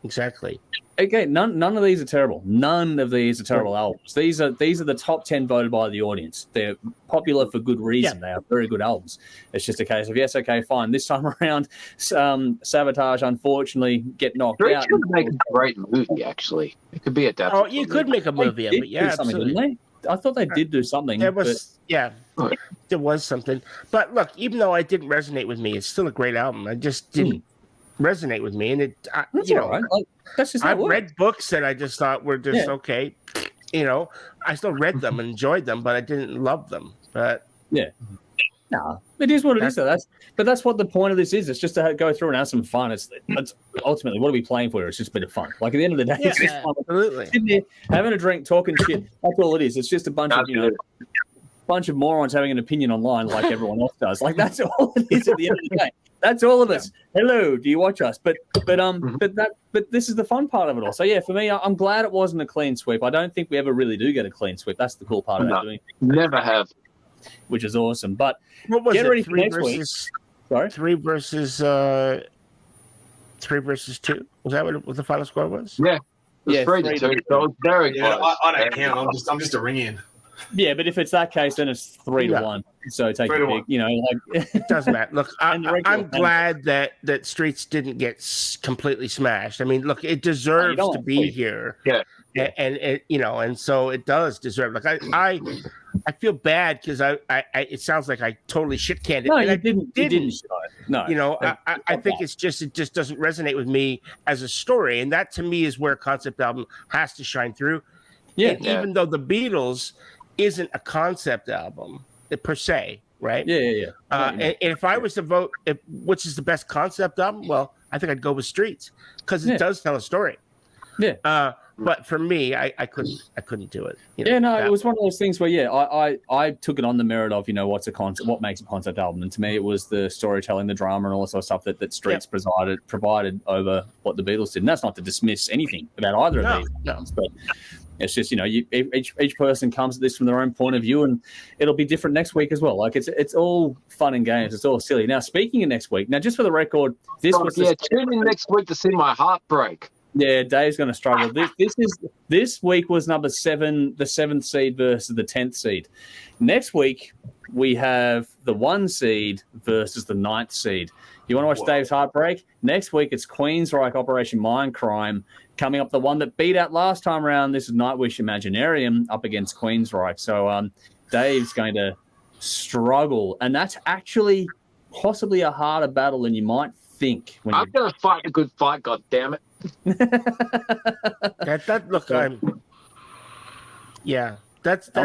Exactly. Okay, none of these are terrible. None of these are terrible albums. These are the top 10 voted by the audience. They're popular for good reason. They are very good albums. It's just a case of yes, okay, fine. This time around, Savatage unfortunately get knocked out. It could make a great movie. Actually, it could be adapted. Oh, you could make a movie of it. Absolutely. I thought they did do something. There was, there was something. But look, even though it didn't resonate with me, it's still a great album. It just didn't resonate with me, and that's all right. Like, that's just I've read books that I just thought were just okay. I still read them and enjoyed them, but I didn't love them. But no, it is what it is. Though. That's what the point of this is. It's just to go through and have some fun. It's ultimately what are we playing for? It's just a bit of fun. Like at the end of the day, it's just fun. Absolutely. Sitting there, having a drink, talking shit. That's all it is. It's just a bunch of morons having an opinion online, like everyone else does. Like that's all it is at the end of the day. That's all of us. Hello, do you watch us? But this is the fun part of it all. So for me, I'm glad it wasn't a clean sweep. I don't think we ever really do get a clean sweep. That's the cool part about doing it. Never have. Which is awesome. But what was get ready it? for next week. Sorry? 3 versus 2? Was that what the final score was? Yeah. It was 3-2. So it was very close. I don't count. I'm just a ring in. Yeah, but if it's that case, then it's 3-1. So take your pick. You know, like it doesn't matter. Look, I'm regular glad that Streets didn't get completely smashed. I mean, look, it deserves to be here. Yeah. And it, you know, and so it does deserve. Like I feel bad because I it sounds like I totally shit canned it. No, and you didn't. No, you know, I think it just doesn't resonate with me as a story, and that to me is where a concept album has to shine through. Yeah, and even though the Beatles isn't a concept album per se, right? Yeah. And if I was to vote, which is the best concept album, well, I think I'd go with Streets because it does tell a story. Yeah. But for me, I couldn't do it. You know, yeah, no, it was one of those things where I took it on the merit of, you know, what makes a concept album, and to me it was the storytelling, the drama, and all that sort of stuff that Streets provided over what the Beatles did. And that's not to dismiss anything about either of these albums, but it's just, you know, each person comes at this from their own point of view, and it'll be different next week as well. Like it's all fun and games. It's all silly. Now, speaking of next week, just for the record, this was tune in next week to see my heart break. Yeah, Dave's going to struggle. This week was number 7, the 7th seed versus the 10th seed. Next week we have the 1 seed versus the 9th seed. You want to watch Dave's heartbreak? Next week it's Queensryche Operation Mindcrime coming up. The one that beat out last time around. This is Nightwish Imaginarium up against Queensryche. So Dave's going to struggle, and that's actually possibly a harder battle than you might think. I'm going to fight a good fight. God damn it! I'm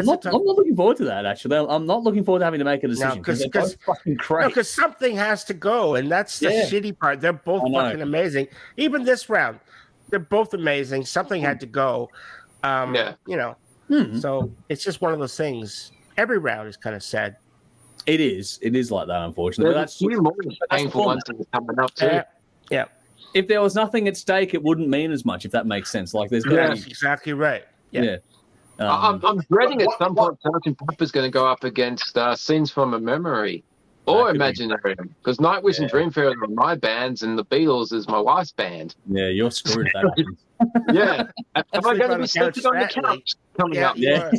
not looking forward to that. Actually, I'm not looking forward to having to make a decision because fucking great. Because something has to go, and that's the shitty part. They're both fucking amazing. Even this round, they're both amazing. Something had to go. You know. So it's just one of those things. Every round is kind of sad. It is like that, unfortunately. There's a few more painful ones that are coming up too. Yeah. If there was nothing at stake, it wouldn't mean as much. If that makes sense. Like there's that's exactly right. Yeah. I'm dreading at some point Sgt. Pepper's going to go up against Scenes from a Memory or Imaginarium, because Nightwish and Dream Theater are my bands and the Beatles is my wife's band. Yeah, you're screwed if that happens. Yeah. Am I going to be sleeping on the couch coming up? Yeah.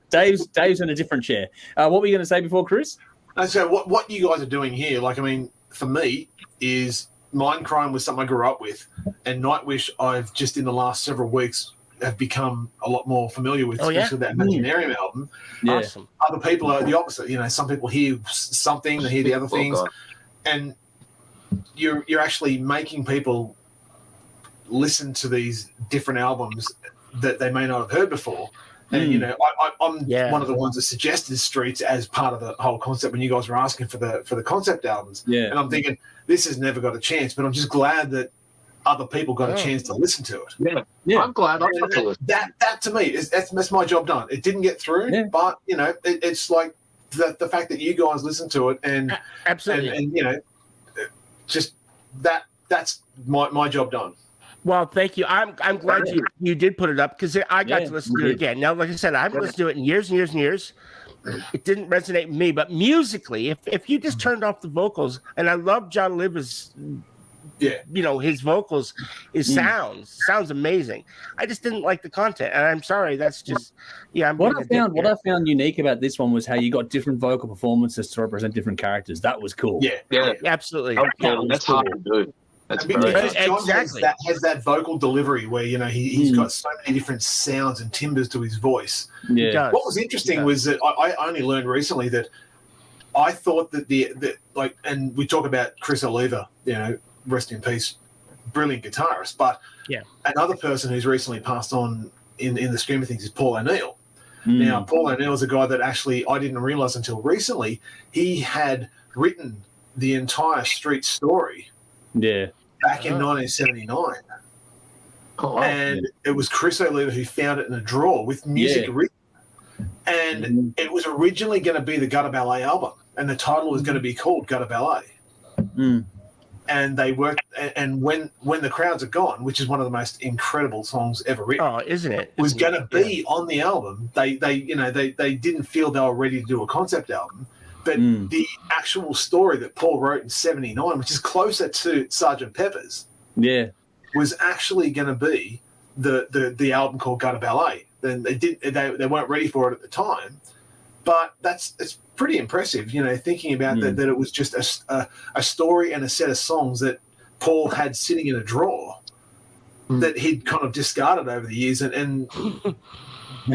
Dave's in a different chair. What were you going to say before, Chris? So what you guys are doing here, like, I mean, for me, is Mindcrime was something I grew up with, and Nightwish I've just in the last several weeks have become a lot more familiar with, especially that Imaginarium album. Yeah. Awesome. Other people are the opposite. You know, some people hear something, they hear the other things, and you're actually making people listen to these different albums that they may not have heard before. And you know, I'm one of the ones that suggested Streets as part of the whole concept when you guys were asking for the concept albums. Yeah. And I'm thinking this has never got a chance, but I'm just glad that other people got a chance to listen to it. Yeah. I'm glad I got to listen. That to me that's my job done. It didn't get through, but you know, it's like the fact that you guys listened to it and absolutely, and you know, just that's my job done. Well, thank you. I'm glad you did put it up because I got to listen to it again. Now, like I said, I haven't listened to it in years and years and years. It didn't resonate with me, but musically, if you just turned off the vocals, and I love John Liver's, you know, his vocals, his sounds amazing. I just didn't like the content, and I'm sorry. That's just what I found unique about this one was how you got different vocal performances to represent different characters. That was cool. Yeah, absolutely. That's hard to do. That's exactly. Has that vocal delivery where, you know, he's got so many different sounds and timbres to his voice. Yeah. What was interesting was that I only learned recently that I thought that and we talk about Chris Oliva, you know, rest in peace, brilliant guitarist, but another person who's recently passed on in the scheme of things is Paul O'Neill. Now, Paul O'Neill is a guy that actually I didn't realize until recently he had written the entire Street story. Yeah. Back in 1979. And it was Chris Oliva who found it in a drawer with music written. And it was originally going to be the Gutter Ballet album, and the title was going to be called Gutter Ballet. And they worked, and when the Crowds Are Gone, which is one of the most incredible songs ever written, isn't it? Was going to be on the album. They didn't feel they were ready to do a concept album. But the actual story that Paul wrote in 79, which is closer to Sgt. Pepper's, was actually going to be the album called Gutter Ballet. and they weren't ready for it at the time. But it's pretty impressive, thinking about that it was just a story and a set of songs that Paul had sitting in a drawer that he'd kind of discarded over the years, and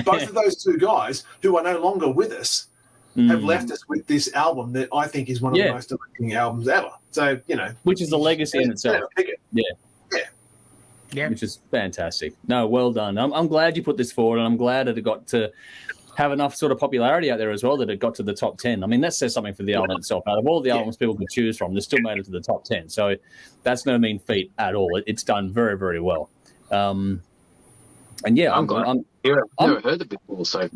both of those two guys, who are no longer with us, have left us with this album that I think is one of the most amazing albums ever. So, which is a legacy in itself. Yeah, which is fantastic. No, well done. I'm glad you put this forward, and I'm glad that it got to have enough sort of popularity out there as well that it got to the top 10. I mean, that says something for the album itself. Out of all the albums people could choose from, they still made it to the top 10. So that's no mean feat at all. It's done very, very well. And yeah, I'm glad. I've never heard it before, so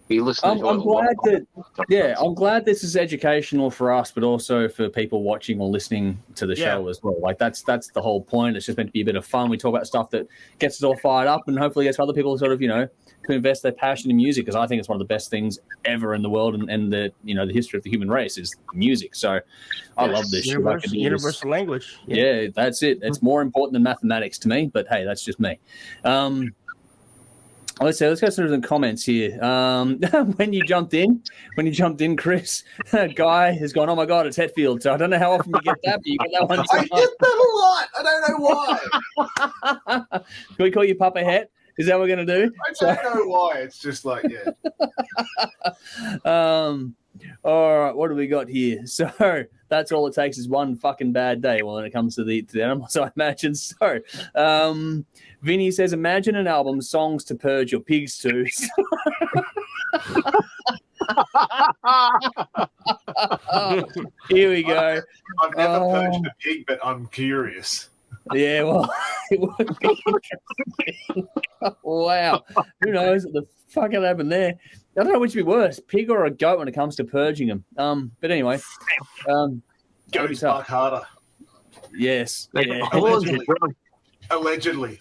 be listening. I'm glad this is educational for us, but also for people watching or listening to the show as well. Like that's the whole point. It's just meant to be a bit of fun. We talk about stuff that gets us all fired up, and hopefully gets other people sort of to invest their passion in music, because I think it's one of the best things ever in the world, and the the history of the human race is music. So I love this universal language. Yeah, that's it. It's more important than mathematics to me, but hey, that's just me. Let's go through some comments here. When you jumped in, Chris, a guy has gone, oh my God, it's Hetfield. So I don't know how often you get that, but you get that one. I get that a lot. I don't know why. Can we call you Papa Het? Is that what we're going to do? I don't know why. It's just like, all right, what do we got here? So that's all it takes is one fucking bad day when it comes to the animals, I imagine. So Vinny says, imagine an album, songs to purge your pigs to. Here we go. I've never purged a pig, but I'm curious. Yeah, well, it would be interesting. Wow. Who knows what the fuck happened there? I don't know which would be worse, pig or a goat when it comes to purging them. But anyway. Goats bark harder. Yes. Yeah. Allegedly.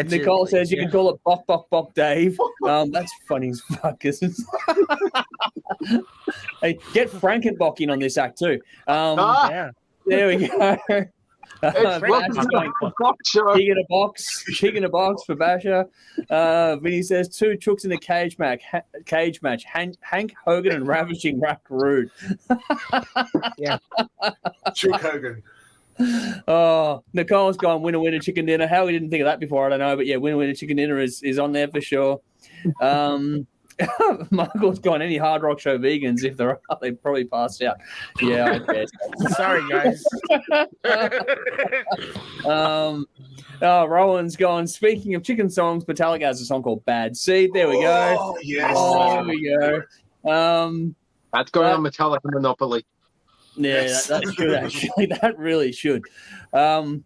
Nicole says you can call it Bok Bok Bok Dave. That's funny as fuck, isn't it? Hey, get Frankenbok in on this act too. Yeah. There we go. Pig in a box for Basher. Vinny says 2 chooks in a cage match. Hank Hogan and Ravishing Rack Rude. Yeah. Chook Hogan. Oh, Nicole's gone winner chicken dinner. How we didn't think of that before, I don't know, but yeah, winner chicken dinner is on there for sure. Michael's gone any Hard Rock Show vegans, if there are, they probably passed out. Yeah, I guess. Sorry, guys. Rowan's gone, speaking of chicken songs, Metallica has a song called Bad Seed. There we go. Oh, yes. There we go. That's going on Metallica Monopoly. Yeah, that's good, actually. That really should.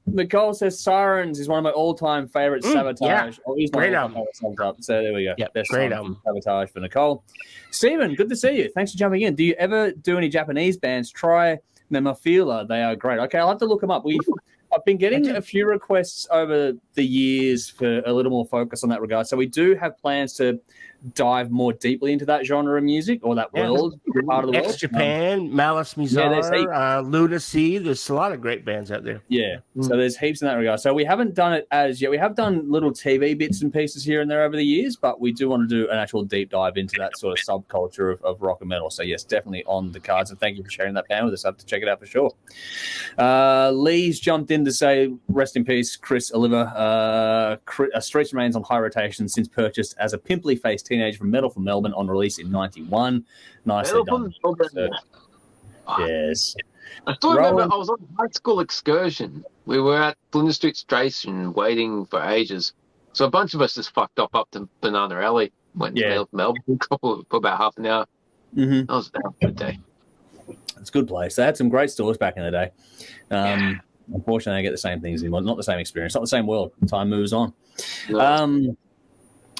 Nicole says Sirens is one of my all-time favorites. Savatage. Yeah. Great album. So there we go. Yep, Best great song, album. Savatage for Nicole. Stephen, good to see you. Thanks for jumping in. Do you ever do any Japanese bands? Try Memafila. They are great. Okay, I'll have to look them up. I've been getting a few requests over the years for a little more focus on that regard. So we do have plans to dive more deeply into that genre of music or that world, part of the world. Ex-Japan, Malice Mizar, Lunacy. There's a lot of great bands out there. Yeah, so there's heaps in that regard. So we haven't done it as yet. We have done little TV bits and pieces here and there over the years, but we do want to do an actual deep dive into that sort of subculture of rock and metal. So yes, definitely on the cards. And thank you for sharing that band with us. I have to check it out for sure. Lee's jumped in to say, rest in peace, Chris Oliver. Streets remains on high rotation since purchased as a pimply-faced teenager from Metal from Melbourne on release in 91. Nicely done. Yes. I still remember I was on a high school excursion. We were at Beatles Streets station waiting for ages. So a bunch of us just fucked up to Banana Alley. Went to Melbourne for about half an hour. That was a good day. It's a good place. They had some great stores back in the day. Unfortunately, I get the same things anymore. Not the same experience. Not the same world. Time moves on. No.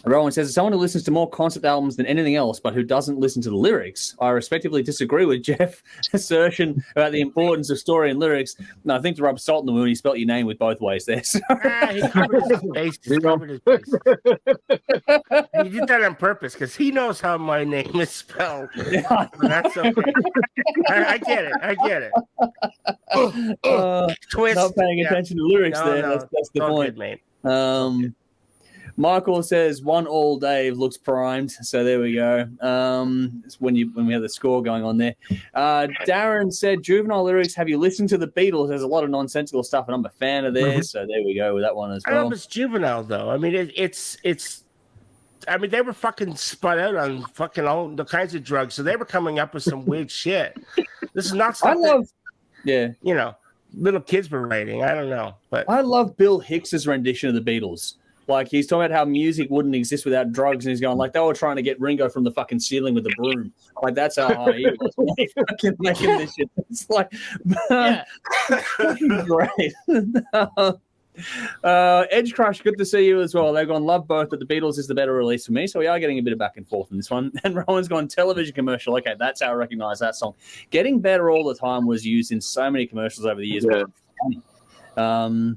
Rowan says, as someone who listens to more concept albums than anything else, but who doesn't listen to the lyrics, I respectively disagree with Jeff's assertion about the importance of story and lyrics. No, I think to rub salt in the wound, he spelt your name with both ways there. So. He covered his base. He covered his base. He did that on purpose because he knows how my name is spelled. Yeah. That's okay. I get it. Twist. Not paying attention to lyrics there. No, That's the point. Good, mate. Michael says one all Dave looks primed, so there we go. It's when we have the score going on there. Darren said juvenile lyrics. Have you listened to the Beatles? There's a lot of nonsensical stuff, and I'm a fan of theirs, so there we go with that one as well. I don't know if it's juvenile though. I mean, it's. I mean, they were fucking spun out on fucking all the kinds of drugs, so they were coming up with some weird shit. This is not stuff little kids were writing. I don't know, but I love Bill Hicks's rendition of the Beatles. Like, he's talking about how music wouldn't exist without drugs, and he's going, like, they were trying to get Ringo from the fucking ceiling with a broom. Like, that's how high he was fucking making this shit. It's like, great. Edge Crush, good to see you as well. They've gone, love both, but the Beatles is the better release for me, so we are getting a bit of back and forth in this one. And Rowan's gone, television commercial. Okay, that's how I recognize that song. Getting Better All the Time was used in so many commercials over the years. Yeah.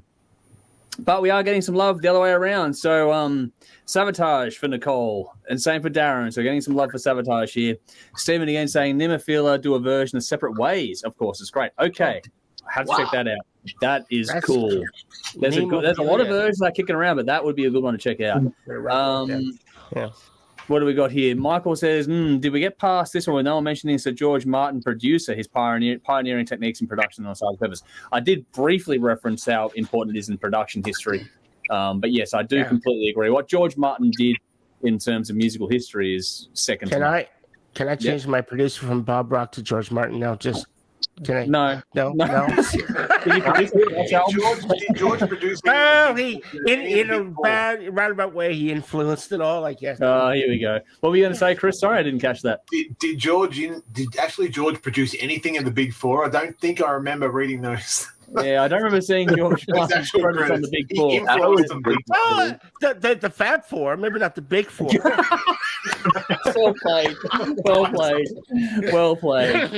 But we are getting some love the other way around. So Savatage for Nicole, and same for Darren. So getting some love for Savatage here. Stephen again saying Nimafila do a version of Separate Ways. Of course, it's great. Okay, I have to check that out. That is That's cool. There's a lot of versions that are kicking around, but that would be a good one to check out. Yeah. What do we got here? Michael says, did we get past this one with no one mentioning Sir George Martin, producer, his pioneering techniques in production on Sgt. Pepper's? I did briefly reference how important it is in production history. But yes, I do completely agree. What George Martin did in terms of musical history is second to none. Can I change my producer from Bob Rock to George Martin now? Just can I? No. Did George produce? Well, he in a roundabout way he influenced it all, I guess. Oh, here we go. What were you going to say, Chris? Sorry, I didn't catch that. Did George produce anything in the Big Four? I don't think I remember reading those. Yeah, I don't remember seeing George Martin credits on the Big Four. The Fab Four, maybe not the Big Four. Well played.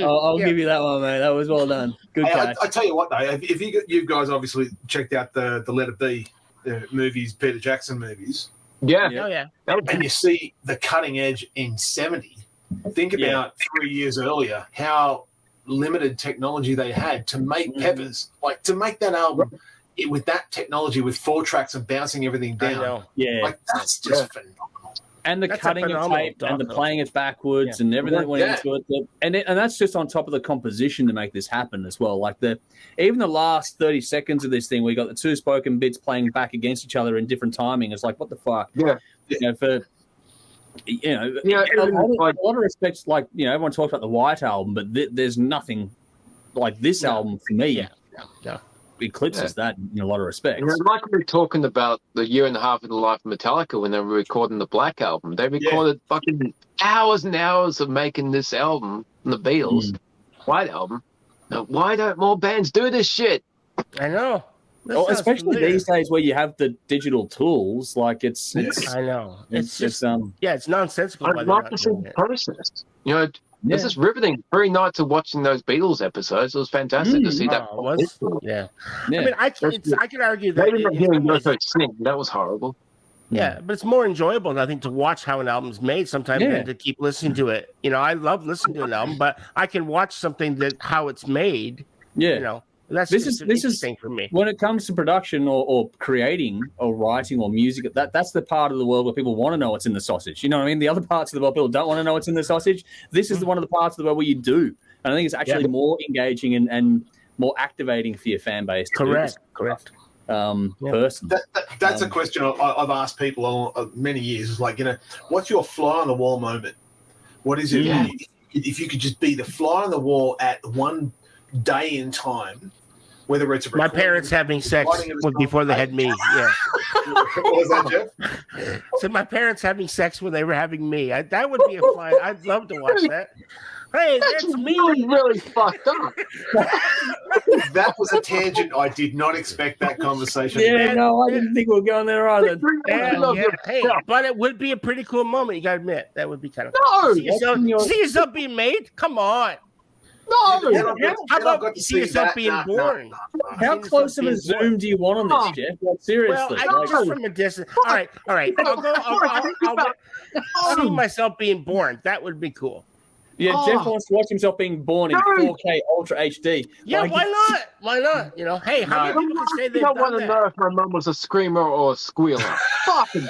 I'll give you that one, man. That was well done. Good catch. I tell you what, though, if you guys obviously checked out the Let It Be movies, Peter Jackson movies. Yeah. Oh, yeah. And you see the cutting edge in 70. Think about 3 years earlier, how limited technology they had to make Peppers, like to make that album with that technology, with 4 tracks and bouncing everything down. I know. Yeah, like that's just phenomenal. And the cutting of tape and the playing it backwards and everything that went into it. And that's just on top of the composition to make this happen as well. Like even the last 30 seconds of this thing, we got the 2 spoken bits playing back against each other in different timing. It's like, what the fuck? Yeah. A lot of respects, like, everyone talks about the White Album, but there's nothing like this album for me. Yeah. Eclipses that in a lot of respects. Like we were talking about the year and a half of the life of Metallica when they were recording the Black Album. They recorded fucking hours and hours of making this album, the Beatles, White Album. Now, why don't more bands do this shit? I know. Especially these days where you have the digital tools, like it's I know. It's just it's nonsensical. I'd love to see the process. This is riveting. 3 nights of watching those Beatles episodes. It was fantastic to see that. I mean, I could argue that maybe not hearing Yoko sing. That was horrible. Yeah, but it's more enjoyable, I think, to watch how an album's made sometimes than to keep listening to it. I love listening to an album, but I can watch something how it's made. Yeah. This is thing for me. When it comes to production or creating or writing or music, that's the part of the world where people want to know what's in the sausage. You know what I mean? The other parts of the world, people don't want to know what's in the sausage. This is one of the parts of the world where you do. And I think it's actually more engaging and more activating for your fan base. Correct. Person. That's a question I've asked people many years. It's like, what's your fly on the wall moment? What is it? Yeah. If you could just be the fly on the wall at one day in time, whether it's my parents having sex before they had me. Yeah. What was that, Jeff? So my parents having sex when they were having me. That would be a fly. I'd love to watch that. Hey, that's me. Really fucked up. That was a tangent. I did not expect that conversation. Yeah, no, I didn't think we were going there either. Hey, but it would be a pretty cool moment. You gotta admit that would be kind of No, see yourself being made. Come on. no. How about see yourself being born? How close of a zoom do you want on this, Jeff? Like, seriously. Well, just from a distance. All right. I'll see myself being born. That would be cool. Yeah, Jeff wants to watch himself being born in 4K Ultra HD. Yeah, Like, why not? Why not? You know, hey, how many people can say they've I done want to that? know if my mum was a screamer or a squealer. Fucking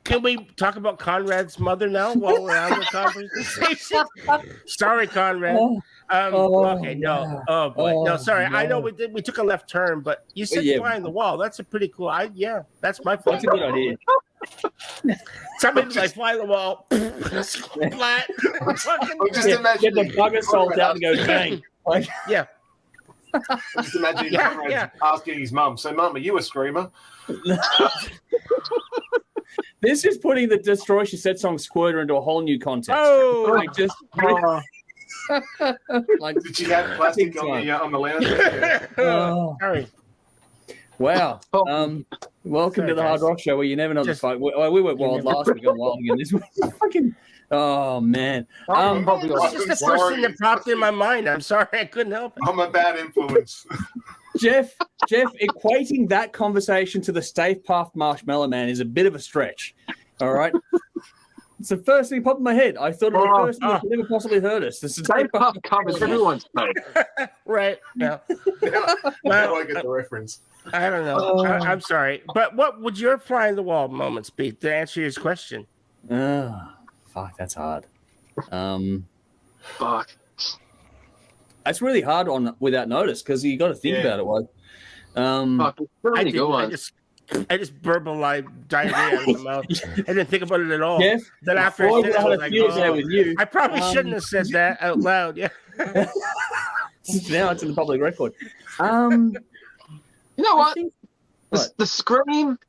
Can we talk about Conrad's mother now while we're on the conversation? Sorry, Conrad. Okay, no. Oh boy, no. Sorry, no. I know we took a left turn, but you said flying the wall. That's a pretty cool. That's my fault. That's a good idea. Somebody's like fly the wall, flat. Just imagine Get the bugger salt out and go bang. Like, Yeah. Just imagine Yeah. asking his mum. So, Mum, are you a screamer? this is putting the Destroy She Said song Squirter into a whole new context. Oh, Like, just like, Did she have plastic on the lounge? Sorry. wow. Welcome to the Hard Rock Show, where you never know the fight. We went wild last week, on wild again. This week, fucking. Oh man. It's just the first thing that popped in my mind. I'm sorry, I couldn't help it. I'm a bad influence. Jeff, equating that conversation to the Stay Puft Marshmallow Man is a bit of a stretch. All right. It's the first thing that popped in my head. I thought of the first thing that could never possibly hurt us. This is Stay Puft covers everyone's face. Right. Yeah. Now I get the reference. I don't know. I'm sorry. But what would your fly in the wall moments be to answer his question? Fuck, that's hard. Fuck. It's really hard on without notice because you got to think about it. Like, Fuck, there's so many good ones. I just verbalized diarrhea out of my mouth. I didn't think about it at all. Jeff, Then after I said it, I was like, with you. I probably shouldn't have said that out loud. Yeah. Now it's in the public record. You know what? What? The scream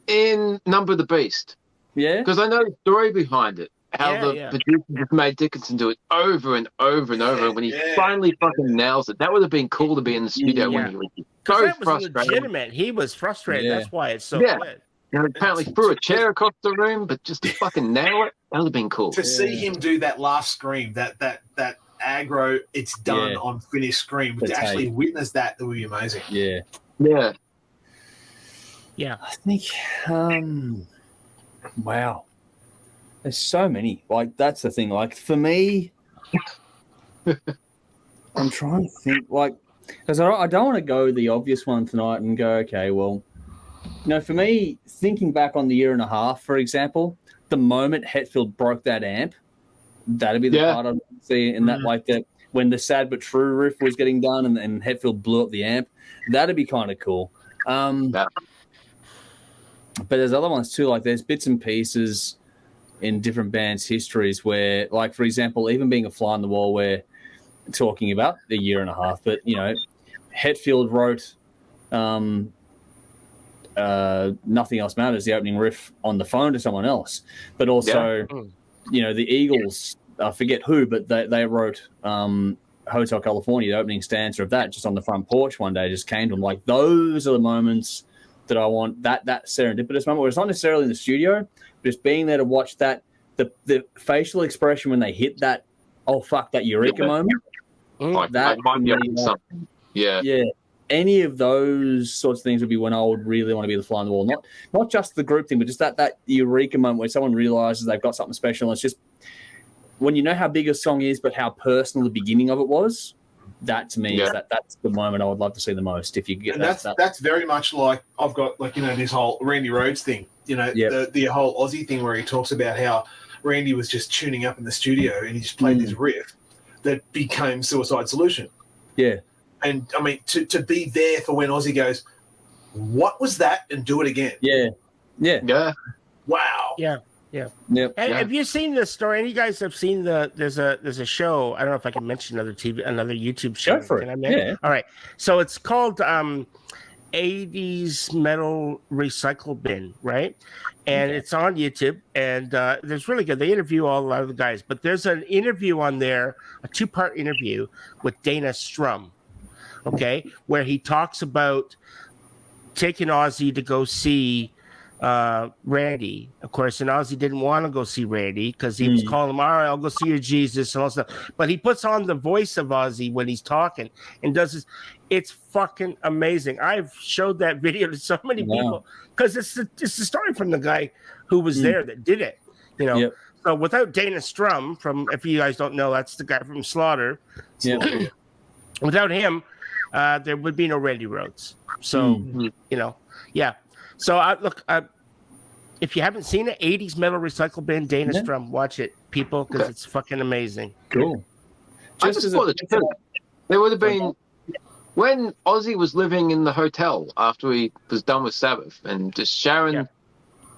in Number of the Beast. Yeah. Because I know the story behind it. How the producer just made Dickinson do it over and over and over. When he finally fucking nails it, that would have been cool to be in the studio when he was so that was frustrated. legitimate. He was frustrated. Yeah. That's why it's so good. And apparently threw a chair across the room, but just to fucking nail it, that would have been cool. To see him do that last scream, that aggro, it's done on finished scream. To actually witness that would be amazing. Yeah. Yeah. Yeah. I think, wow. There's so many. Like, that's the thing. Like, for me, I'm trying to think, like, because I don't want to go the obvious one tonight and go, okay, well, for me, thinking back on the year and a half, for example, the moment Hetfield broke that amp, that'd be the part I'd see in that, like, that when the Sad But True riff was getting done and Hetfield blew up the amp, that'd be kind of cool. But there's other ones too, like there's bits and pieces in different bands' histories where, like, for example, even being a fly on the wall, we're talking about the year and a half, but, Hetfield wrote Nothing Else Matters, the opening riff, on the phone to someone else. But also, the Eagles, I forget who, but they wrote Hotel California, the opening stanza of that, just on the front porch one day, just came to them. Like, those are the moments that I want, that serendipitous moment where it's not necessarily in the studio, but just being there to watch that, the facial expression when they hit that, oh, fuck, that eureka moment. Like, that might be something. Yeah. Any of those sorts of things would be when I would really want to be the fly on the wall. Not just the group thing, but just that eureka moment where someone realizes they've got something special. And it's just when you know how big a song is, but how personal the beginning of it was. That to me is that's the moment I would love to see the most. If you get that's very much like I've got, like, this whole Randy Rhoads thing. The whole Aussie thing where he talks about how Randy was just tuning up in the studio and he just played this riff that became Suicide Solution. Yeah. And I mean, to be there for when Ozzy goes, what was that, and do it again. Yeah. Wow. Yeah. Have you seen this story? And you guys have seen there's a show. I don't know if I can mention another YouTube show. Go for it. Can I mention? Yeah. All right. So it's called 80s metal recycle bin, right? And it's on YouTube, and it's really good. They interview a lot of the guys, but there's an interview on there, a 2-part interview with Dana Strum, okay, where he talks about taking Ozzy to go see Randy, of course, and Ozzy didn't want to go see Randy because he was calling him, all right, I'll go see your Jesus and all stuff. But he puts on the voice of Ozzy when he's talking and does this. It's fucking amazing. I've showed that video to so many people because it's the story from the guy who was there that did it. You know, so without Dana Strum, from, if you guys don't know, that's the guy from Slaughter. Without him, there would be no Randy Rhoads. So you know, So if you haven't seen it, 80s metal recycle bin, Dana Strum, watch it, people, because it's fucking amazing. Cool. Just as there would have been when Ozzy was living in the hotel after he was done with Sabbath, and just Sharon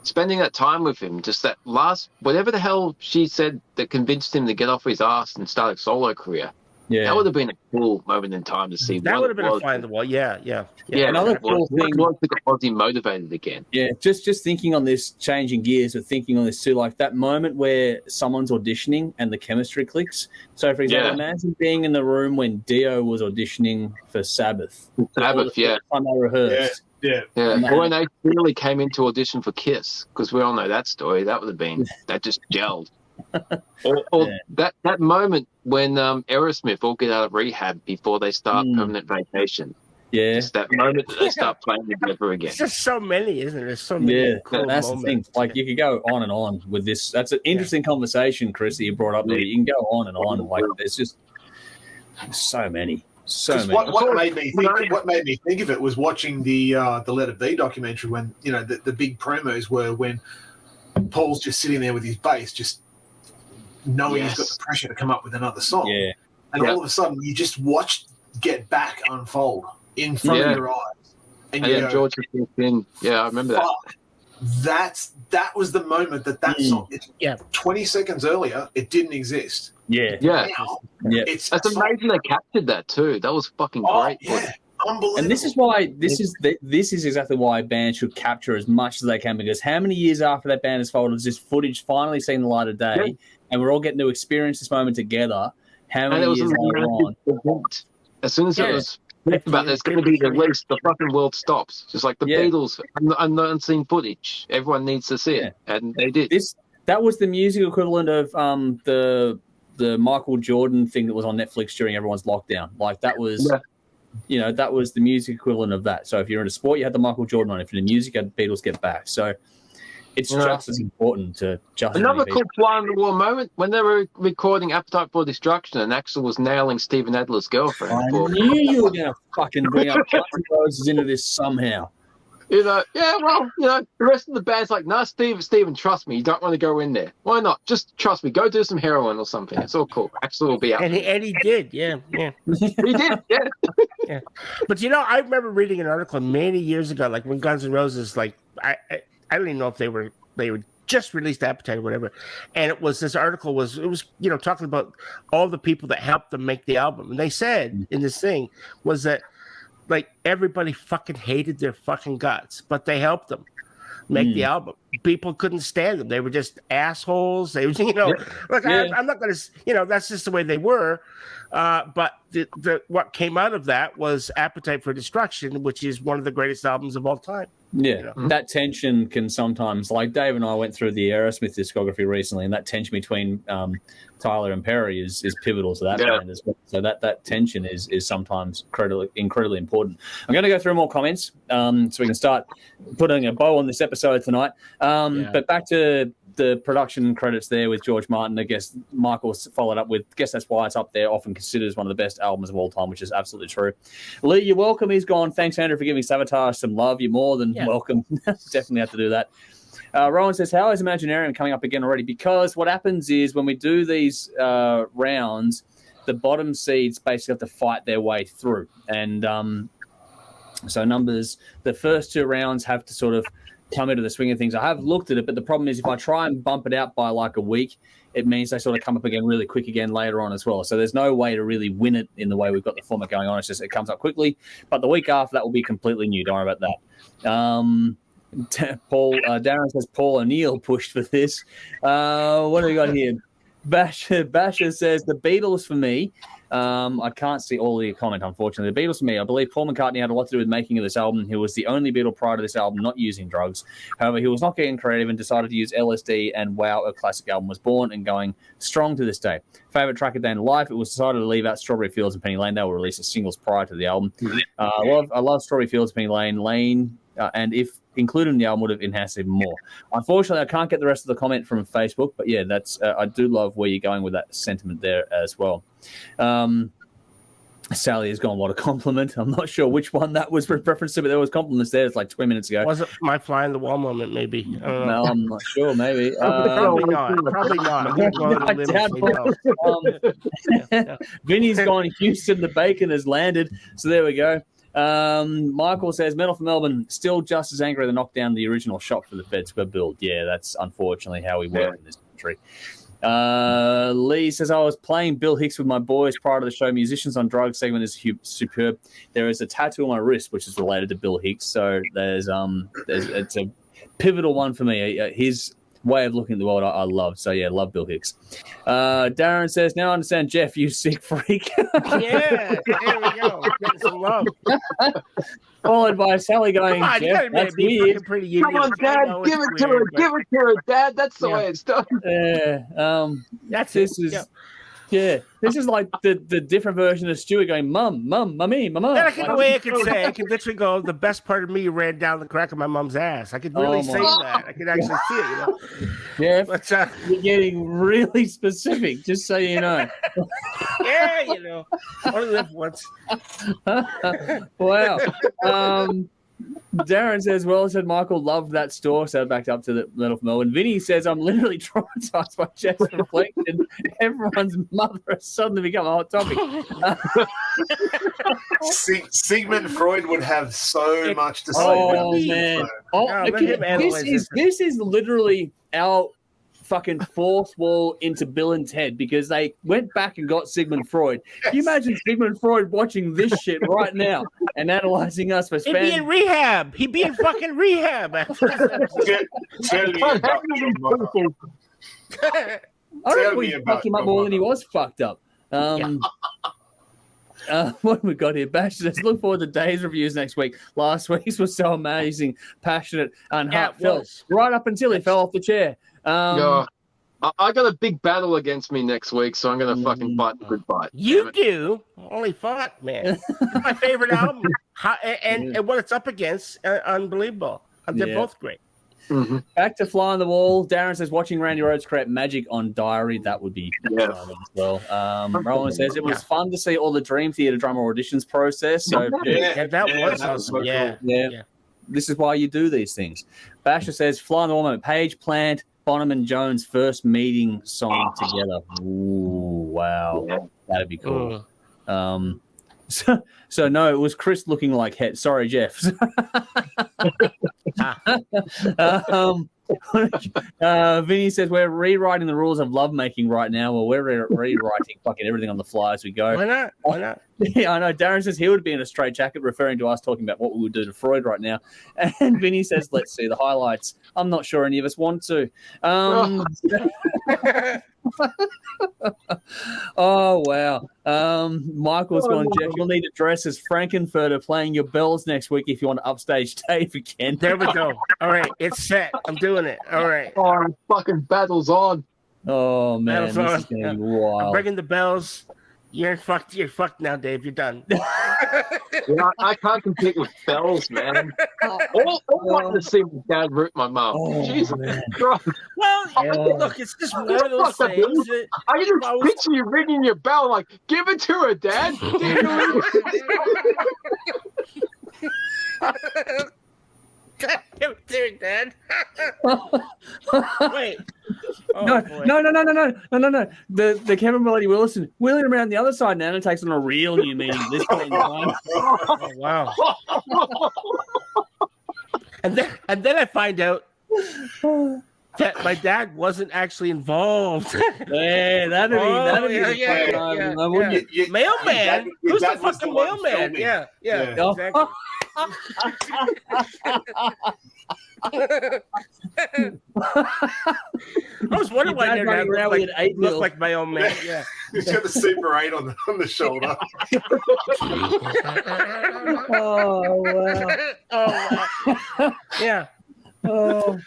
spending that time with him, just that last whatever the hell she said that convinced him to get off his ass and start a solo career. Yeah, that would have been a cool moment in time to see. That would have been a fly in the wall. Yeah. Another cool thing was to get Ozzy motivated again. Yeah, just thinking on this, changing gears, but thinking on this too, like that moment where someone's auditioning and the chemistry clicks. So, for example, imagine being in the room when Dio was auditioning for Sabbath. Time they rehearsed. Or when they really came in to audition for Kiss, because we all know that story. That would have been that just gelled. or that moment when Aerosmith all get out of rehab before they start permanent vacation. Yeah, just that moment that they start playing together again. It's just so many, isn't it? There's so many. Cool that's moments. The thing. Like you could go on and on with this. That's an interesting conversation, Chris, that you brought up there. You can go on and on. Like there's just so many. What made me think of it was watching the Let It Be documentary when the big promos were when Paul's just sitting there with his bass, just knowing he's got the pressure to come up with another song. Yeah. And all of a sudden you just watched Get Back unfold in front of your eyes. And you go, George was in. Yeah, I remember that. That was the moment that song 20 seconds earlier it didn't exist. Yeah. Now, that's amazing they captured that too. That was fucking great. Yeah. Unbelievable. And this is why this is exactly why bands should capture as much as they can, because how many years after that band has folded has this footage finally seen the light of day, and we're all getting to experience this moment together. How many years later on? As soon as it was about there's going to be the release, the fucking world stops. Just like the Beatles, unseen footage. Everyone needs to see it, and they did. That was the music equivalent of the Michael Jordan thing that was on Netflix during everyone's lockdown. Like that was. That was the music equivalent of that. So if you're in a sport, you had the Michael Jordan on. If you're in music, you had the Beatles Get Back. So it's just as important to just. Another cool fly on the wall moment when they were recording Appetite for Destruction and Axl was nailing Steven Adler's girlfriend. I knew you were going to fucking bring up Guns N' Roses into this somehow. The rest of the band's like, no, Steven, trust me, you don't want to go in there. Why not? Just trust me, go do some heroin or something. It's all cool. Axl will be out. And he did, He did, yeah. But I remember reading an article many years ago, like when Guns N' Roses, like I don't even know if they were just released Appetite or whatever, and this article was talking about all the people that helped them make the album, and they said in this thing was that. Like everybody fucking hated their fucking guts, but they helped them make the album. People couldn't stand them; they were just assholes. They, I'm not gonna, that's just the way they were. But what came out of that was Appetite for Destruction, which is one of the greatest albums of all time. Yeah, that tension can sometimes, like Dave and I went through the Aerosmith discography recently, and that tension between Tyler and Perry is pivotal to that band as well. So that tension is sometimes incredibly important. I'm going to go through more comments so we can start putting a bow on this episode tonight. But back to the production credits there with George Martin. I guess Michael followed up with, I guess that's why it's up there, often considered as one of the best albums of all time, which is absolutely true. Lee, you're welcome. He's gone. Thanks, Andrew, for giving Savatage some love. You're more than welcome. Definitely have to do that. Rowan says, how is Imaginarium coming up again already? Because what happens is when we do these rounds, the bottom seeds basically have to fight their way through. And so the first 2 rounds have to sort of come into the swing of things. I have looked at it, but the problem is if I try and bump it out by like a week, it means they sort of come up again really quick again later on as well. So there's no way to really win it in the way we've got the format going on. It's just it comes up quickly. But the week after that will be completely new. Don't worry about that. Darren says Paul O'Neill pushed for this. What do we got here? Basher says the Beatles for me. I can't see all the comment, unfortunately. The Beatles for me, I believe Paul McCartney had a lot to do with making of this album. He was the only Beatle prior to this album not using drugs. However, he was not getting creative and decided to use LSD, and wow, a classic album was born and going strong to this day. Favorite track of Day in Life, it was decided to leave out Strawberry Fields and Penny Lane. They were released as singles prior to the album. I love Strawberry Fields, Penny Lane, and if included in the album would have enhanced even more. Unfortunately, I can't get the rest of the comment from Facebook, but yeah, that's I do love where you're going with that sentiment there as well. Sally has gone, what a compliment. I'm not sure which one that was reference to, but there was compliments there. It's like 20 minutes ago. Was it my fly in the wall moment, maybe? No, I'm not sure, maybe. Probably not. Probably not. Vinny's gone, Houston, the bacon has landed. So there we go. Michael says, Metal from Melbourne, still just as angry to knock down the original shop for the Fed Square build. Yeah, that's unfortunately how we work in this country. Lee says, I was playing Bill Hicks with my boys prior to the show. Musicians on Drugs segment is superb. There is a tattoo on my wrist which is related to Bill Hicks, so there's it's a pivotal one for me. His way of looking at the world I love. So yeah, love Bill Hicks. Darren says, now I understand Jeff, you sick freak. Yeah, there we go. Getting some love. Followed by Sally going, on, Jeff, that's weird. Come on, Dad, give it to her. Give it to her, Dad. That's the way it's done. This is like the different version of Stuart going, Mum, Mummy, Mama. That's the way I could say. I could literally go, the best part of me ran down the crack of my mom's ass. I could really say that. I could actually see it, you know. Yeah, but, you're getting really specific, just so you know. Yeah, you know. I only lived once. Wow. Darren says, well said, Michael, loved that store. So backed up to the Metal from Melbourne. Vinny says, I'm literally traumatized by Jeff's reflection. Everyone's mother has suddenly become a hot topic. Sigmund Freud would have so much to say. Oh, man. This is literally our fucking fourth wall into Bill and Ted, because they went back and got Sigmund Freud. Can you imagine Sigmund Freud watching this shit right now and analyzing us for spending... He'd be in rehab. He'd be in fucking rehab. I reckon we fucked him up more than he was fucked up. What we got here? Bash says, look forward to Dave's reviews next week. Last week's was so amazing, passionate, and heartfelt, right up until he fell off the chair. I got a big battle against me next week, so I'm going to fucking fight the good fight. You do? Holy fuck, man. My favorite album. And what it's up against, unbelievable. They're both great. Mm-hmm. Back to Fly on the Wall. Darren says, watching Randy Rhoads create magic on Diary, that would be fun as well. Roland says, it was fun to see all the Dream Theater drummer auditions process. So that was awesome. Yeah. This is why you do these things. Basher says, Fly on the Wall moment. Page, Plant, Bonham and Jones' first meeting song together. Ooh, wow. That'd be cool. So no, it was Chris looking like Het. Sorry, Jeff. Vinny says, we're rewriting the rules of lovemaking right now. Well, we're rewriting fucking everything on the fly as we go. Why not? Yeah, I know. Darren says he would be in a straitjacket, referring to us talking about what we would do to Freud right now. And Vinny says, let's see the highlights. I'm not sure any of us want to. Oh, wow. Michael's gone, Jeff, you'll need to dress as Frankenfurter playing your bells next week if you want to upstage Dave again. There we go. All right, it's set. I'm doing it. All right. Oh, fucking battle's on. Oh, man. This is going to be wild. I'm bringing the bells. You're fucked now, Dave. You're done. I can't compete with bells, man. All I want to see my dad root my mum. Jesus Christ. Well, look, it's just one of those things. I can just picture you ringing your bell like, give it to her, Dad. Give it to her, Dad. Wait. No. The Kevin Melody Willison wheeling around the other side now and takes on a real new meaning at this point in time. Oh, wow. And then I find out that my dad wasn't actually involved. Yeah, that'd be the fucking argument, wouldn't it? Mailman? Your Who's the dad was the fucking one mailman? filming. Yeah, Yeah. exactly. I was wondering why Your your dad's dad running around with an 8 looked mil. like my own man. Yeah. He's got the Super 8 on the shoulder. Oh wow! Oh, wow. Yeah. Oh,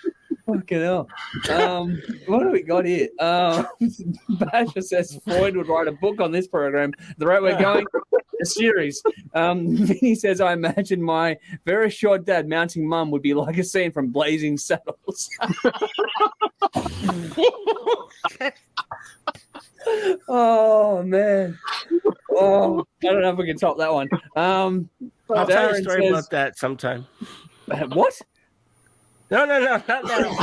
fucking hell. What do we got here? Basher says Floyd would write a book on this program. The rate we're going, a series. Vinny says, I imagine my very short dad mounting mum would be like a scene from Blazing Saddles. Oh, man. Oh, I don't know if we can top that one. I'll tell you a Darren story says- about that sometime. What? No, not now. No.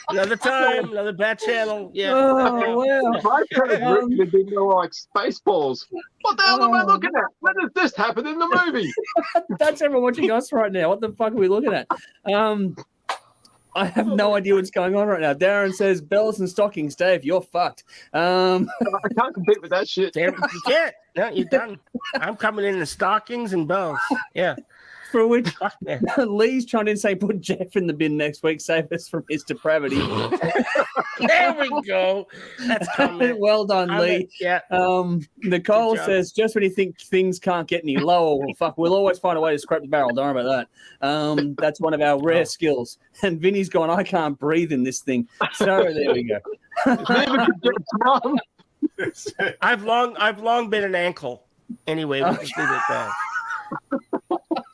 Another time, another bad channel. Yeah. Oh, wow. My favorite group would be more like Spaceballs. What the hell am I looking at? When does this happen in the movie? That's everyone watching us right now. What the fuck are we looking at? I have no idea what's going on right now. Darren says, bells and stockings, Dave, you're fucked. I can't compete with that shit. Damn, you can't. No, you're done. I'm coming in the stockings and bells. Yeah. For which Fuck, man. Lee's trying to say, put Jeff in the bin next week, save us from his depravity. There we go. That's coming. Well done, Lee. Yeah. Nicole Good job. says, just when you think things can't get any lower, well, fuck, we'll always find a way to scrape the barrel. Don't worry about that. That's one of our rare skills. And Vinny's gone, I can't breathe in this thing. So there we go. Never could get Tom. I've long been an ankle. Anyway, we can leave it at that.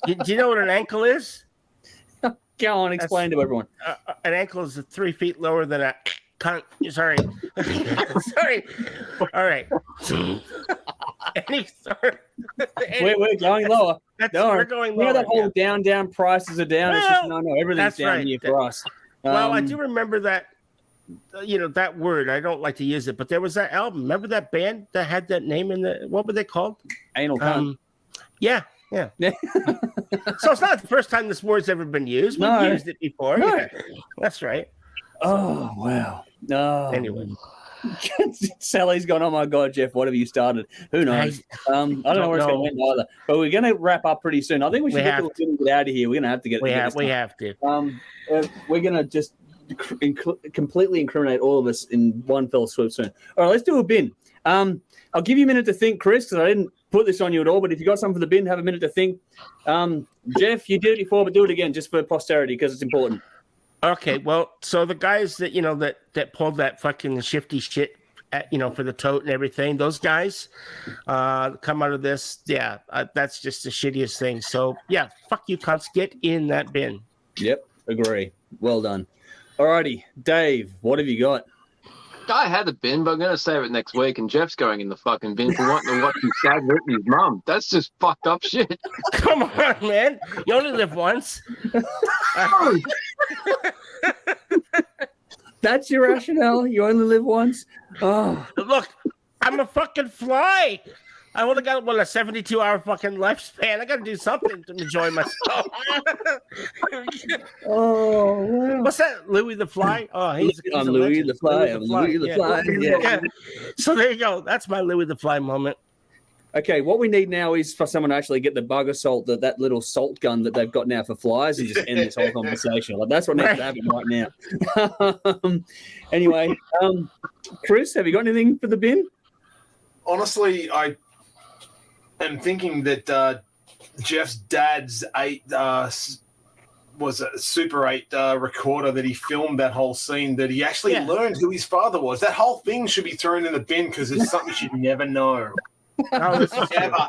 Do you know what an ankle is? Go on, explain to everyone. An ankle is 3 feet lower than a cunt. Sorry. Sorry. All right. We're going lower. We're going You know lower. that whole down, prices are down. It's just, no, everything's that's down right. here for us. Well, I do remember that, that word. I don't like to use it, but there was that album. Remember that band that had that name in the, what were they called? Anal cunt. Yeah. So it's not the first time this word's ever been used. We've No. used it before. No. Yeah. That's right. Oh, wow. No. Anyway. Sally's gone, oh my God, Jeff, what have you started? Who knows? I don't know where it's going to end either. But we're going to wrap up pretty soon. I think we should get out of here. We're going to have to get We have to. We're going to just completely incriminate all of us in one fell swoop soon. All right, let's do a bin. I'll give you a minute to think, Chris, because I didn't put this on you at all, but if you got something for the bin, have a minute to think. Jeff, you did it before, but do it again just for posterity because it's important. Okay, well, so the guys that that pulled that fucking shifty shit, for the tote and everything, those guys come out of this. Yeah, that's just the shittiest thing. So yeah, fuck you, cunts. Get in that bin. Yep, agree. Well done. Alrighty, Dave, what have you got? I had a bin, but I'm going to save it next week, and Jeff's going in the fucking bin for wanting to watch his dad rip his mum. That's just fucked up shit. Come on, man. You only live once. That's your rationale? You only live once? Oh. Look, I'm a fucking fly. I only got, a 72-hour fucking lifespan. I got to do something to enjoy myself. Oh, wow. What's that? Louis the Fly? Oh, he's I'm a Louis legend. the Fly. I'm Louis the Fly. Yeah. So there you go. That's my Louis the Fly moment. Okay, what we need now is for someone to actually get the bug assault, that little salt gun that they've got now for flies, and just end this whole conversation. Like, that's what needs to happen right now. Anyway, Chris, have you got anything for the bin? Honestly, I am thinking that Jeff's dad's was a Super 8 recorder that he filmed that whole scene, that he actually learned who his father was. That whole thing should be thrown in the bin because it's something you never know. Oh, this is ever.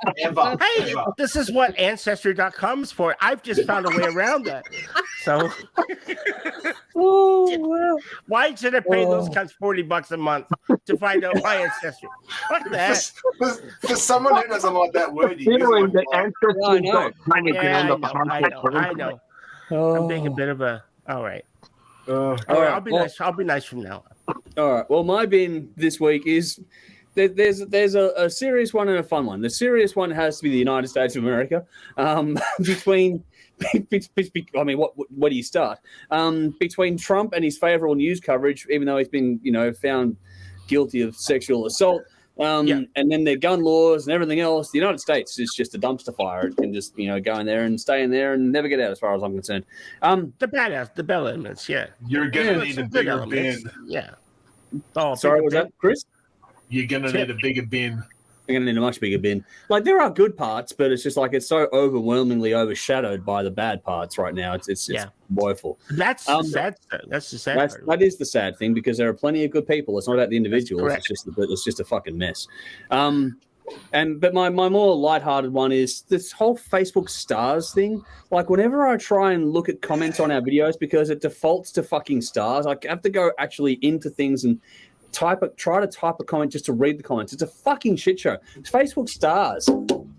Hey, this is what Ancestry.com is for. I've just found a way around that. So, oh, wow. Why should I pay those cunts $40 a month to find out my ancestry? Fuck that. For someone who doesn't like that word, you Considering that Ancestry.com I know. I'm being a bit of a. All right. All right. I'll be nice. I'll be nice from now on. All right. Well, my bin this week is there's a serious one and a fun one. The serious one has to be the United States of America. Between, I mean, what do you start? Between Trump and his favorable news coverage, even though he's been, found guilty of sexual assault, and then their gun laws and everything else, the United States is just a dumpster fire. It can just, go in there and stay in there and never get out, as far as I'm concerned. The bell elements, yeah. You're gonna need a bigger bin. Yeah. Oh, sorry, was that Chris? You're gonna need a bigger bin. You're going to need a much bigger bin. Like, there are good parts, but it's just like it's so overwhelmingly overshadowed by the bad parts right now. It's woeful. That's the sad. That's the sad part. That is the sad thing, because there are plenty of good people. It's not about the individuals. It's just a fucking mess. But my more lighthearted one is this whole Facebook stars thing. Like, whenever I try and look at comments on our videos, because it defaults to fucking stars, I have to go actually into things and try to type a comment just to read the comments. It's a fucking shit show. It's Facebook stars.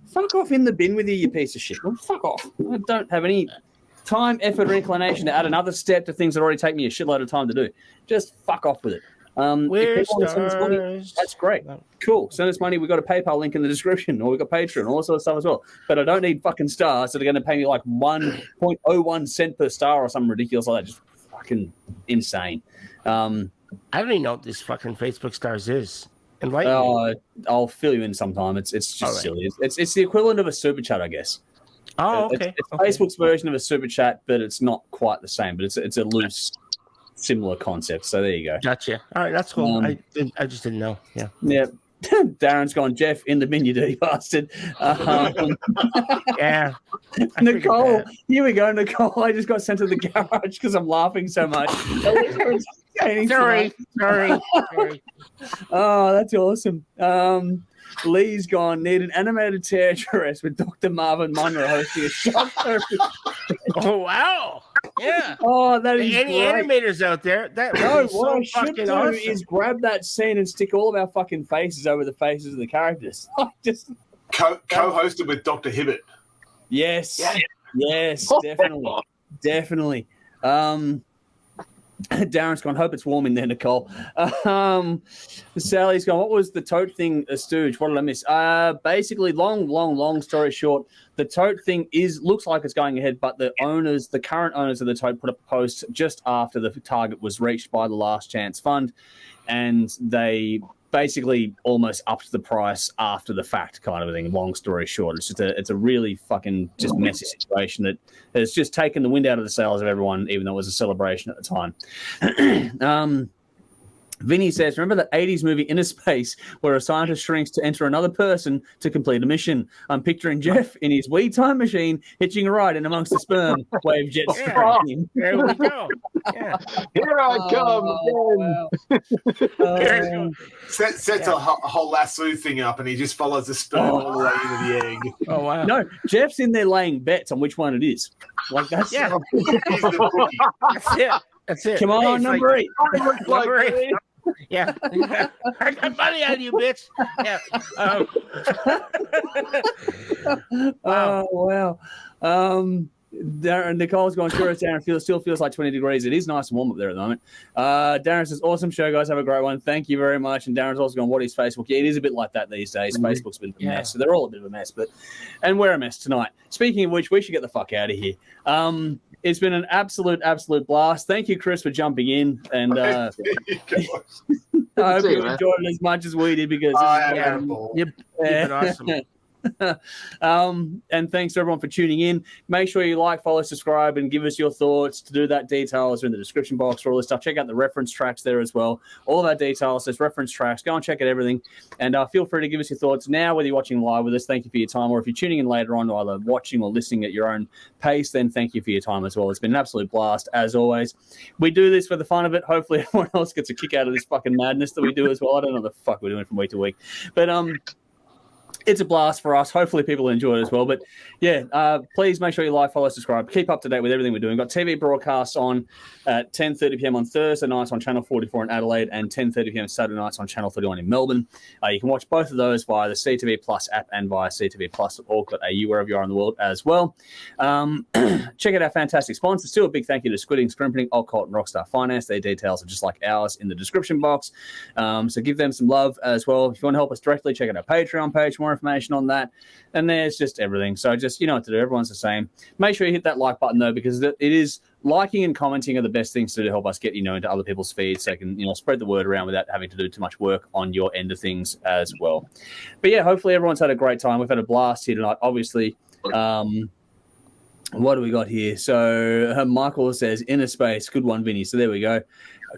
Fuck off in the bin with you piece of shit. Well, fuck off. I don't have any time, effort, or inclination to add another step to things that already take me a shitload of time to do. Just fuck off with it. If people want to send us money, that's great. Cool. Send us money. We've got a PayPal link in the description, or we've got Patreon, all that sort of stuff as well. But I don't need fucking stars that are going to pay me like 1.01 cent per star or something ridiculous like that. Just fucking insane. I don't even know what this fucking Facebook stars is. Enlighten me. I'll fill you in sometime. It's just silly. It's the equivalent of a super chat, I guess. Oh, okay. It's Facebook's version of a super chat, but it's not quite the same. But it's a loose, similar concept. So there you go. Gotcha. All right, that's cool. I just didn't know. Yeah. Yeah. Darren's gone, Jeff, in the bin, you dirty bastard. Yeah. Nicole, here we go, Nicole. I just got sent to the garage because I'm laughing so much. Sorry. Oh, that's awesome. Lee's gone, need an animated THRS with Dr. Marvin Monroe hosting a shock therapy. Oh, wow. Yeah. Oh, that is any great. Animators out there? That what I should do is grab that scene and stick all of our fucking faces over the faces of the characters. Just co-hosted with Dr. Hibbert. Yes, definitely. Darren's gone, hope it's warm in there, Nicole. Sally's gone, what was the Tote thing, Stooge? What did I miss? Basically, long story short, the Tote thing looks like it's going ahead, but the current owners of the Tote put up a post just after the target was reached by the Last Chance Fund, and they basically almost upped the price after the fact, kind of a thing. Long story short, it's a really fucking just messy situation that has just taken the wind out of the sails of everyone, even though it was a celebration at the time. Vinny says, remember the 80s movie Inner Space where a scientist shrinks to enter another person to complete a mission? I'm picturing Jeff in his wee time machine hitching a ride in amongst the sperm wave jet stream. There we go. Yeah. Here I come again. Sets a whole lasso thing up and he just follows the sperm all the way into the egg. Oh, wow. No, Jeff's in there laying bets on which one it is. Like, that's That's it. Come on, number 8. Number 8. Yeah. I got money on you, bitch. Yeah. Wow. Nicole's going, sure, Darren still feels like 20 degrees. It is nice and warm up there at the moment. Darren says, awesome show, guys. Have a great one. Thank you very much. And Darren's also going, what is Facebook? Yeah, it is a bit like that these days. Facebook's been a mess. So they're all a bit of a mess. And we're a mess tonight. Speaking of which, we should get the fuck out of here. It's been an absolute blast. Thank you, Chris, for jumping in. And I hope you enjoyed it as much as we did, because you've been awesome. And thanks to everyone for tuning in. Make sure you like, follow, subscribe, and give us your thoughts. To do that, details are in the description box for all this stuff. Check out the reference tracks there as well. All of our details, there's reference tracks. Go and check out everything, and feel free to give us your thoughts now, whether you're watching live with us. Thank you for your time, or if you're tuning in later on, either watching or listening at your own pace, then thank you for your time as well. It's been an absolute blast as always. We do this for the fun of it. Hopefully everyone else gets a kick out of this fucking madness that we do as well. I don't know what the fuck we're doing from week to week, but it's a blast for us. Hopefully people enjoy it as well. But yeah, please make sure you like, follow, subscribe. Keep up to date with everything we're doing. We've got TV broadcasts on at 10:30 p.m. on Thursday nights on Channel 44 in Adelaide and 10:30 p.m. Saturday nights on Channel 31 in Melbourne. You can watch both of those via the CTV Plus app and via ctvplus.org.au wherever you are in the world as well. Check out our fantastic sponsors. Still a big thank you to Squid Ink Screenprinting, Alt-Cvlt Rockstar Finance. Their details are just like ours in the description box. So give them some love as well. If you want to help us directly, check out our Patreon page for more information on that. And there's just everything. So just, you know what to do. Everyone's the same. Make sure you hit that like button, though, because it is liking and commenting are the best things to do to help us get, into other people's feeds so they can, spread the word around without having to do too much work on your end of things as well. But yeah, hopefully everyone's had a great time. We've had a blast here tonight, obviously. What do we got here? So Michael says, inner space. Good one, Vinny. So there we go.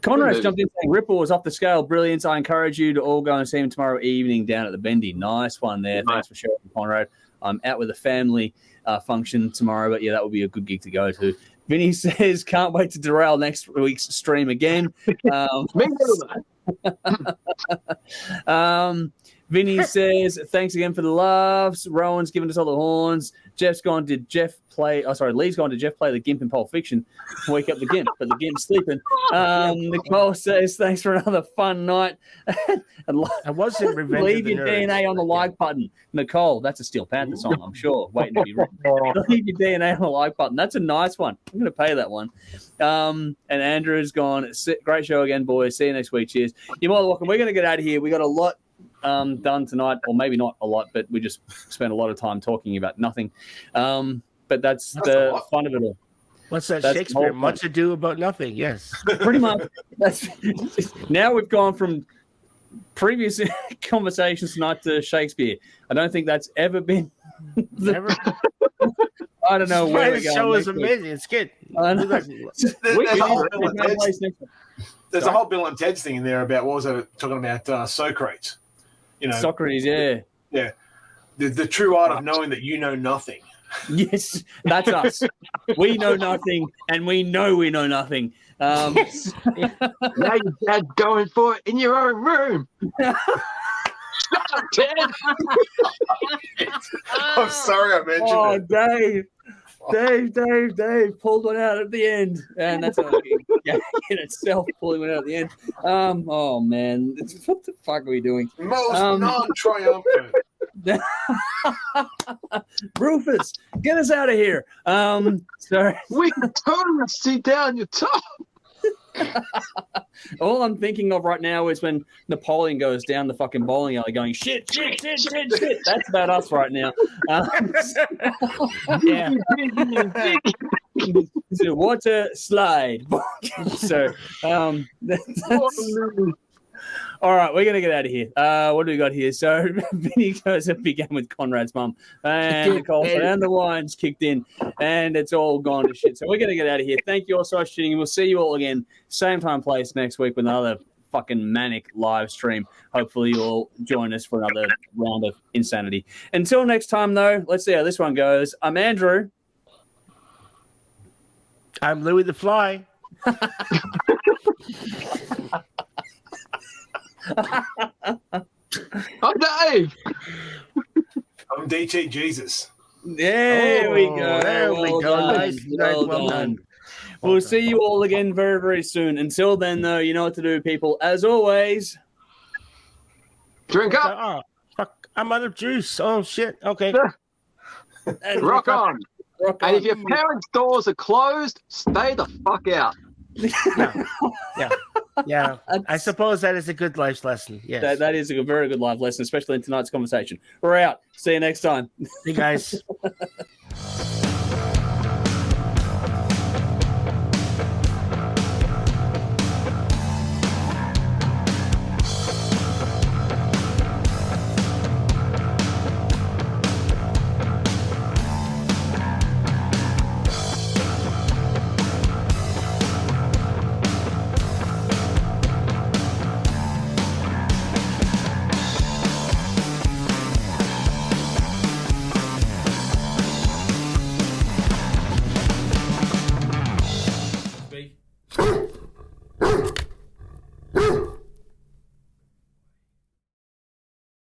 Conrad's jumped in saying, Ripple was off the scale. Brilliant. I encourage you to all go and see him tomorrow evening down at the Bendy. Nice one there. Thanks for sharing, Conrad. I'm out with a family function tomorrow, but yeah, that would be a good gig to go to. Vinny says, can't wait to derail next week's stream again. Vinny says, thanks again for the laughs. Rowan's given us all the horns. Lee's gone, did Jeff play the Gimp in Pulp Fiction? Wake up the Gimp, but the Gimp's sleeping. Nicole says, thanks for another fun night. I wasn't revenge. Leave your DNA on the like button. Nicole, that's a Steel Panther song, I'm sure. Waiting to be written. Leave your DNA on the like button. That's a nice one. I'm going to pay that one. And Andrew's gone, great show again, boys. See you next week. Cheers. You're more than welcome. We're going to get out of here. We got a lot done tonight, or maybe not a lot, but we just spent a lot of time talking about nothing. But that's the fun of it all. What's that, Shakespeare? Much ado about nothing. Yes, pretty much. Now we've gone from previous conversations tonight to Shakespeare. I don't think that's ever been. I don't know where we're going. The show is amazing. It's good. There's a whole Bill and Ted's thing in there about, what was it, talking about Socrates. Socrates, yeah. Yeah. The true art of knowing that you know nothing. Yes, that's us. We know nothing, and we know nothing. Now your dad's going for it in your own room. Shut up, Ted. I'm sorry I mentioned it. Dave pulled one out at the end, and that's in itself, pulling one out at the end. Oh man, what the fuck are we doing? Most non-triumphant. Rufus, get us out of here. Sorry. We can totally see down your top. All I'm thinking of right now is when Napoleon goes down the fucking bowling alley going, shit. That's about us right now. Yeah. So water slide. So, all right, we're going to get out of here. What do we got here? So, Vinny goes and began with Conrad's mum. And Nicole and the wine's kicked in. And it's all gone to shit. So, we're going to get out of here. Thank you all so much for tuning in. We'll see you all again, same time, place next week with another fucking manic live stream. Hopefully, you'll join us for another round of insanity. Until next time, though, let's see how this one goes. I'm Andrew. I'm Louis the Fly. I'm Dave. I'm DT Jesus. There we go. There we go. Nice. Well done. We'll see you all again very, very soon. Until then, though, you know what to do, people. As always, drink up. Oh, fuck. I'm out of juice. Oh, shit. Okay. Rock on. And if your parents' doors are closed, stay the fuck out. Yeah. I suppose that is a good life lesson. Yes. That is a very good life lesson, especially in tonight's conversation. We're out. See you next time. See you guys.